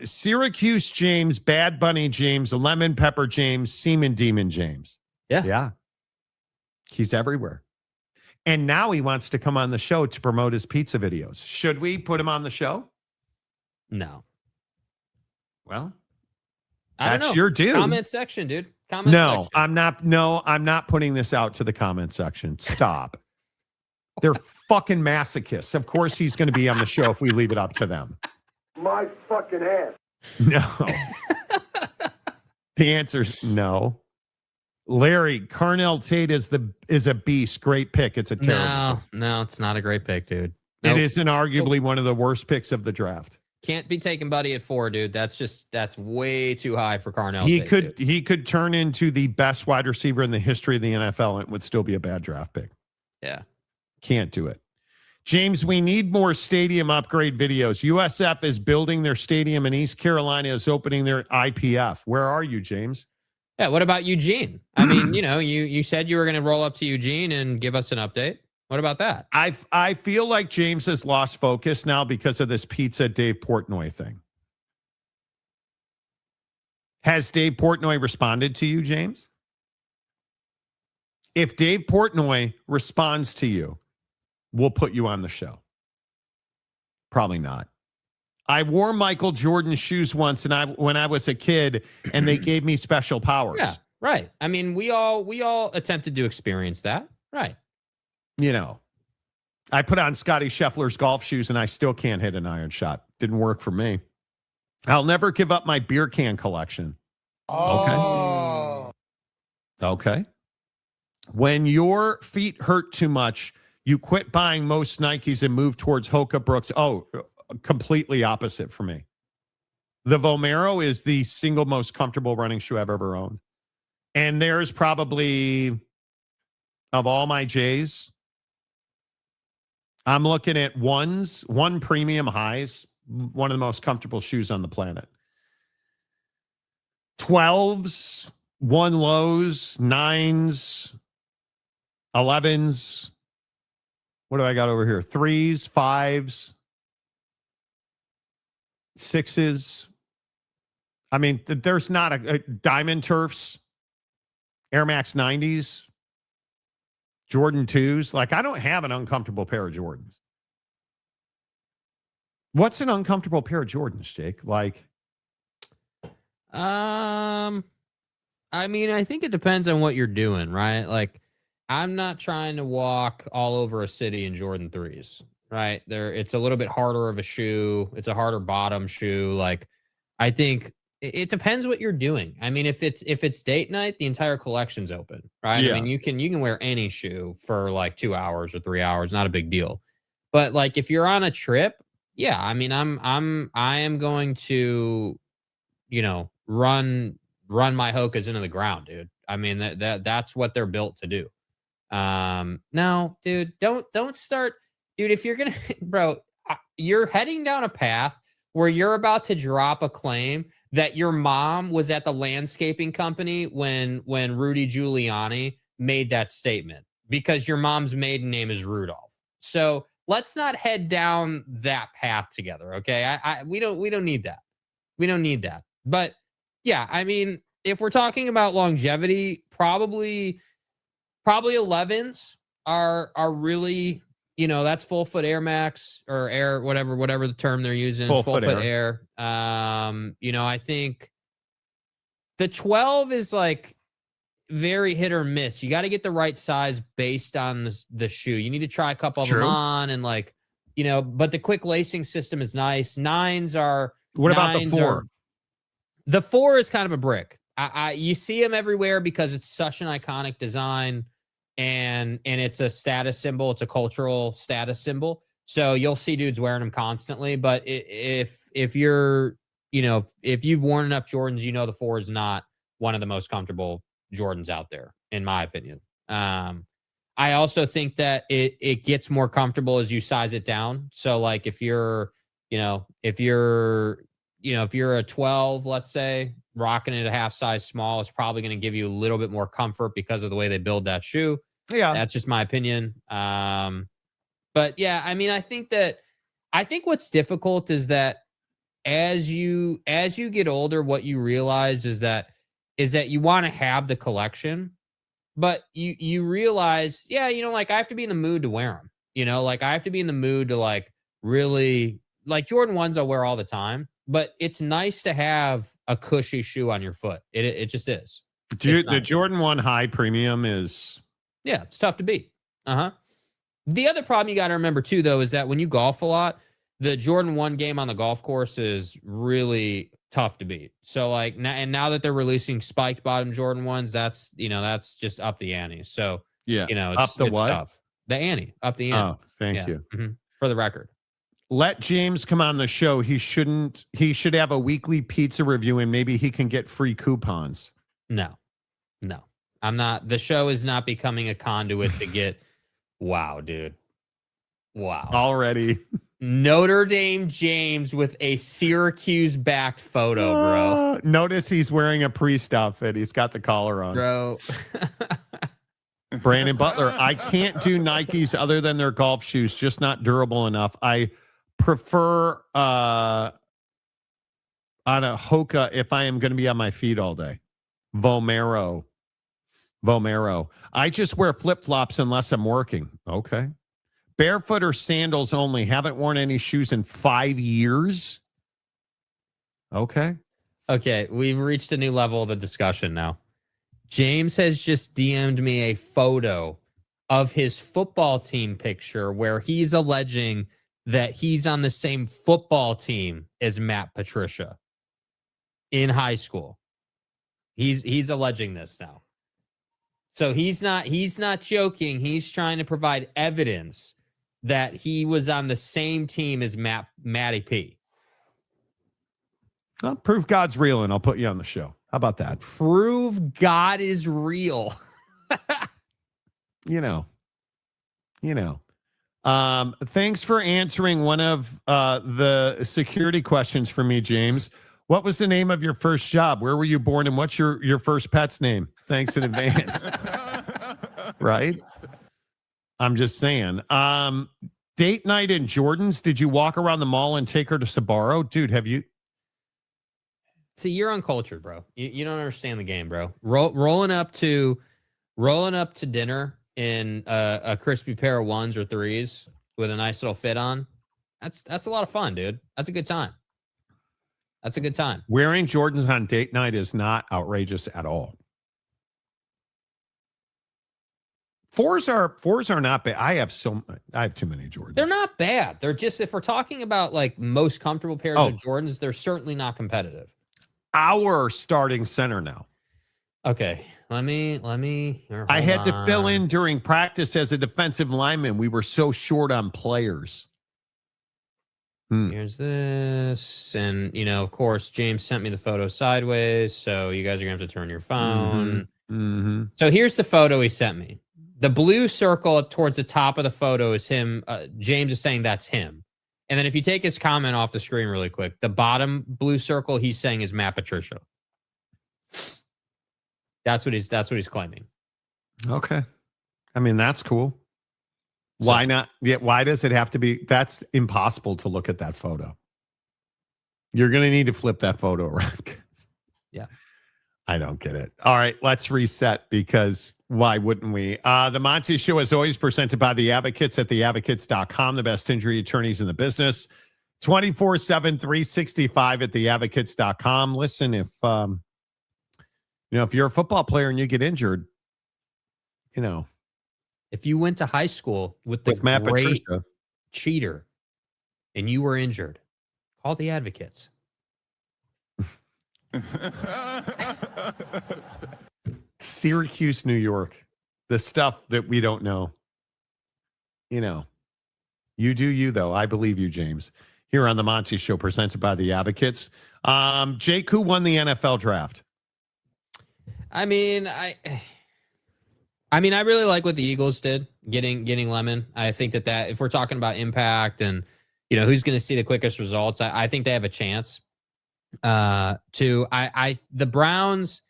C: Syracuse James, Bad Bunny James, Lemon Pepper James, Seaman Demon James.
D: Yeah.
C: Yeah. He's everywhere. And now he wants to come on the show to promote his pizza videos. Should we put him on the show?
D: No.
C: Well,
D: I don't
C: that's
D: know.
C: your dude.
D: Comment section, dude. Comment section.
C: I'm not. No, I'm not putting this out to the comment section. Stop. They're fucking masochists. Of course he's going to be on the show if we leave it up to them.
O: My fucking ass.
C: No. The answer's no. Larry, Carnell Tate is a beast. Great pick. It's a terrible pick.
D: No, it's not a great pick, dude.
C: It isn't arguably one of the worst picks of the draft.
D: Can't be taking Buddy at 4, dude. That's way too high for Carnell.
C: He could turn into the best wide receiver in the history of the NFL and it would still be a bad draft pick.
D: Yeah.
C: Can't do it. James, we need more stadium upgrade videos. USF is building their stadium and East Carolina is opening their IPF. Where are you, James?
D: Yeah, what about Eugene? I mean, you said you were going to roll up to Eugene and give us an update. What about that?
C: I feel like James has lost focus now because of this pizza Dave Portnoy thing. Has Dave Portnoy responded to you, James? If Dave Portnoy responds to you, we'll put you on the show. Probably not. I wore Michael Jordan's shoes once when I was a kid and they gave me special powers.
D: Yeah, right. I mean, we all attempted to experience that. Right.
C: I put on Scotty Scheffler's golf shoes and I still can't hit an iron shot. Didn't work for me. I'll never give up my beer can collection.
L: Oh.
C: Okay. When your feet hurt too much, you quit buying most Nikes and move towards Hoka Brooks. Oh, completely opposite for me. The Vomero is the single most comfortable running shoe I've ever owned. And there's probably, of all my J's, I'm looking at one premium highs, one of the most comfortable shoes on the planet. 12s, one lows, 9s, 11s. What do I got over here? 3s, 5s, 6s. I mean, there's not a Diamond Turfs, Air Max 90s, Jordan 2s. Like, I don't have an uncomfortable pair of Jordans. What's an uncomfortable pair of Jordans, Jake? Like,
D: I mean, I think it depends on what you're doing, right? Like, I'm not trying to walk all over a city in Jordan 3s, right? It's a little bit harder of a shoe. It's a harder bottom shoe. Like, I think it depends what you're doing. I mean, if it's date night, the entire collection's open, right?
C: Yeah.
D: I mean, you can wear any shoe for like 2 hours or 3 hours, not a big deal. But like, if you're on a trip, yeah, I mean, I am going to, run my Hokas into the ground, dude. I mean, that's what they're built to do. No, dude, don't start, dude. If you're gonna, bro, you're heading down a path where you're about to drop a claim that your mom was at the landscaping company when Rudy Giuliani made that statement, because your mom's maiden name is Rudolph. So let's not head down that path together. Okay. We don't need that. We don't need that. But yeah, I mean, if we're talking about longevity, probably 11s are really, that's full foot Air Max or Air, whatever the term they're using, full foot Air. I think the 12 is like very hit or miss. You got to get the right size based on the shoe. You need to try a couple of them on and but the quick lacing system is nice. 9s are.
C: What about the 4?
D: The 4 is kind of a brick. You see them everywhere because it's such an iconic design. And it's a status symbol. It's a cultural status symbol. So you'll see dudes wearing them constantly. But if you're, if you've worn enough Jordans, the 4 is not one of the most comfortable Jordans out there, in my opinion. I also think that it gets more comfortable as you size it down. So like if you're if you're a 12, let's say, rocking it a half size small is probably going to give you a little bit more comfort because of the way they build that shoe.
C: Yeah.
D: That's just my opinion. But yeah, I mean, I think what's difficult is that as you get older, what you realize is that you want to have the collection, but you realize, yeah, like I have to be in the mood to wear them. Like I have to be in the mood to like really like Jordan 1s I'll wear all the time, but it's nice to have a cushy shoe on your foot. It just is.
C: The Jordan 1 high premium is.
D: Yeah, it's tough to beat. The other problem you got to remember too, though, is that when you golf a lot, the Jordan 1 game on the golf course is really tough to beat. So like now that they're releasing spiked bottom Jordan 1s, that's just up the ante. So
C: yeah,
D: it's
C: what?
D: tough. The ante, up the ante.
C: Oh, thank you.
D: For the record.
C: Let James come on the show. He should have a weekly pizza review and maybe he can get free coupons.
D: No. I'm not. The show is not becoming a conduit to get. Wow, dude. Wow.
C: Already.
D: Notre Dame James with a Syracuse backed photo, bro.
C: Notice he's wearing a priest outfit. He's got the collar on.
D: Bro.
C: Brandon Butler. I can't do Nikes other than their golf shoes, just not durable enough. I prefer on a Hoka if I am going to be on my feet all day. Vomero. I just wear flip-flops unless I'm working. Okay. Barefoot or sandals only. Haven't worn any shoes in 5 years. Okay.
D: Okay. We've reached a new level of the discussion now. James has just DM'd me a photo of his football team picture where he's alleging that he's on the same football team as Matt Patricia in high school. He's alleging this now. So he's not joking. He's trying to provide evidence that he was on the same team as Matty P.
C: Well, prove God's real and I'll put you on the show. How about that?
D: Prove God is real.
C: Thanks for answering one of the security questions for me, James. What was the name of your first job? Where were you born? And what's your first pet's name? Thanks in advance. Right? I'm just saying. Date night in Jordan's. Did you walk around the mall and take her to Sbarro? Dude, have you?
D: See, you're uncultured, bro. You don't understand the game, bro. Rolling up to dinner in a crispy pair of 1s or 3s with a nice little fit on. That's a lot of fun, dude. That's a good time. That's a good time.
C: Wearing Jordans on date night is not outrageous at all. Fours are not bad. I have too many Jordans.
D: They're not bad. They're just, if we're talking about like most comfortable pairs of Jordans, they're certainly not competitive.
C: Our starting center now.
D: Okay. Let me.
C: I had to fill in during practice as a defensive lineman. We were so short on players.
D: Here's this. And, of course, James sent me the photo sideways. So you guys are going to have to turn your phone.
C: Mm-hmm.
D: So here's the photo he sent me. The blue circle towards the top of the photo is him. James is saying that's him. And then if you take his comment off the screen really quick, the bottom blue circle he's saying is Matt Patricia. That's what he's claiming.
C: Okay. I mean, that's cool. Why not? Yeah, why does it have to be? That's impossible to look at that photo. You're going to need to flip that photo around.
D: Yeah.
C: I don't get it. All right, let's reset because why wouldn't we? The Monty Show is always presented by the Advocates at theadvocates.com, the best injury attorneys in the business. 24/7, 365 at theadvocates.com. Listen, if you're a football player and you get injured,
D: if you went to high school with
C: Matt
D: great
C: Patricia
D: cheater and you were injured, call the Advocates.
C: Syracuse, New York, the stuff that we don't know. You do you, though. I believe you, James. Here on the Monty Show, presented by the Advocates. Jake, who won the NFL draft?
D: I mean, I really like what the Eagles did, getting Lemon. I think that if we're talking about impact and who's going to see the quickest results, I think they have a chance. The Browns,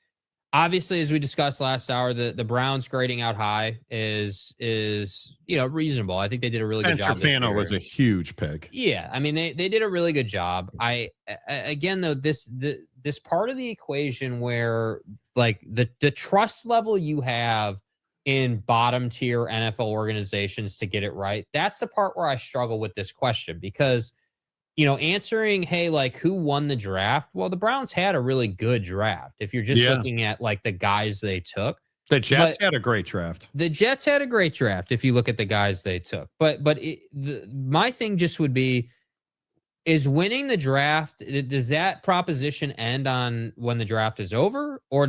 D: obviously, as we discussed last hour, the Browns grading out high is reasonable. I think they did a really good job.
C: Spencer Fano was a huge pick.
D: Yeah, I mean they did a really good job. Again though, this part of the equation where like the trust level you have in bottom tier NFL organizations to get it right, that's the part where I struggle with this question, because answering, hey, like who won the draft? Well, the Browns had a really good draft. If you're just looking at like the guys they took.
C: The Jets had a great draft.
D: The Jets had a great draft if you look at the guys they took. But my thing just would be, is winning the draft, does that proposition end on when the draft is over? Or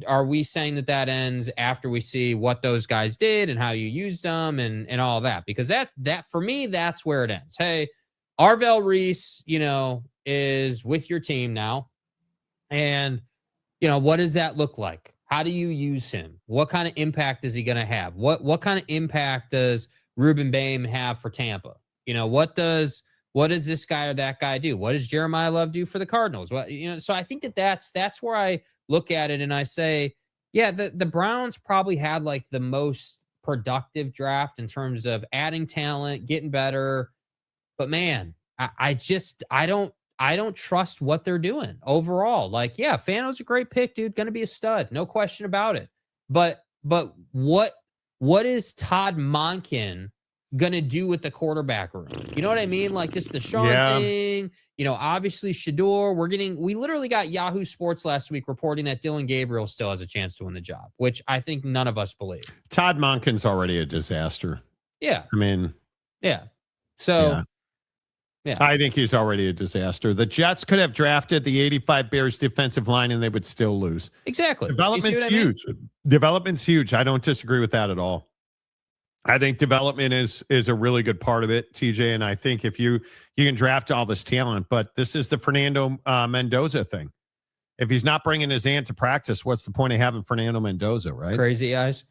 D: are we saying that ends after we see what those guys did and how you used them and all that? Because that for me, that's where it ends. Hey, Arvell Reese, is with your team now. And, what does that look like? How do you use him? What kind of impact is he going to have? What kind of impact does Ruben Bain have for Tampa? What does this guy or that guy do? What does Jeremiah Love do for the Cardinals? So I think that's where I look at it and I say, yeah, the Browns probably had like the most productive draft in terms of adding talent, getting better. But man, I don't trust what they're doing overall. Like, yeah, Fano's a great pick, dude. Going to be a stud. No question about it. But what is Todd Monken going to do with the quarterback room? You know what I mean? Like this Deshaun thing, obviously Shador, we literally got Yahoo Sports last week reporting that Dylan Gabriel still has a chance to win the job, which I think none of us believe.
C: Todd Monken's already a disaster.
D: Yeah.
C: I mean,
D: yeah. So,
C: yeah. I think he's already a disaster. The Jets could have drafted the 85 Bears defensive line and they would still lose.
D: Exactly.
C: Development's huge. Development's huge. I don't disagree with that at all. I think development is a really good part of it, TJ. And I think if you can draft all this talent, but this is the Fernando Mendoza thing. If he's not bringing his aunt to practice, what's the point of having Fernando Mendoza, right?
D: Crazy eyes.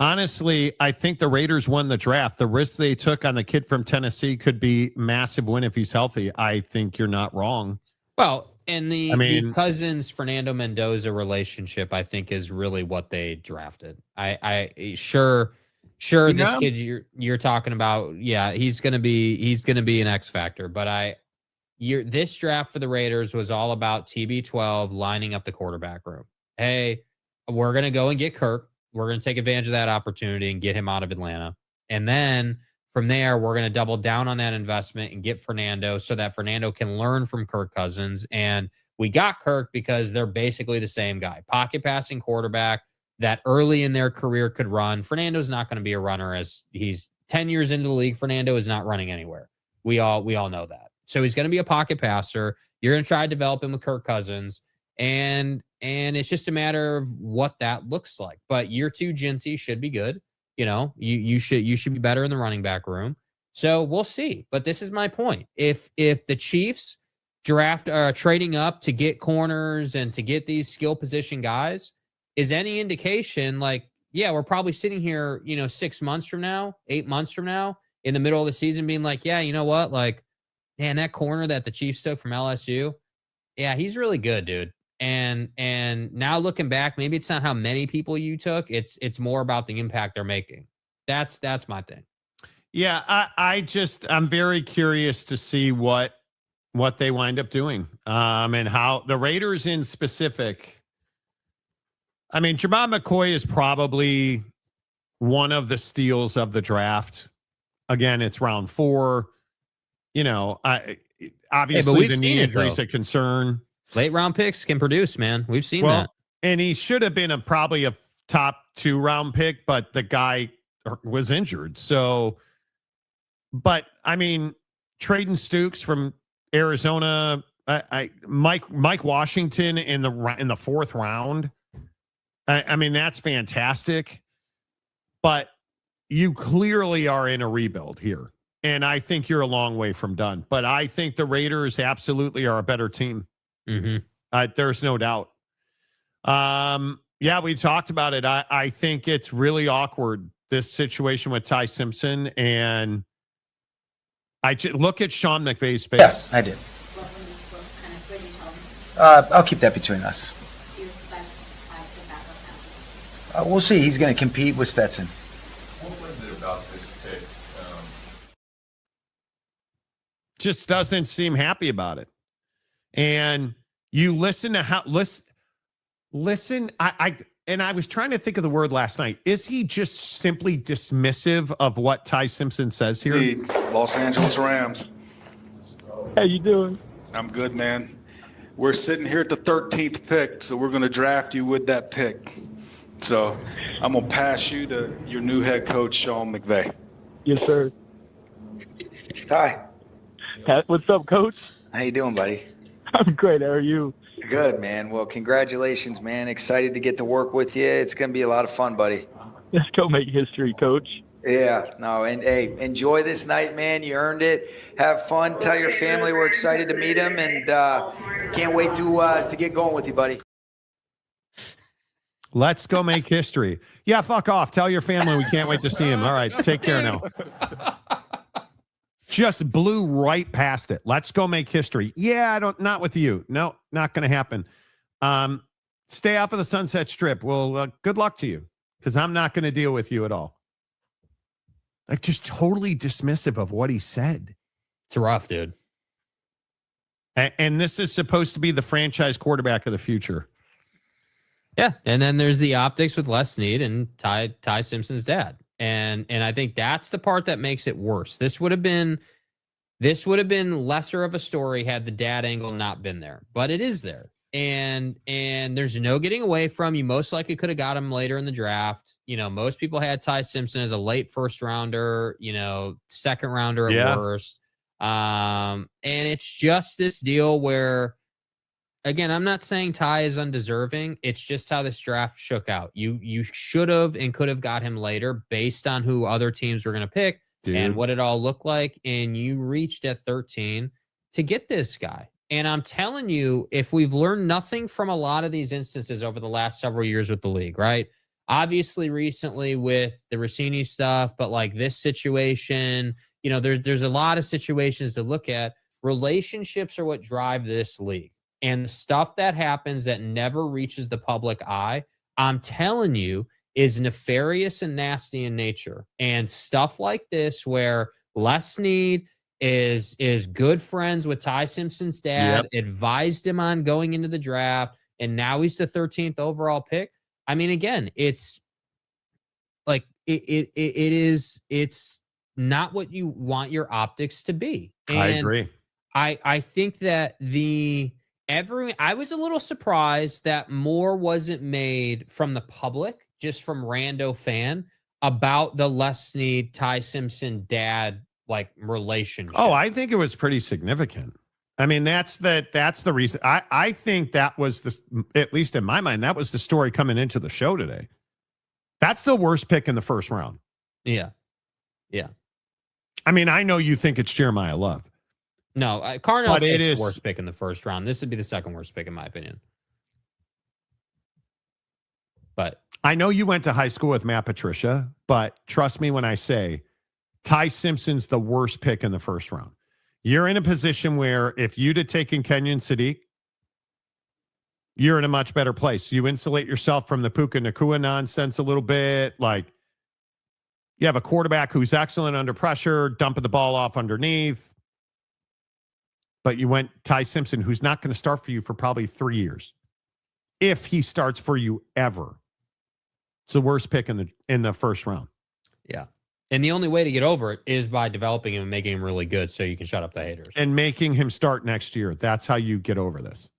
C: Honestly, I think the Raiders won the draft. The risk they took on the kid from Tennessee could be massive win if he's healthy. I think you're not wrong.
D: Well, and the Cousins Fernando Mendoza relationship, I think, is really what they drafted. Sure, this kid you're talking about, yeah, he's gonna be an X factor. But this draft for the Raiders was all about TB12 lining up the quarterback room. Hey, we're gonna go and get Kirk. We're going to take advantage of that opportunity and get him out of Atlanta. And then from there, we're going to double down on that investment and get Fernando so that Fernando can learn from Kirk Cousins. And we got Kirk because they're basically the same guy. Pocket passing quarterback that early in their career could run. Fernando's not going to be a runner as he's 10 years into the league. Fernando is not running anywhere. We all know that. So he's going to be a pocket passer. You're going to try to develop him with Kirk Cousins. And it's just a matter of what that looks like. But year 2 Ginty should be good. You should be better in the running back room. So we'll see. But this is my point. If the Chiefs draft trading up to get corners and to get these skill position guys is any indication, like, yeah, we're probably sitting here, 6 months from now, 8 months from now, in the middle of the season being like, yeah, you know what? Like, man, that corner that the Chiefs took from LSU, yeah, he's really good, dude. And now looking back, maybe it's not how many people you took. It's more about the impact they're making. That's my thing.
C: Yeah, I'm very curious to see what they wind up doing. And how the Raiders in specific. I mean, Jamal McCoy is probably one of the steals of the draft. Again, it's round 4. Obviously the knee injury is a concern.
D: Late round picks can produce, man. We've seen that.
C: And he should have been probably a top 2 round pick, but the guy was injured. So, but I mean, Traden Stukes from Arizona, Mike Washington in the 4th round. I mean, that's fantastic. But you clearly are in a rebuild here. And I think you're a long way from done. But I think the Raiders absolutely are a better team.
D: Mm-hmm.
C: There's no doubt. Yeah, we talked about it. I think it's really awkward, this situation with Ty Simpson. And look at Sean McVay's face.
L: Yeah, I did.
J: I'll keep that between us.
F: Do you expect Ty to pick back up now?
J: We'll see. He's going to compete with Stetson.
G: What was it about this pick?
C: Just doesn't seem happy about it. And you listen to how listen. I was trying to think of the word last night. Is he just simply dismissive of what Ty Simpson says here?
H: The Los Angeles Rams.
I: How you doing?
H: I'm good, man. We're sitting here at the 13th pick, so we're going to draft you with that pick. So I'm going to pass you to your new head coach, Sean McVay.
I: Yes, sir.
J: Ty.
I: What's up, Coach?
J: How you doing, buddy?
I: I'm great. How are you?
J: Good, man. Well, congratulations, man. Excited to get to work with you. It's going to be a lot of fun, buddy.
I: Let's go make history, Coach.
J: Yeah, no, and hey, enjoy this night, man. You earned it. Have fun. Tell your family we're excited to meet him, and can't wait to get going with you, buddy.
C: Let's go make history. Yeah, fuck off. Tell your family we can't wait to see him. All right, take care now. Just blew right past it. Let's go make history. Yeah, not with you. No, not going to happen. Stay off of the Sunset Strip. Well, good luck to you, because I'm not going to deal with you at all. Like, just totally dismissive of what he said.
D: It's rough, dude.
C: And this is supposed to be the franchise quarterback of the future.
D: Yeah, and then there's the optics with Les Snead and Ty Simpson's dad. And I think that's the part that makes it worse. This would have been lesser of a story had the dad angle not been there, but it is there. And there's no getting away from. You most likely could have got him later in the draft. You know, most people had Ty Simpson as a late first rounder, second rounder at worst. And it's just this deal where, again, I'm not saying Ty is undeserving. It's just how this draft shook out. You should have and could have got him later based on who other teams were going to pick and what it all looked like. And you reached at 13 to get this guy. And I'm telling you, if we've learned nothing from a lot of these instances over the last several years with the league, right? Obviously recently with the Rossini stuff, but like this situation, there's a lot of situations to look at. Relationships are what drive this league. And the stuff that happens that never reaches the public eye, I'm telling you, is nefarious and nasty in nature. And stuff like this where Les Snead is good friends with Ty Simpson's dad, advised him on going into the draft, and now he's the 13th overall pick. I mean, again, it's like it's not what you want your optics to be. And
C: I agree.
D: I think that I was a little surprised that more wasn't made from the public, just from rando fan, about the Les Snead, Ty Simpson dad relationship.
C: Oh, I think it was pretty significant. I mean, that's the reason. I think that was at least in my mind, that was the story coming into the show today. That's the worst pick in the first round.
D: Yeah. Yeah.
C: I mean, I know you think it's Jeremiah Love.
D: No, Carnell is the worst pick in the first round. This would be the second worst pick in my opinion. But
C: I know you went to high school with Matt Patricia, but trust me when I say Ty Simpson's the worst pick in the first round. You're in a position where if you'd have taken Kenyon Sadiq, you're in a much better place. You insulate yourself from the Puka Nacua nonsense a little bit. Like, you have a quarterback who's excellent under pressure, dumping the ball off underneath. But you went Ty Simpson, who's not going to start for you for probably 3 years. If he starts for you ever. It's the worst pick in the first round.
D: Yeah. And the only way to get over it is by developing him and making him really good so you can shut up the haters.
C: And making him start next year. That's how you get over this.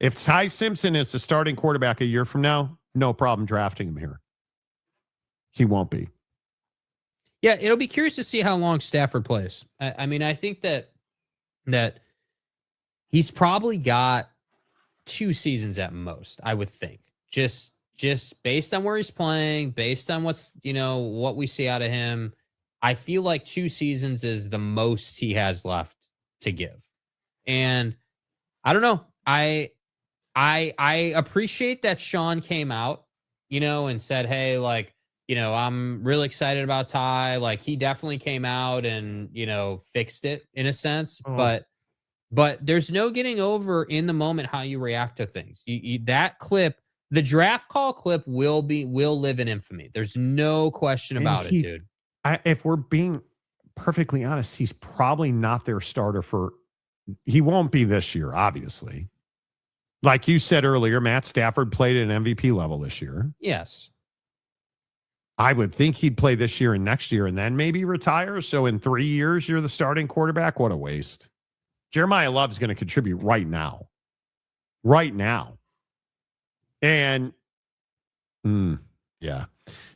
C: If Ty Simpson is the starting quarterback a year from now, no problem drafting him here. He won't be.
D: Yeah, it'll be curious to see how long Stafford plays. I mean, I think that he's probably got 2 seasons at most, I would think. Just based on where he's playing, based on what we see out of him, I feel like 2 seasons is the most he has left to give. And I don't know. I appreciate that Sean came out, and said, hey, I'm really excited about Ty. Like, he definitely came out and, fixed it in a sense. But But there's no getting over in the moment how you react to things. That clip, the draft call clip, will live in infamy. There's no question about it, dude.
C: If we're being perfectly honest, he's probably not their starter he won't be this year, obviously. Like you said earlier, Matt Stafford played at an MVP level this year.
D: Yes.
C: I would think he'd play this year and next year and then maybe retire. So in 3 years, you're the starting quarterback. What a waste. Jeremiah Love's going to contribute right now. Right now. And, yeah.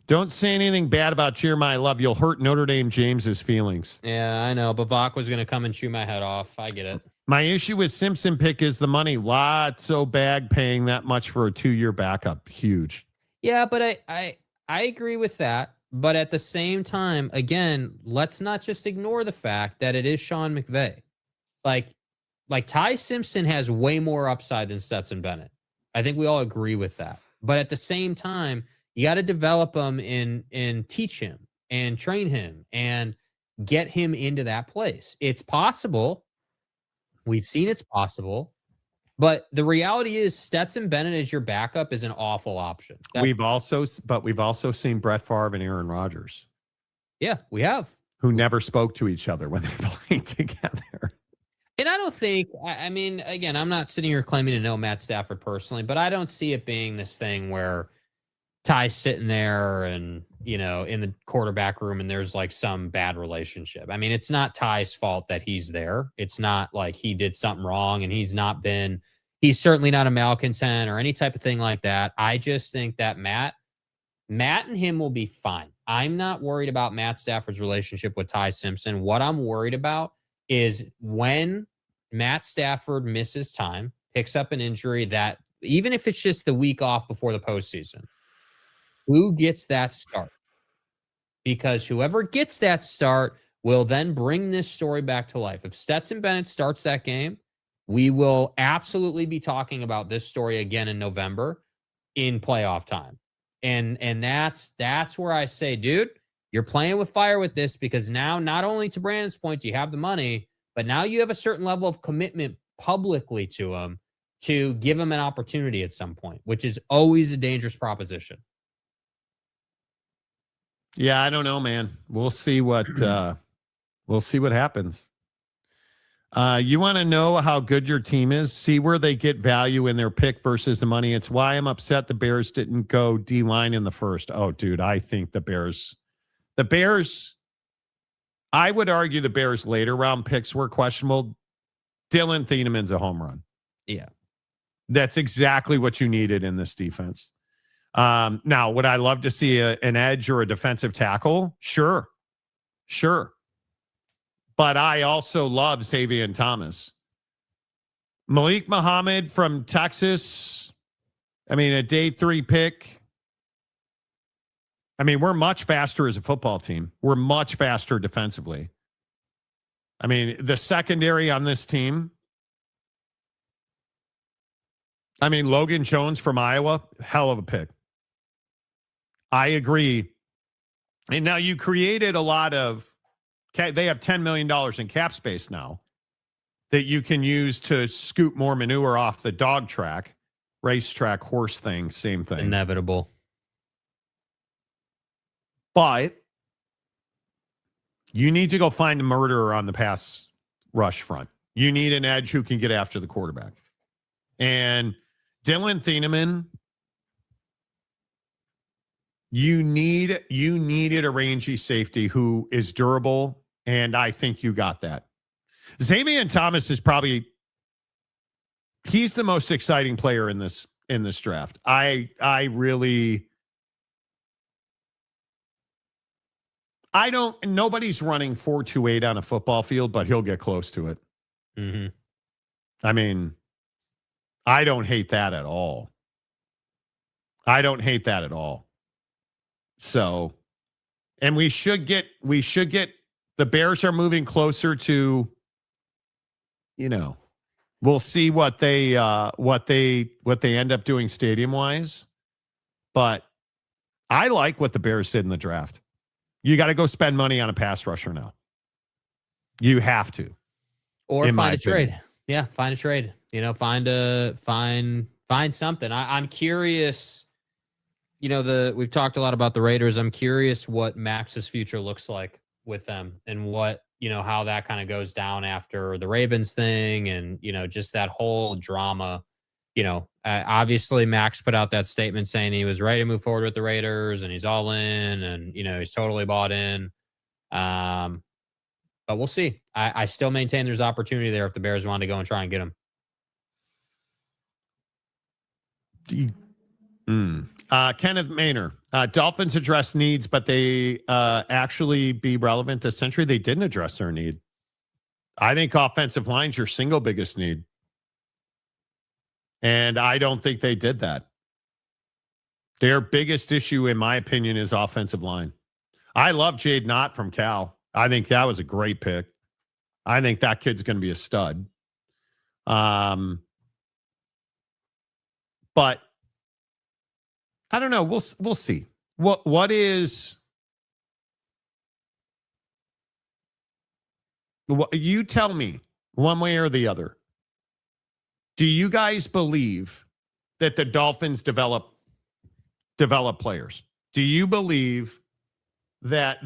C: Don't say anything bad about Jeremiah Love. You'll hurt Notre Dame James's feelings.
D: Yeah, I know. Bavak was going to come and chew my head off. I get it.
C: My issue with Simpson pick is the money. Lotso bag paying that much for a 2-year backup. Huge.
D: Yeah, but I agree with that. But at the same time, again, let's not just ignore the fact that it is Sean McVay. Like Ty Simpson has way more upside than Stetson Bennett. I think we all agree with that. But at the same time, you got to develop him and teach him and train him and get him into that place. It's possible. We've seen it's possible. But the reality is Stetson Bennett as your backup is an awful option.
C: We've also seen Brett Favre and Aaron Rodgers.
D: Yeah, we have.
C: Who never spoke to each other when they played together.
D: And I don't think, I mean, again, I'm not sitting here claiming to know Matt Stafford personally, but I don't see it being this thing where Ty's sitting there and, in the quarterback room and there's like some bad relationship. I mean, it's not Ty's fault that he's there. It's not like he did something wrong and he's certainly not a malcontent or any type of thing like that. I just think that Matt and him will be fine. I'm not worried about Matt Stafford's relationship with Ty Simpson. What I'm worried about is when Matt Stafford misses time, picks up an injury that, even if it's just the week off before the postseason, who gets that start? Because whoever gets that start will then bring this story back to life. If Stetson Bennett starts that game, we will absolutely be talking about this story again in November in playoff time. And that's where I say, dude, you're playing with fire with this, because now, not only to Brandon's point, you have the money, but now you have a certain level of commitment publicly to him to give him an opportunity at some point, which is always a dangerous proposition.
C: Yeah, I don't know, man. We'll see what happens. You want to know how good your team is? See where they get value in their pick versus the money. It's why I'm upset the Bears didn't go D-line in the first. Oh, dude, I think the Bears, I would argue the Bears' later round picks were questionable. Dylan Thieneman's a home run.
D: Yeah.
C: That's exactly what you needed in this defense. Now, would I love to see an edge or a defensive tackle? Sure. But I also love Xavier Thomas. Malik Muhammad from Texas. I mean, a day 3 pick. I mean, we're much faster as a football team. We're much faster defensively. I mean, the secondary on this team. I mean, Logan Jones from Iowa, hell of a pick. I agree. And now you created a lot of, they have $10 million in cap space now that you can use to scoop more manure off the dog track, racetrack, horse thing, same thing.
D: Inevitable.
C: But you need to go find a murderer on the pass rush front. You need an edge who can get after the quarterback. And Dylan Thieneman, you needed a rangy safety who is durable, and I think you got that. Xavier Thomas is probably, he's the most exciting player in this draft. Nobody's running 4.28 on a football field, but he'll get close to it.
D: Mm-hmm.
C: I mean, I don't hate that at all. So, and we should get, the Bears are moving closer to, we'll see what they end up doing stadium wise. But I like what the Bears did in the draft. You got to go spend money on a pass rusher now. You have to.
D: Or find a trade. Yeah, find a trade. Find something. I'm curious. We've talked a lot about the Raiders. I'm curious what Max's future looks like with them and what, how that kind of goes down after the Ravens thing and, just that whole drama. Obviously Max put out that statement saying he was ready to move forward with the Raiders and he's all in and, he's totally bought in. But we'll see. I still maintain there's opportunity there if the Bears want to go and try and get him.
C: Kenneth Maynor. Dolphins address needs, but they actually be relevant this century. They didn't address their need. I think offensive line's your single biggest need. And I don't think they did that. Their biggest issue, in my opinion, is offensive line. I love Jade Knott from Cal. I think that was a great pick. I think that kid's going to be a stud. But I don't know. We'll see. What is you tell me one way or the other. Do you guys believe that the Dolphins develop players? Do you believe that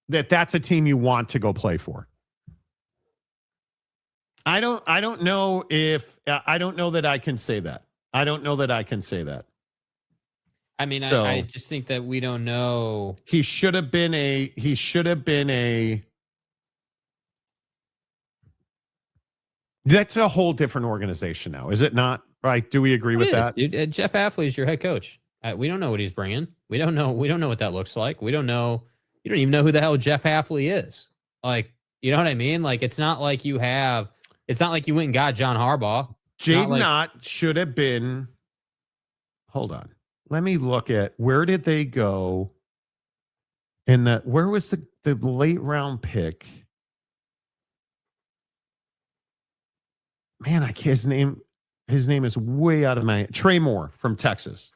C: that's a team you want to go play for? I don't know that I can say that. I don't know that I can say that.
D: I mean, I just think that we don't know.
C: He should have been a that's a whole different organization now, is it not? Right? Do we agree with that?
D: Dude. Jeff Hafley is your head coach. We don't know what he's bringing. We don't know what that looks like. We don't know. You don't even know who the hell Jeff Hafley is. Like, you know what I mean? Like, it's not like you went and got John Harbaugh.
C: Jaden Knott should have been. Hold on. Let me look at where did they go where was the late round pick? Man, I can't, his name is way out of my Trey Moore from Texas.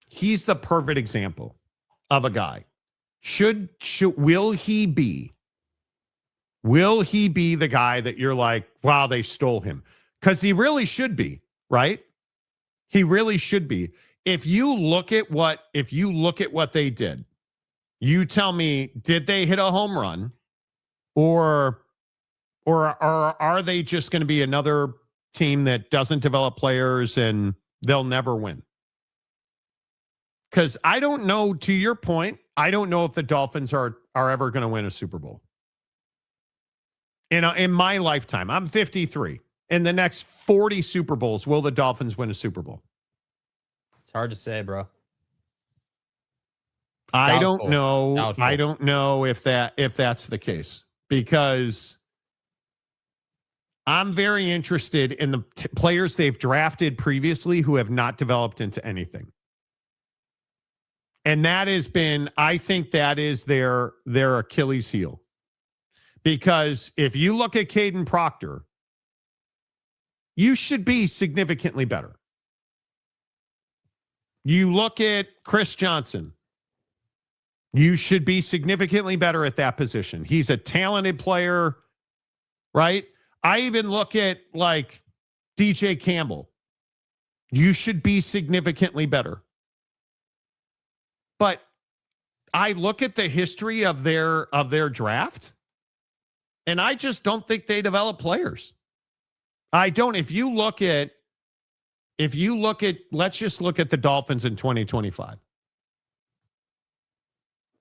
C: He's the perfect example of a guy. Will he be the guy that you're like, wow, they stole him? Because he really should be, right? He really should be. If you look at what they did, you tell me, did they hit a home run, or are they just going to be another team that doesn't develop players and they'll never win? Because I don't know, to your point, I don't know if the Dolphins are ever going to win a Super Bowl. In my lifetime, I'm 53. In the next 40 Super Bowls, will the Dolphins win a Super Bowl?
D: It's hard to say, bro.
C: I don't know.
D: Doubtful.
C: I don't know if that's the case, because I'm very interested in the players they've drafted previously who have not developed into anything. And that has been, I think that is their Achilles heel. Because if you look at Caden Proctor, you should be significantly better. You look at Chris Johnson, you should be significantly better at that position. He's a talented player, right? I even look at like DJ Campbell. You should be significantly better. But I look at the history of their draft, and I just don't think they develop players. I don't. If you look at, let's just look at the Dolphins in 2025.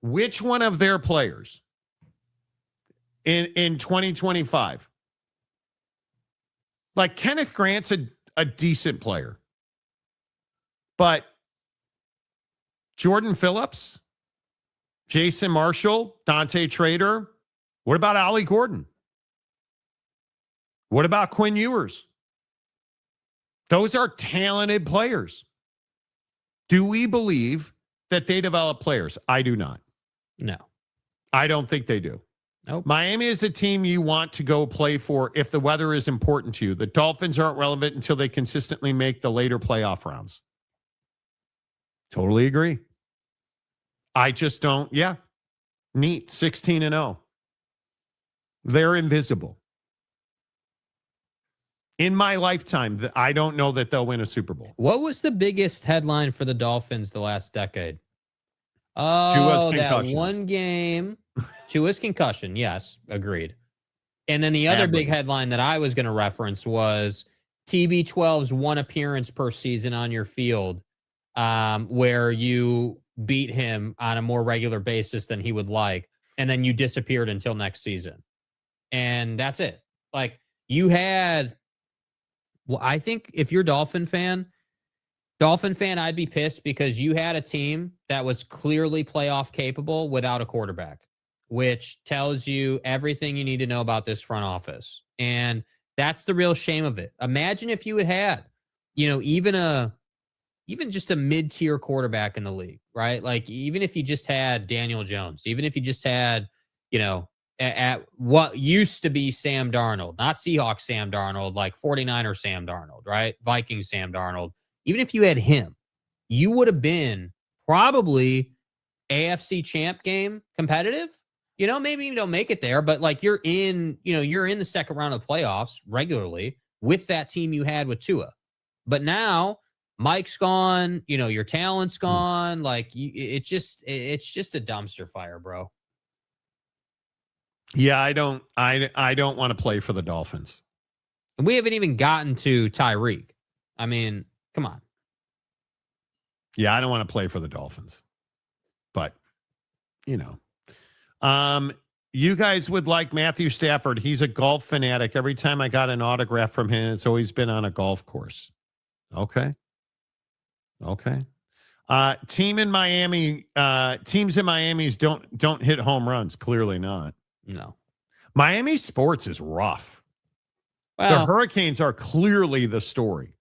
C: Which one of their players in 2025? Like Kenneth Grant's a decent player. But Jordan Phillips, Jason Marshall, Dante Trader, what about Ollie Gordon? What about Quinn Ewers? Those are talented players. Do we believe that they develop players? I do not.
D: No.
C: I don't think they do.
D: Nope.
C: Miami is a team you want to go play for if the weather is important to you. The Dolphins aren't relevant until they consistently make the later playoff rounds. Totally agree. I just don't. Yeah. Neat. 16-0. They're invisible. In my lifetime, I don't know that they'll win a Super Bowl.
D: What was the biggest headline for the Dolphins the last decade?
C: Tua's
D: Oh, that
C: concussions.
D: one game. Tua's concussion. Yes, agreed. And then the other big headline that I was going to reference was TB12's one appearance per season on your field, where you beat him on a more regular basis than he would like, and then you disappeared until next season. And that's it. Like, you had... Well, I think if you're Dolphin fan, I'd be pissed because you had a team that was clearly playoff capable without a quarterback, which tells you everything you need to know about this front office. And that's the real shame of it. Imagine if you had, even just a mid-tier quarterback in the league, right? Like, even if you just had Daniel Jones, even if you just had, at what used to be Sam Darnold, not Seahawks Sam Darnold, like 49er Sam Darnold, right? Vikings Sam Darnold. Even if you had him, you would have been probably AFC champ game competitive. Maybe you don't make it there, but like you're in the second round of the playoffs regularly with that team you had with Tua. But now Mike's gone, your talent's gone. Like it's just a dumpster fire, bro.
C: Yeah, I don't want to play for the Dolphins.
D: We haven't even gotten to Tyreek. I mean, come on.
C: Yeah, I don't want to play for the Dolphins. But, you guys would like Matthew Stafford. He's a golf fanatic. Every time I got an autograph from him, it's always been on a golf course. Okay. Teams in Miami's don't hit home runs. Clearly not.
D: No.
C: Miami sports is rough.
D: Well,
C: the Hurricanes are clearly the story.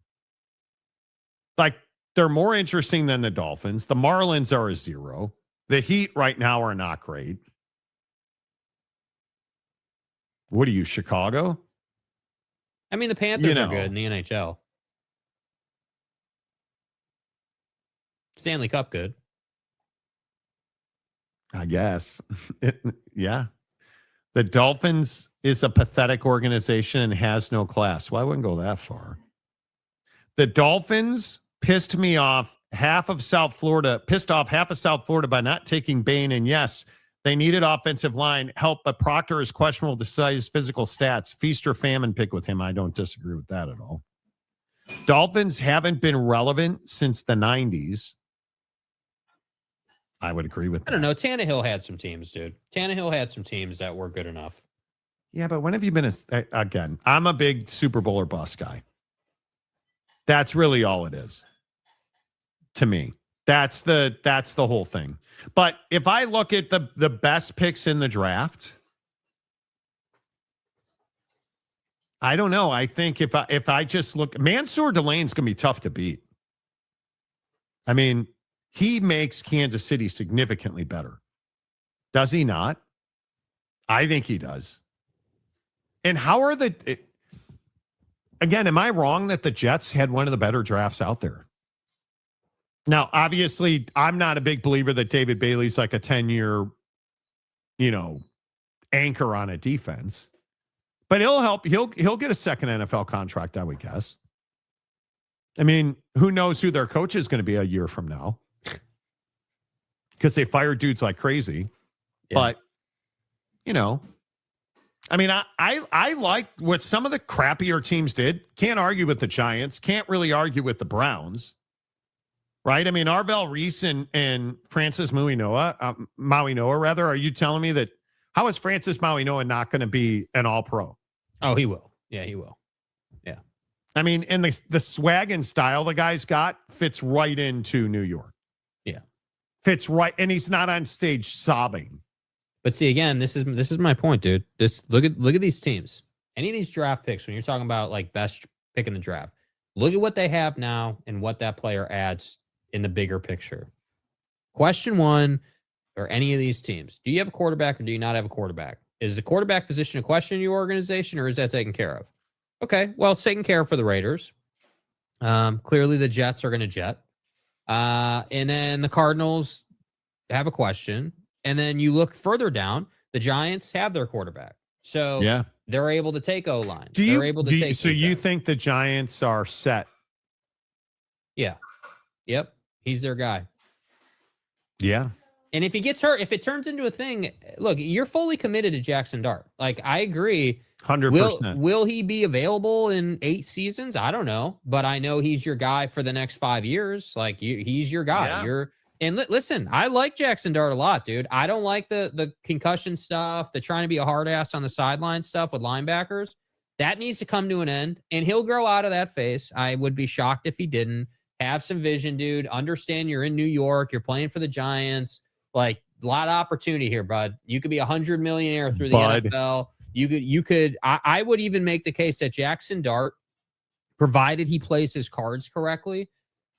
C: Like, they're more interesting than the Dolphins. The Marlins are a 0. The Heat right now are not great. What are you, Chicago?
D: I mean, the Panthers are good in the NHL. Stanley Cup good.
C: I guess. Yeah. The Dolphins is a pathetic organization and has no class. Well, I wouldn't go that far. The Dolphins pissed off half of South Florida by not taking Bain. And yes, they needed offensive line help, but Proctor is questionable to cite his physical stats. Feast or famine pick with him. I don't disagree with that at all. Dolphins haven't been relevant since the 90s. I would agree with that.
D: I don't know. Tannehill had some teams, dude. Tannehill had some teams that were good enough.
C: Yeah, but when have you been again? I'm a big Super Bowl or bust guy. That's really all it is. To me. That's the whole thing. But if I look at the best picks in the draft, I don't know. I think if I just look, Mansour Delane's going to be tough to beat. I mean, he makes Kansas City significantly better. Does he not? I think he does. And how are again, am I wrong that the Jets had one of the better drafts out there? Now, obviously, I'm not a big believer that David Bailey's like a 10-year, anchor on a defense. But he'll help. He'll get a second NFL contract, I would guess. I mean, who knows who their coach is going to be a year from now? Because they fire dudes like crazy. Yeah. But, I mean, I like what some of the crappier teams did. Can't argue with the Giants. Can't really argue with the Browns. Right? I mean, Arvell Reese and Francis Maui-Noah, rather. Are you telling me that how is Francis Maui-Noah not going to be an all-pro?
D: Oh, he will. Yeah, he will. Yeah.
C: I mean, and the swag and style the guy's got fits right into New York.
D: Yeah.
C: Fits right. And he's not on stage sobbing.
D: But see, again, this is my point, dude. Look at these teams. Any of these draft picks, when you're talking about like best pick in the draft, look at what they have now and what that player adds in the bigger picture. Question one, or any of these teams, do you have a quarterback or do you not have a quarterback? Is the quarterback position a question in your organization, or is that taken care of? Okay, well, it's taken care of for the Raiders. Clearly, the Jets are going to jet. And then the Cardinals have a question. And then you look further down, the Giants have their quarterback. So
C: yeah,
D: they're able to take O-line.
C: Do you,
D: they're able to
C: do you
D: take
C: so you
D: defense.
C: think the Giants are set?
D: Yeah. Yep. He's their guy.
C: Yeah.
D: And if he gets hurt, if it turns into a thing, look, you're fully committed to Jackson Dart. Like, I agree.
C: 100%.
D: Will he be available in 8 seasons? I don't know, but I know he's your guy for the next 5 years. Like, he's your guy.
C: Yeah.
D: Listen, I like Jackson Dart a lot, dude. I don't like the concussion stuff, the trying to be a hard ass on the sideline stuff with linebackers. That needs to come to an end, and he'll grow out of that phase. I would be shocked if he didn't. Have some vision, dude. Understand you're in New York. You're playing for the Giants. Like, a lot of opportunity here, bud. You could be $100 millionaire through the NFL. You could. I would even make the case that Jackson Dart, provided he plays his cards correctly,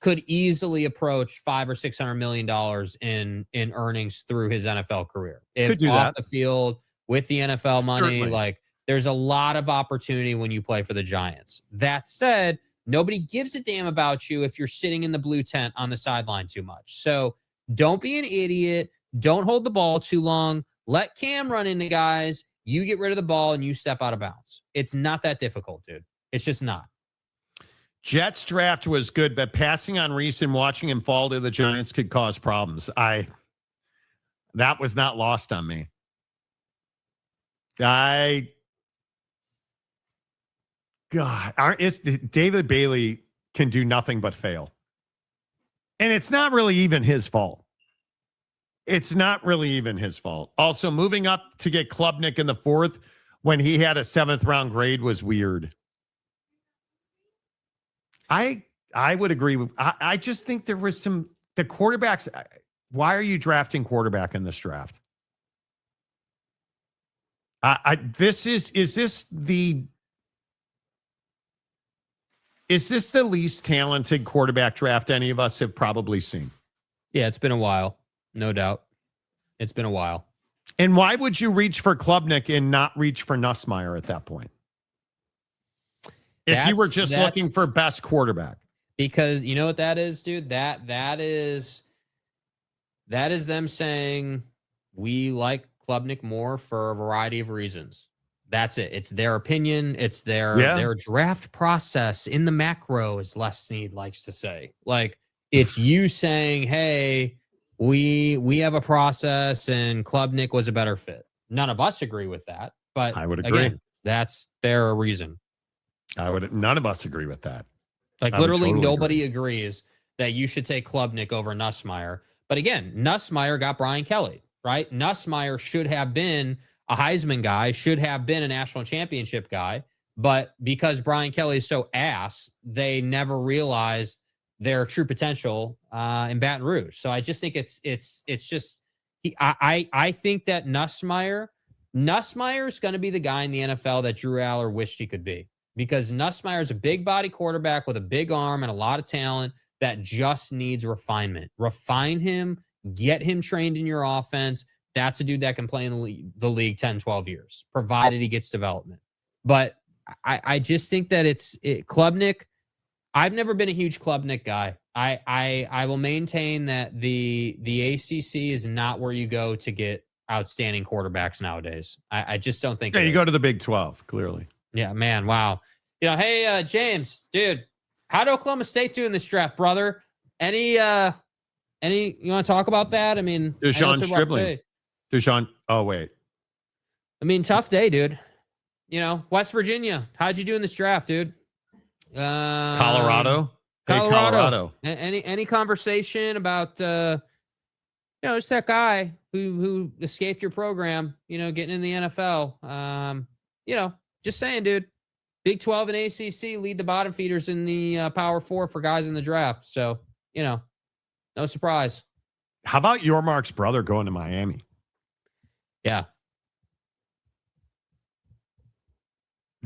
D: could easily approach $500 or $600 million in earnings through his NFL career.
C: Could do
D: off
C: that.
D: the field with the NFL money,
C: Certainly.
D: like, there's a lot of opportunity when you play for the Giants. That said, nobody gives a damn about you if you're sitting in the blue tent on the sideline too much. So don't be an idiot. Don't hold the ball too long. Let Cam run into guys. You get rid of the ball and you step out of bounds. It's not that difficult, dude. It's just not.
C: Jets draft was good, but passing on Reese and watching him fall to the Giants could cause problems. That was not lost on me. David Bailey can do nothing but fail. And it's not really even his fault. It's not really even his fault. Also, moving up to get Klubnik in the 4th when he had a 7th round grade was weird. I would agree with. I just think there was the quarterbacks. Why are you drafting quarterback in this draft? Is this the least talented quarterback draft any of us have probably seen?
D: Yeah, it's been a while. No doubt. It's been a while.
C: And why would you reach for Klubnik and not reach for Nussmeier at that point? If you were just looking for best quarterback.
D: Because you know what that is, dude? That is them saying we like Klubnik more for a variety of reasons. That's it. It's their opinion. It's their draft process in the macro, as Les Snead likes to say. Like, it's you saying, hey, we have a process and Klubnik was a better fit. None of us agree with that, but
C: I would agree.
D: Again, that's their reason.
C: None of us agree with that.
D: Like, literally nobody agrees that you should take Klubnik over Nussmeier. But again, Nussmeier got Brian Kelly, right? Nussmeier should have been a Heisman guy, should have been a national championship guy. But because Brian Kelly is so ass, they never realized their true potential in Baton Rouge. So I just think it's just I think that Nussmeier is going to be the guy in the NFL that Drew Aller wished he could be, because Nussmeier is a big body quarterback with a big arm and a lot of talent that just needs refinement. Refine him, get him trained in your offense. That's a dude that can play in the league 10, 12 years, provided he gets development. But I just think that Klubnik. I've never been a huge Klubnik guy. I will maintain that the ACC is not where you go to get outstanding quarterbacks nowadays. I just don't think.
C: Yeah, you go to the Big 12, clearly.
D: Yeah, man. Wow. Hey, James, dude, how did Oklahoma State do in this draft, brother? Any you want to talk about that? I mean,
C: Deshaun Stribling. Deshaun. Oh, wait.
D: I mean, tough day, dude. West Virginia. How'd you do in this draft, dude?
C: Colorado. Hey,
D: Colorado. Any conversation about just that guy who escaped your program, getting in the NFL. Just saying, dude. Big 12 and ACC lead the bottom feeders in the Power 4 for guys in the draft. So, no surprise.
C: How about Yormark's brother going to Miami?
D: Yeah.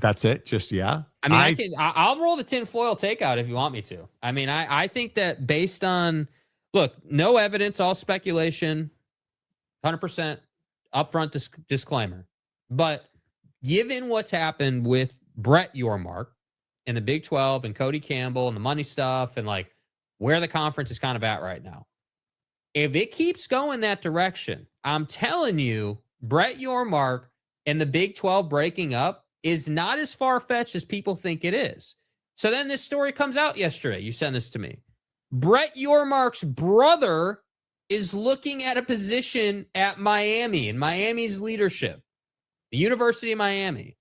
C: That's it? Just, yeah?
D: I mean, I'll roll the tinfoil takeout if you want me to. I mean, I think that based on, look, no evidence, all speculation, 100% upfront disclaimer. But given what's happened with Brett Yormark and the Big 12 and Cody Campbell and the money stuff and like where the conference is kind of at right now, if it keeps going that direction, I'm telling you, Brett Yormark and the Big 12 breaking up is not as far-fetched as people think it is. So then this story comes out yesterday. You sent this to me. Brett Yormark's brother is looking at a position at Miami, in Miami's leadership, the University of Miami,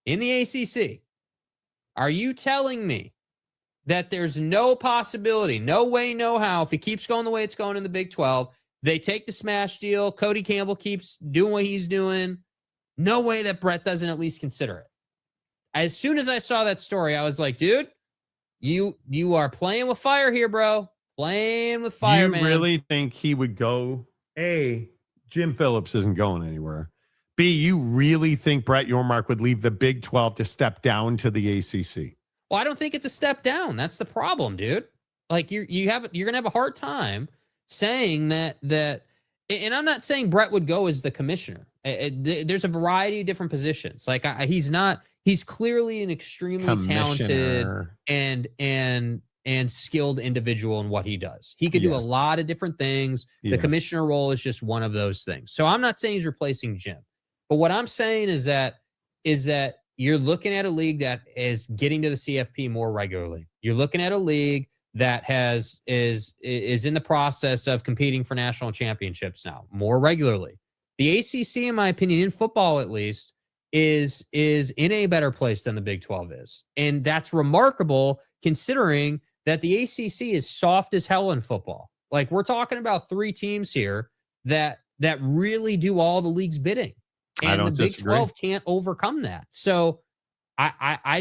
D: in the ACC. Are you telling me that there's no possibility, no way, no how, if it keeps going the way it's going in the Big 12, they take the smash deal, Cody Campbell keeps doing what he's doing, no way that Brett doesn't at least consider it? As soon as I saw that story, I was like, dude, you are playing with fire here, bro. Playing with fire, man.
C: You really think he would go? A, Jim Phillips isn't going anywhere. B, you really think Brett Yormark would leave the Big 12 to step down to the ACC?
D: Well, I don't think it's a step down. That's the problem, dude. Like you're gonna have a hard time saying that. And I'm not saying Brett would go as the commissioner. There's a variety of different positions. Like he's clearly an extremely talented and skilled individual in what he does. He could do a lot of different things. The commissioner role is just one of those things. So I'm not saying he's replacing Jim, but what I'm saying is that you're looking at a league that is getting to the CFP more regularly. You're looking at a league that is in the process of competing for national championships now more regularly. The ACC, in my opinion, in football at least, is in a better place than the Big 12 is. And that's remarkable considering that the ACC is soft as hell in football. Like, we're talking about 3 teams here that really do all the league's bidding. And the Big 12 can't overcome that. So I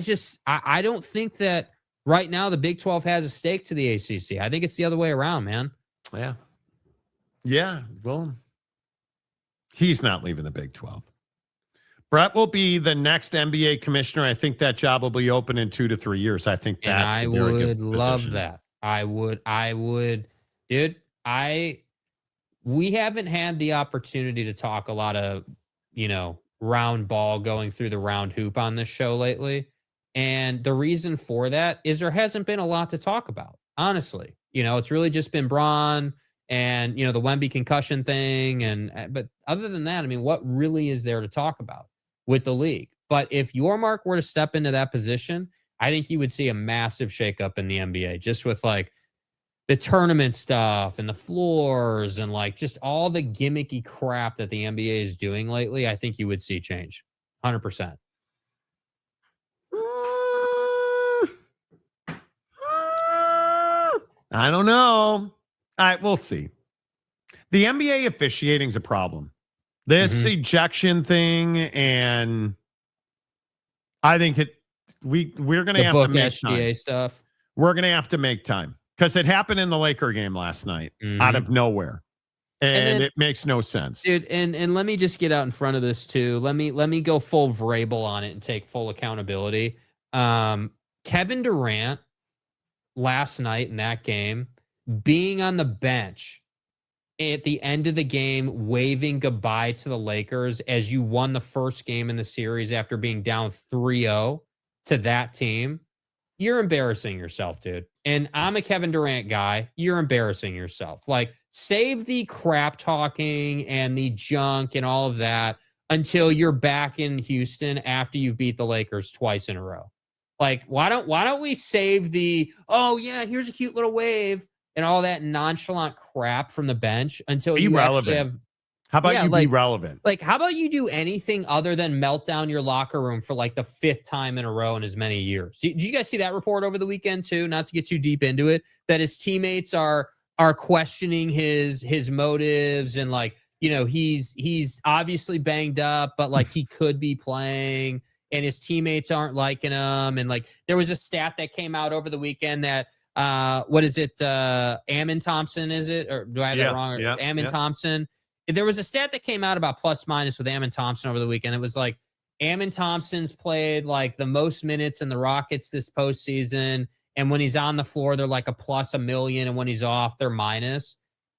D: don't think that right now the Big 12 has a stake to the ACC. I think it's the other way around, man.
C: Yeah. Yeah. Well, he's not leaving the Big 12. Brett will be the next NBA commissioner. I think that job will be open in 2 to 3 years. I think that's
D: I would love that. I would, dude. We haven't had the opportunity to talk a lot of, round ball going through the round hoop on this show lately. And the reason for that is there hasn't been a lot to talk about, honestly. It's really just been Braun and, the Wemby concussion thing. But other than that, I mean, what really is there to talk about with the league? But if Yormark were to step into that position, I think you would see a massive shakeup in the NBA, just with like the tournament stuff and the floors and like just all the gimmicky crap that the NBA is doing lately. I think you would see change 100%.
C: I don't know. All right, we'll see. The NBA officiating is a problem. This ejection thing, and I think we're going to have to make
D: SGA
C: time.
D: Stuff.
C: We're going to have to make time because it happened in the Laker game last night out of nowhere, and it makes no sense,
D: dude. And let me just get out in front of this too. Let me go full Vrabel on it and take full accountability. Kevin Durant last night in that game, being on the bench at the end of the game, waving goodbye to the Lakers as you won the first game in the series after being down 3-0 to that team, you're embarrassing yourself, dude. And I'm a Kevin Durant guy. You're embarrassing yourself. Like, save the crap talking and the junk and all of that until you're back in Houston after you've beat the Lakers twice in a row. Like, why don't we save the, oh yeah, here's a cute little wave and all that nonchalant crap from the bench until you actually have.
C: How about you be relevant?
D: Like, how about you do anything other than melt down your locker room for like the 5th time in a row in as many years? Did you guys see that report over the weekend too? Not to get too deep into it, that his teammates are questioning his motives and like, he's obviously banged up, but like he could be playing. And his teammates aren't liking him. And like, there was a stat that came out over the weekend that, what is it? Ammon Thompson, is it? Or do I have that wrong?
C: Yeah,
D: Ammon Thompson. There was a stat that came out about plus minus with Ammon Thompson over the weekend. It was like Ammon Thompson's played like the most minutes in the Rockets this postseason. And when he's on the floor, they're like a plus 1 million. And when he's off, they're minus.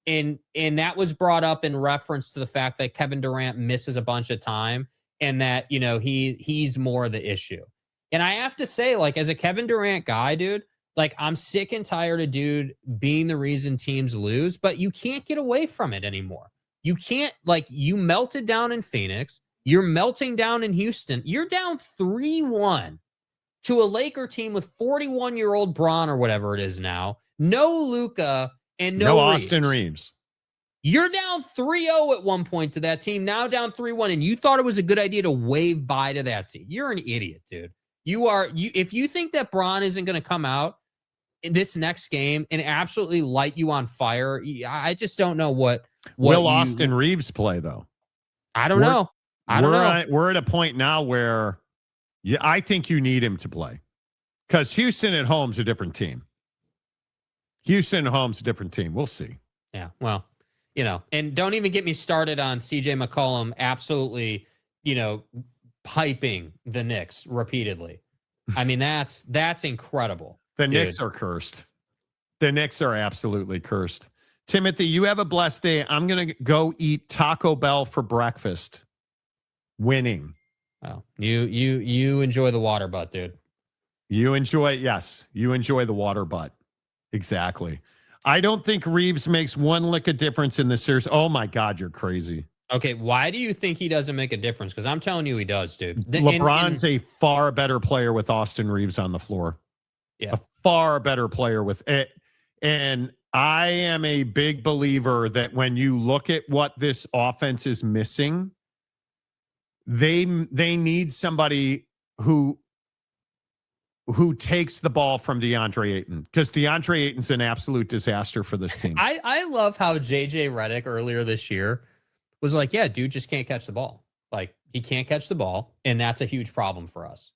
D: And that was brought up in reference to the fact that Kevin Durant misses a bunch of time. And that, he's more the issue. And I have to say, like, as a Kevin Durant guy, dude, like, I'm sick and tired of dude being the reason teams lose, but you can't get away from it anymore. You can't, like, you melted down in Phoenix. You're melting down in Houston. You're down 3-1 to a Laker team with 41-year-old Bron or whatever it is now. No Luka and no
C: Austin Reeves.
D: You're down 3-0 at one point to that team, now down 3-1, and you thought it was a good idea to wave bye to that team. You're an idiot, dude. If you think that Bron isn't going to come out in this next game and absolutely light you on fire, I just don't know what
C: Will Austin Reeves play, though?
D: I don't know. I don't know.
C: We're at a point now where I think you need him to play, because Houston at home's a different team. Houston at home's a different team. We'll see.
D: Yeah, well, and don't even get me started on CJ McCollum absolutely, piping the Knicks repeatedly. I mean, that's incredible.
C: The Knicks are cursed. The Knicks are absolutely cursed. Timothy, you have a blessed day. I'm going to go eat Taco Bell for breakfast. Winning.
D: Oh, you enjoy the water butt, dude.
C: You enjoy the water butt. Exactly. I don't think Reeves makes one lick of difference in this series. Oh my God, you're crazy.
D: Okay, why do you think he doesn't make a difference? Because I'm telling you he does, dude.
C: LeBron's a far better player with Austin Reeves on the floor.
D: Yeah.
C: A far better player with it. And I am a big believer that when you look at what this offense is missing, they need somebody who takes the ball from DeAndre Ayton, because DeAndre Ayton's an absolute disaster for this team.
D: I love how JJ Redick earlier this year was like, yeah, dude just can't catch the ball. Like, he can't catch the ball, and that's a huge problem for us.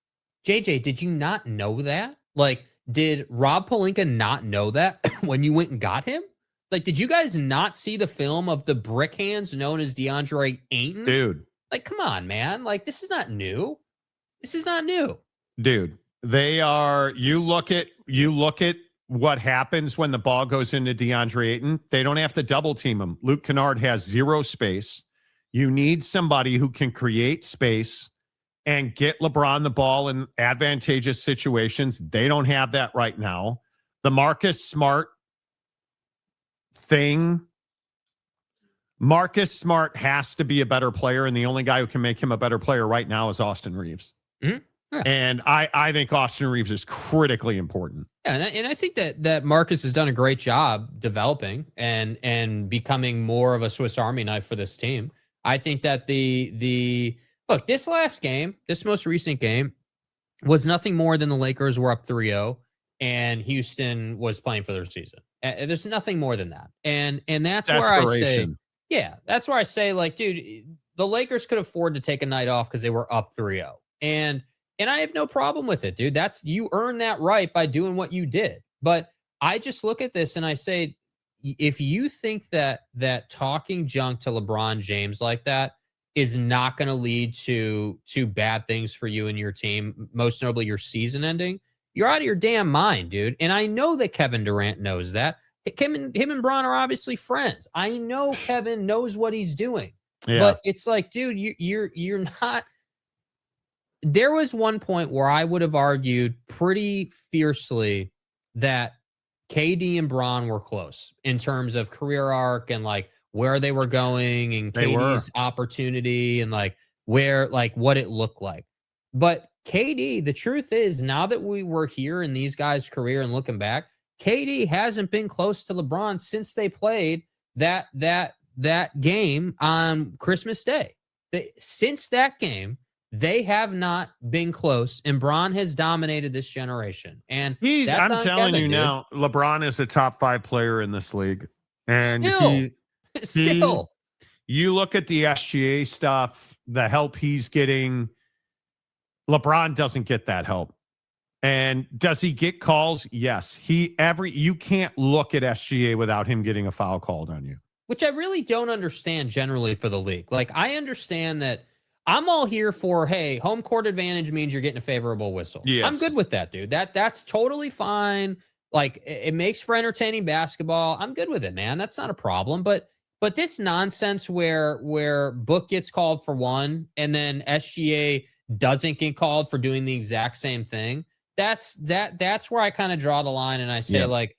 D: JJ, did you not know that? Like, did Rob Pelinka not know that when you went and got him? Like, did you guys not see the film of the brick hands known as DeAndre Ayton?
C: Dude.
D: Like, come on, man. Like, this is not new. This is not new.
C: Dude. They are, you look at what happens when the ball goes into DeAndre Ayton. They don't have to double team him. Luke Kennard has zero space. You need somebody who can create space and get LeBron the ball in advantageous situations. They don't have that right now. The Marcus Smart thing. Marcus Smart has to be a better player, and the only guy who can make him a better player right now is Austin Reeves.
D: Mm-hmm. Yeah.
C: And I think Austin Reeves is critically important.
D: Yeah, and I think that Marcus has done a great job developing and becoming more of a Swiss Army knife for this team. I think that look, this most recent game was nothing more than the Lakers were up 3-0 and Houston was playing for their season. There's nothing more than that. And that's where I say, that's where I say, like, dude, the Lakers could afford to take a night off because they were up 3-0. And I have no problem with it, dude. You earned that right by doing what you did. But I just look at this and I say, if you think that talking junk to LeBron James like that is not going to lead to bad things for you and your team, most notably your season ending, you're out of your damn mind, dude. And I know that Kevin Durant knows that. Him and Bron are obviously friends. I know Kevin knows what he's doing. Yeah. But it's like, dude, you're not. There was one point where I would have argued pretty fiercely that KD and Bron were close in terms of career arc and like where they were going and KD's opportunity and like what it looked like. But KD, the truth is, now that we were here in these guys' career and looking back, KD hasn't been close to LeBron since they played that game on Christmas Day. Since that game, they have not been close, and Bron has dominated this generation. And that's
C: I'm telling you now, LeBron is a top 5 player in this league. And
D: still,
C: you look at the SGA stuff, the help he's getting. LeBron doesn't get that help. And does he get calls? Yes. You can't look at SGA without him getting a foul called on you.
D: Which I really don't understand generally for the league. Like, I understand that I'm all here for, hey, home court advantage means you're getting a favorable whistle.
C: Yes.
D: I'm good with that, dude. That's totally fine. Like, it makes for entertaining basketball. I'm good with it, man. That's not a problem. But this nonsense where Book gets called for one and then SGA doesn't get called for doing the exact same thing, that's where I kind of draw the line and I say, like,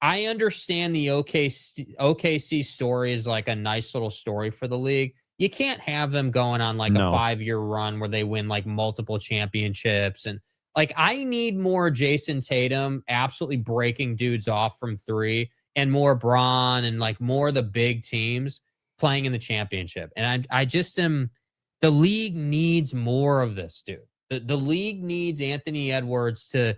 D: I understand the OKC story is like a nice little story for the league. you can't have them going on like
C: No.
D: a 5-year run where they win like multiple championships. And like, I need more Jason Tatum absolutely breaking dudes off from 3 and more Braun and like more of the big teams playing in the championship. And I just am, the league needs more of this, dude. The league needs Anthony Edwards to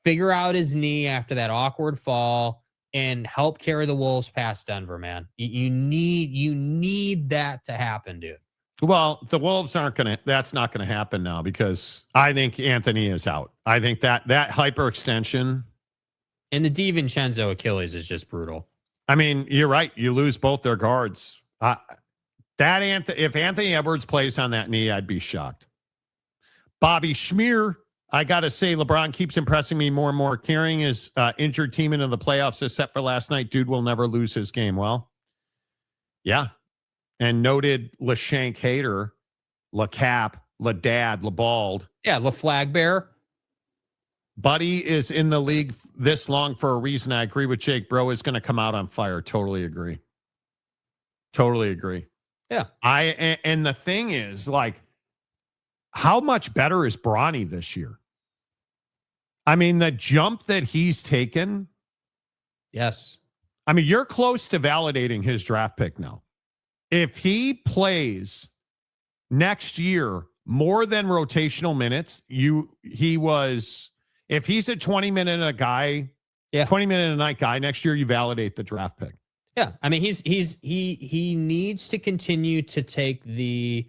D: figure out his knee after that awkward fall and help carry the Wolves past Denver, man. You need that to happen, dude.
C: Well, the Wolves aren't going to, that's not going to happen now because I think Anthony is out. I think that hyperextension.
D: And the DiVincenzo Achilles is just brutal.
C: I mean, you're right. You lose both their guards. If Anthony Edwards plays on that knee, I'd be shocked. Bobby Schmier, I got to say, LeBron keeps impressing me more and more, carrying his injured team into the playoffs, except for last night. Dude will never lose his game. Well, yeah. And noted LeShank hater, LeCap, LeDad, LeBald.
D: Yeah, LeFlagbear.
C: Buddy is in the league this long for a reason. I agree with Jake. Bro is going to come out on fire. Totally agree. Totally agree.
D: Yeah.
C: And the thing is, like, how much better is Bronny this year? I mean, the jump that he's taken.
D: Yes.
C: I mean, you're close to validating his draft pick now. If he plays next year more than rotational minutes, if he's a 20-minute a guy, 20-minute a night guy next year, you validate the draft pick.
D: Yeah. I mean, he needs to continue to take the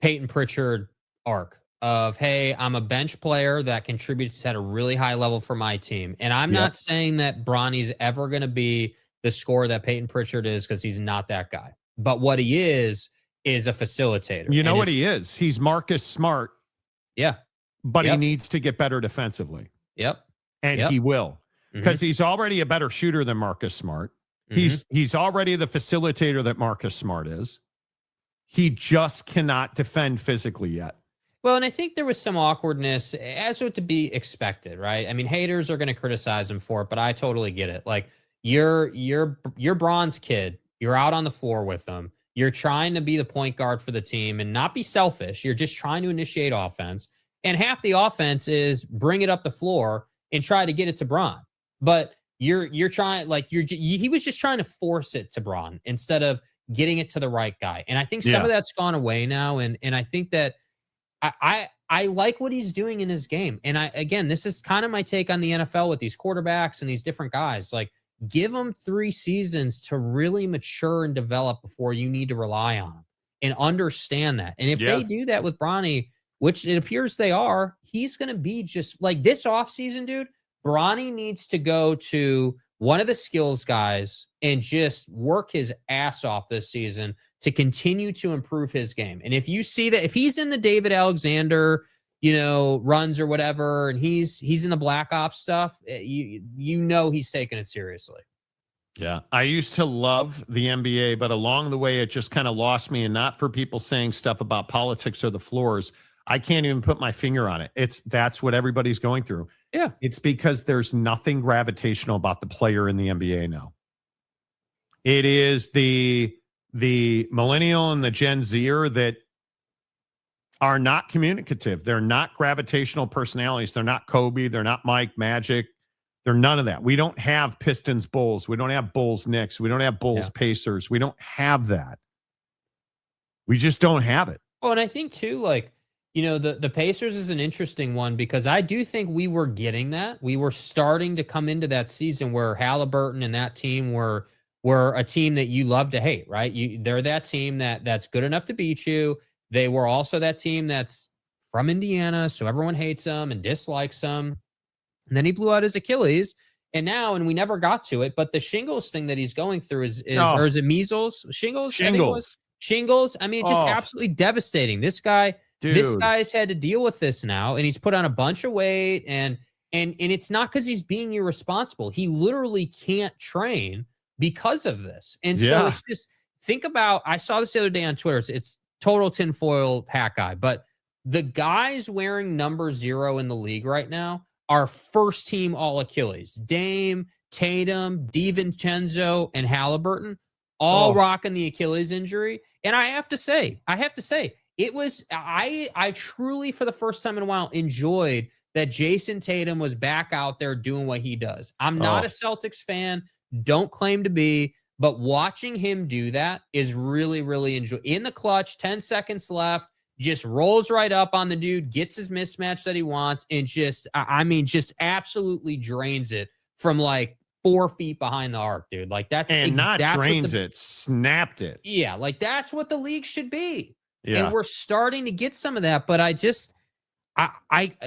D: Peyton Pritchard arc of, hey, I'm a bench player that contributes at a really high level for my team. And I'm not saying that Bronny's ever going to be the scorer that Peyton Pritchard is, because he's not that guy. But what he is a facilitator.
C: You know what he is? He's Marcus Smart.
D: Yeah.
C: But he needs to get better defensively.
D: Yep.
C: And he will. Because he's already a better shooter than Marcus Smart. He's already the facilitator that Marcus Smart is. He just cannot defend physically yet.
D: Well, and I think there was some awkwardness, as to be expected, right? I mean, haters are going to criticize him for it, but I totally get it. Like, you're Braun's kid. You're out on the floor with them. You're trying to be the point guard for the team and not be selfish. You're just trying to initiate offense. And half the offense is bring it up the floor and try to get it to Braun. But you're trying, like, he was just trying to force it to Braun instead of getting it to the right guy. And I think some of that's gone away now. And I think that I like what he's doing in his game. And again, this is kind of my take on the NFL with these quarterbacks and these different guys. Like, give them 3 seasons to really mature and develop before you need to rely on them, and understand that. And if they do that with Bronny, which it appears they are, he's going to be just like this offseason, dude. Bronny needs to go to one of the skills guys and just work his ass off this season to continue to improve his game. And if you see that, if he's in the David Alexander, runs or whatever, and he's in the Black Ops stuff, he's taking it seriously.
C: Yeah. I used to love the NBA, but along the way, it just kind of lost me. And not for people saying stuff about politics or the floors. I can't even put my finger on it. That's what everybody's going through.
D: Yeah.
C: It's because there's nothing gravitational about the player in the NBA now. It is the millennial and the Gen Zer that are not communicative. They're not gravitational personalities. They're not Kobe. They're not Mike, Magic. They're none of that. We don't have Pistons, Bulls. We don't have Bulls, Knicks. We don't have Bulls, Pacers. We don't have that. We just don't have it.
D: Oh, and I think too, like, the Pacers is an interesting one, because I do think we were getting that. We were starting to come into that season where Halliburton and that team were a team that you love to hate, right? They're that team that's good enough to beat you. They were also that team that's from Indiana, so everyone hates them and dislikes them. And then he blew out his Achilles, and we never got to it, but the shingles thing that he's going through or is it measles? Shingles? Shingles. I mean, it's just absolutely devastating. This guy's had to deal with this now, and he's put on a bunch of weight, and it's not because he's being irresponsible. He literally can't train because of this. And so it's just, think about, I saw this the other day on Twitter. It's total tinfoil hat guy, but the guys wearing number 0 in the league right now are first team all Achilles. Dame, Tatum, DiVincenzo, and Halliburton all rocking the Achilles injury. And I have to say, it was, I truly, for the first time in a while, enjoyed that Jason Tatum was back out there doing what he does. I'm not a Celtics fan, don't claim to be, but watching him do that is really, really enjoyable. In the clutch, 10 seconds left, just rolls right up on the dude, gets his mismatch that he wants, and just absolutely drains it from like 4 feet behind the arc, dude. Like that's
C: not drains it, snapped it.
D: Yeah, like that's what the league should be.
C: Yeah.
D: And we're starting to get some of that, but I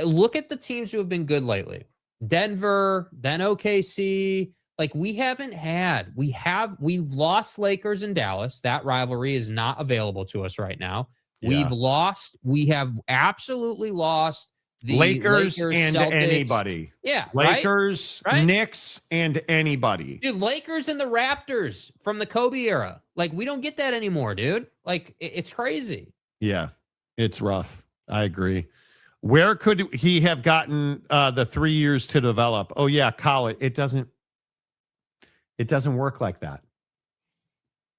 D: look at the teams who have been good lately. Denver, then OKC. Like we've lost Lakers and Dallas. That rivalry is not available to us right now.
C: Yeah.
D: We have absolutely lost the
C: Lakers and
D: Celtics.
C: Anybody.
D: Yeah.
C: Lakers,
D: right?
C: Knicks, and anybody.
D: Dude, Lakers and the Raptors from the Kobe era. Like, we don't get that anymore, dude. Like, it's crazy.
C: Yeah, it's rough. I agree. Where could he have gotten the 3 years to develop? Oh, yeah, college. It doesn't work like that.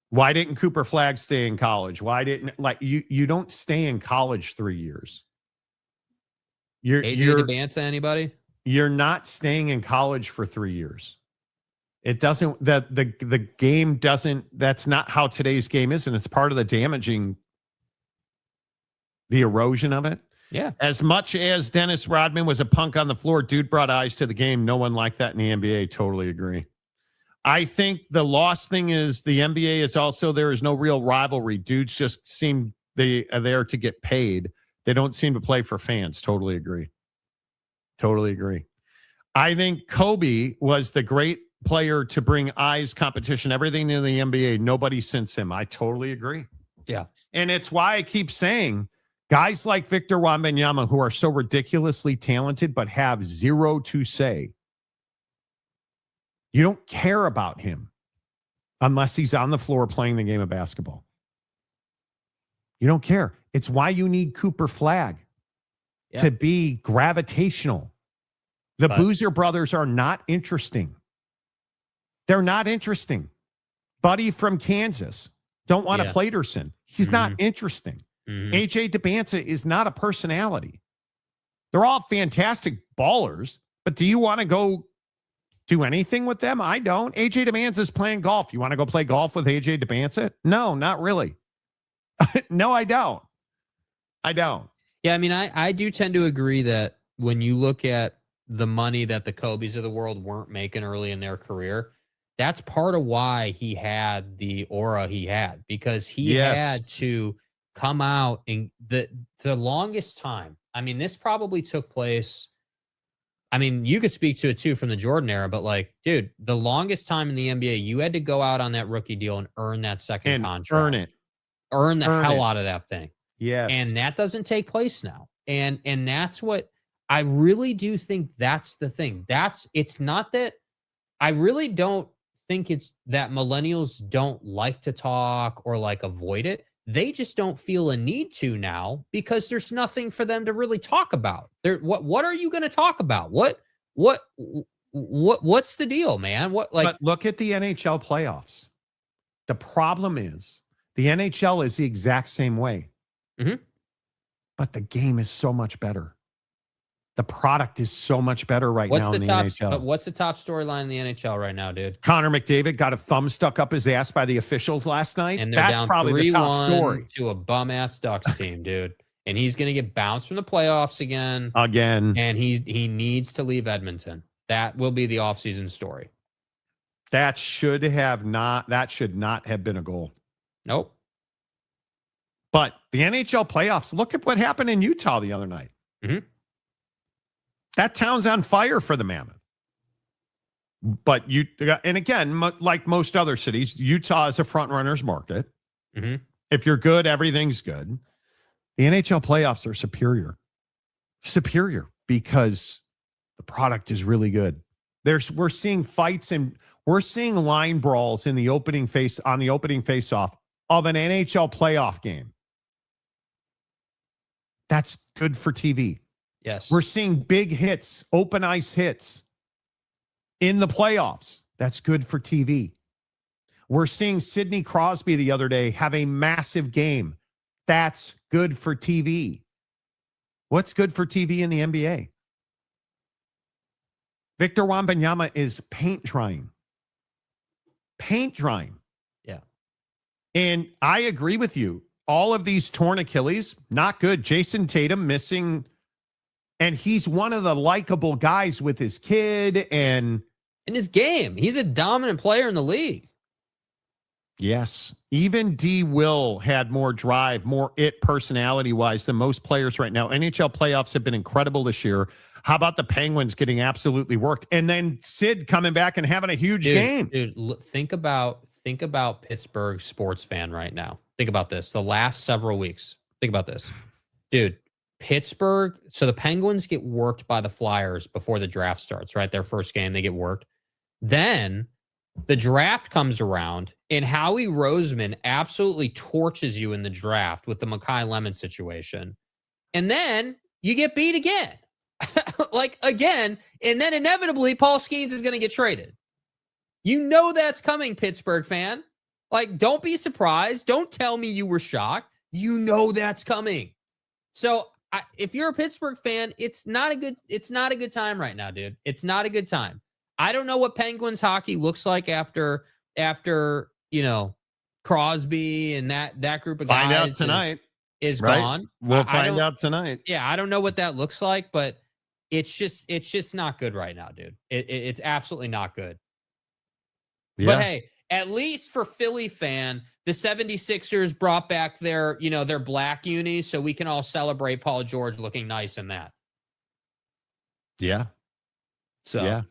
C: Why didn't Cooper Flagg stay in college? Why didn't, like, you don't stay in college 3 years.
D: AJ DeBanza, anybody?
C: You're not staying in college for 3 years. It doesn't, the game doesn't, that's not how today's game is. And it's part of the damaging, the erosion of it.
D: Yeah.
C: As much as Dennis Rodman was a punk on the floor, dude brought eyes to the game. No one liked that in the NBA. Totally agree. I think the lost thing is the NBA is also, there is no real rivalry. Dudes just seem they are there to get paid. They don't seem to play for fans. Totally agree. Totally agree. I think Kobe was the great player to bring eyes, competition, everything in the NBA. Nobody since him. I totally agree.
D: Yeah.
C: And it's why I keep saying guys like Victor Wembanyama, who are so ridiculously talented but have zero to say. You don't care about him unless he's on the floor playing the game of basketball. You don't care. It's why you need Cooper Flagg to be gravitational. The Boozer brothers are not interesting. They're not interesting. Buddy from Kansas. Don't want a Platerson. He's not interesting. AJ DeBanza is not a personality. They're all fantastic ballers, but do you want to go do anything with them? I don't. AJ DeBanza is playing golf. You want to go play golf with AJ DeBanza? No, not really. No, I don't. I don't.
D: Yeah, I mean, I do tend to agree that when you look at the money that the Kobes of the world weren't making early in their career, that's part of why he had the aura he had, because he had to come out and the longest time. I mean, this probably took place. I mean, you could speak to it too from the Jordan era, but like, dude, the longest time in the NBA, you had to go out on that rookie deal and earn that second contract. Earn the hell out of that thing.
C: Yes.
D: And that doesn't take place now. And that's what I really do think that's the thing. It's not that I really don't think it's that millennials don't like to talk or like avoid it. They just don't feel a need to now because there's nothing for them to really talk about. What are you going to talk about? What's the deal, man?
C: But look at the NHL playoffs. The problem is the NHL is the exact same way. But the game is so much better. The product is so much better now in the NHL.
D: But what's the top storyline in the NHL right now, dude?
C: Connor McDavid got a thumb stuck up his ass by the officials last night.
D: And they're
C: That's
D: down
C: probably the top
D: 3-1
C: story.
D: to a bum-ass Ducks team, dude. And he's going to get bounced from the playoffs again. And he needs to leave Edmonton. That will be the offseason story.
C: That should not have been a goal.
D: Nope.
C: But the NHL playoffs, look at what happened in Utah the other night. That town's on fire for the Mammoth. But and again, like most other cities, Utah is a front runner's market. If you're good, everything's good. The NHL playoffs are superior because the product is really good. We're seeing fights and we're seeing line brawls on the opening face-off of an NHL playoff game. That's good for TV.
D: Yes.
C: We're seeing big hits, open ice hits in the playoffs. That's good for TV. We're seeing Sidney Crosby the other day have a massive game. That's good for TV. What's good for TV in the NBA? Victor Wembanyama is paint drying. Paint drying.
D: Yeah.
C: And I agree with you. All of these torn Achilles, not good. Jason Tatum missing. And he's one of the likable guys with his kid and
D: in his game. He's a dominant player in the league.
C: yes. Even D. Will had more drive, more it personality-wise than most players right now. NHL playoffs have been incredible this year. How about the Penguins getting absolutely worked? And then Sid coming back and having a huge game.
D: Dude, think about Pittsburgh sports fan right now. Think about this. The last several weeks. Think about this. Dude, Pittsburgh. So the Penguins get worked by the Flyers before the draft starts, right? Their first game, they get worked. Then the draft comes around, and Howie Roseman absolutely torches you in the draft with the Mekhi Lemon situation. And then you get beat again. Like, again. And then inevitably, Paul Skeens is going to get traded. You know that's coming, Pittsburgh fan. Like, don't be surprised. Don't tell me you were shocked. You know that's coming. So if you're a Pittsburgh fan, it's not a good time right now, dude. It's not a good time. I don't know what Penguins hockey looks like after Crosby and that group of guys.
C: Find out tonight.
D: Is
C: right?
D: gone.
C: We'll find out tonight.
D: Yeah, I don't know what that looks like, but it's just not good right now, dude. It's absolutely not good.
C: Yeah.
D: But hey, at least for Philly fan, the 76ers brought back their black unis, so we can all celebrate Paul George looking nice in that.
C: Yeah.
D: So yeah.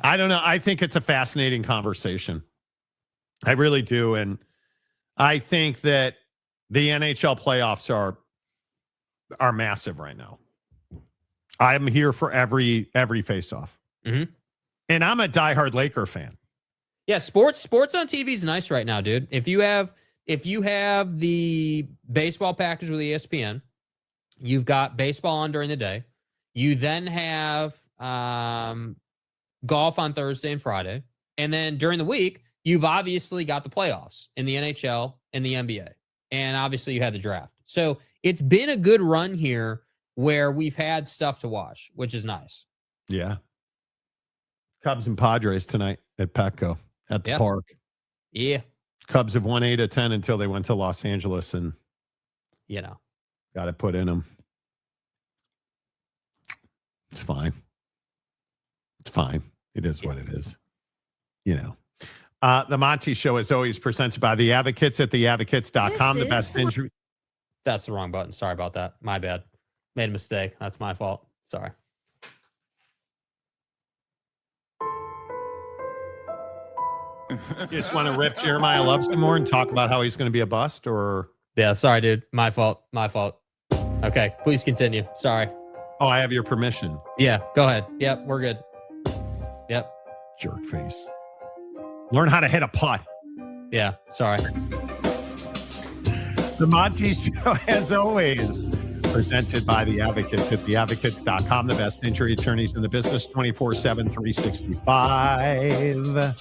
C: I don't know. I think it's a fascinating conversation. I really do. And I think that the NHL playoffs are massive right now. I'm here for every face-off.
D: Mm-hmm.
C: And I'm a diehard Laker fan.
D: Yeah, sports on TV is nice right now, dude. If you have the baseball package with ESPN, you've got baseball on during the day. You then have golf on Thursday and Friday. And then during the week, you've obviously got the playoffs in the NHL and the NBA. And obviously you had the draft. So it's been a good run here where we've had stuff to watch, which is nice.
C: Yeah. Cubs and Padres tonight at Petco at the park.
D: Yeah.
C: Cubs have won 8 of 10 until they went to Los Angeles and, got it put in them. It's fine. It's fine. It is what it is. The Monty Show is always presented by The Advocates at theadvocates.com. The best injury.
D: That's the wrong button. Sorry about that. My bad. Made a mistake. That's my fault. Sorry.
C: You just want to rip Jeremiah Love some more and talk about how he's going to be a bust, or?
D: Yeah, sorry, dude. My fault. Okay, please continue. Sorry.
C: Oh, I have your permission.
D: Yeah, go ahead. Yep, we're good. Yep.
C: Jerk face. Learn how to hit a putt.
D: Yeah, sorry.
C: The Monty Show, as always, presented by The Advocates at theadvocates.com. The best injury attorneys in the business, 24/7, 365. We'll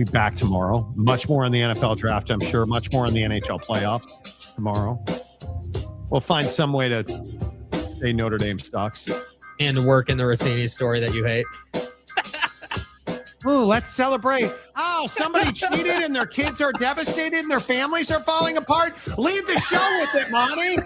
C: be back tomorrow. Much more on the NFL draft, I'm sure. Much more on the NHL playoffs tomorrow. We'll find some way to say Notre Dame sucks.
D: And to work in the Rossini story that you hate.
C: Oh, let's celebrate. Oh, somebody cheated and their kids are devastated and their families are falling apart. Lead the show with it, Monty.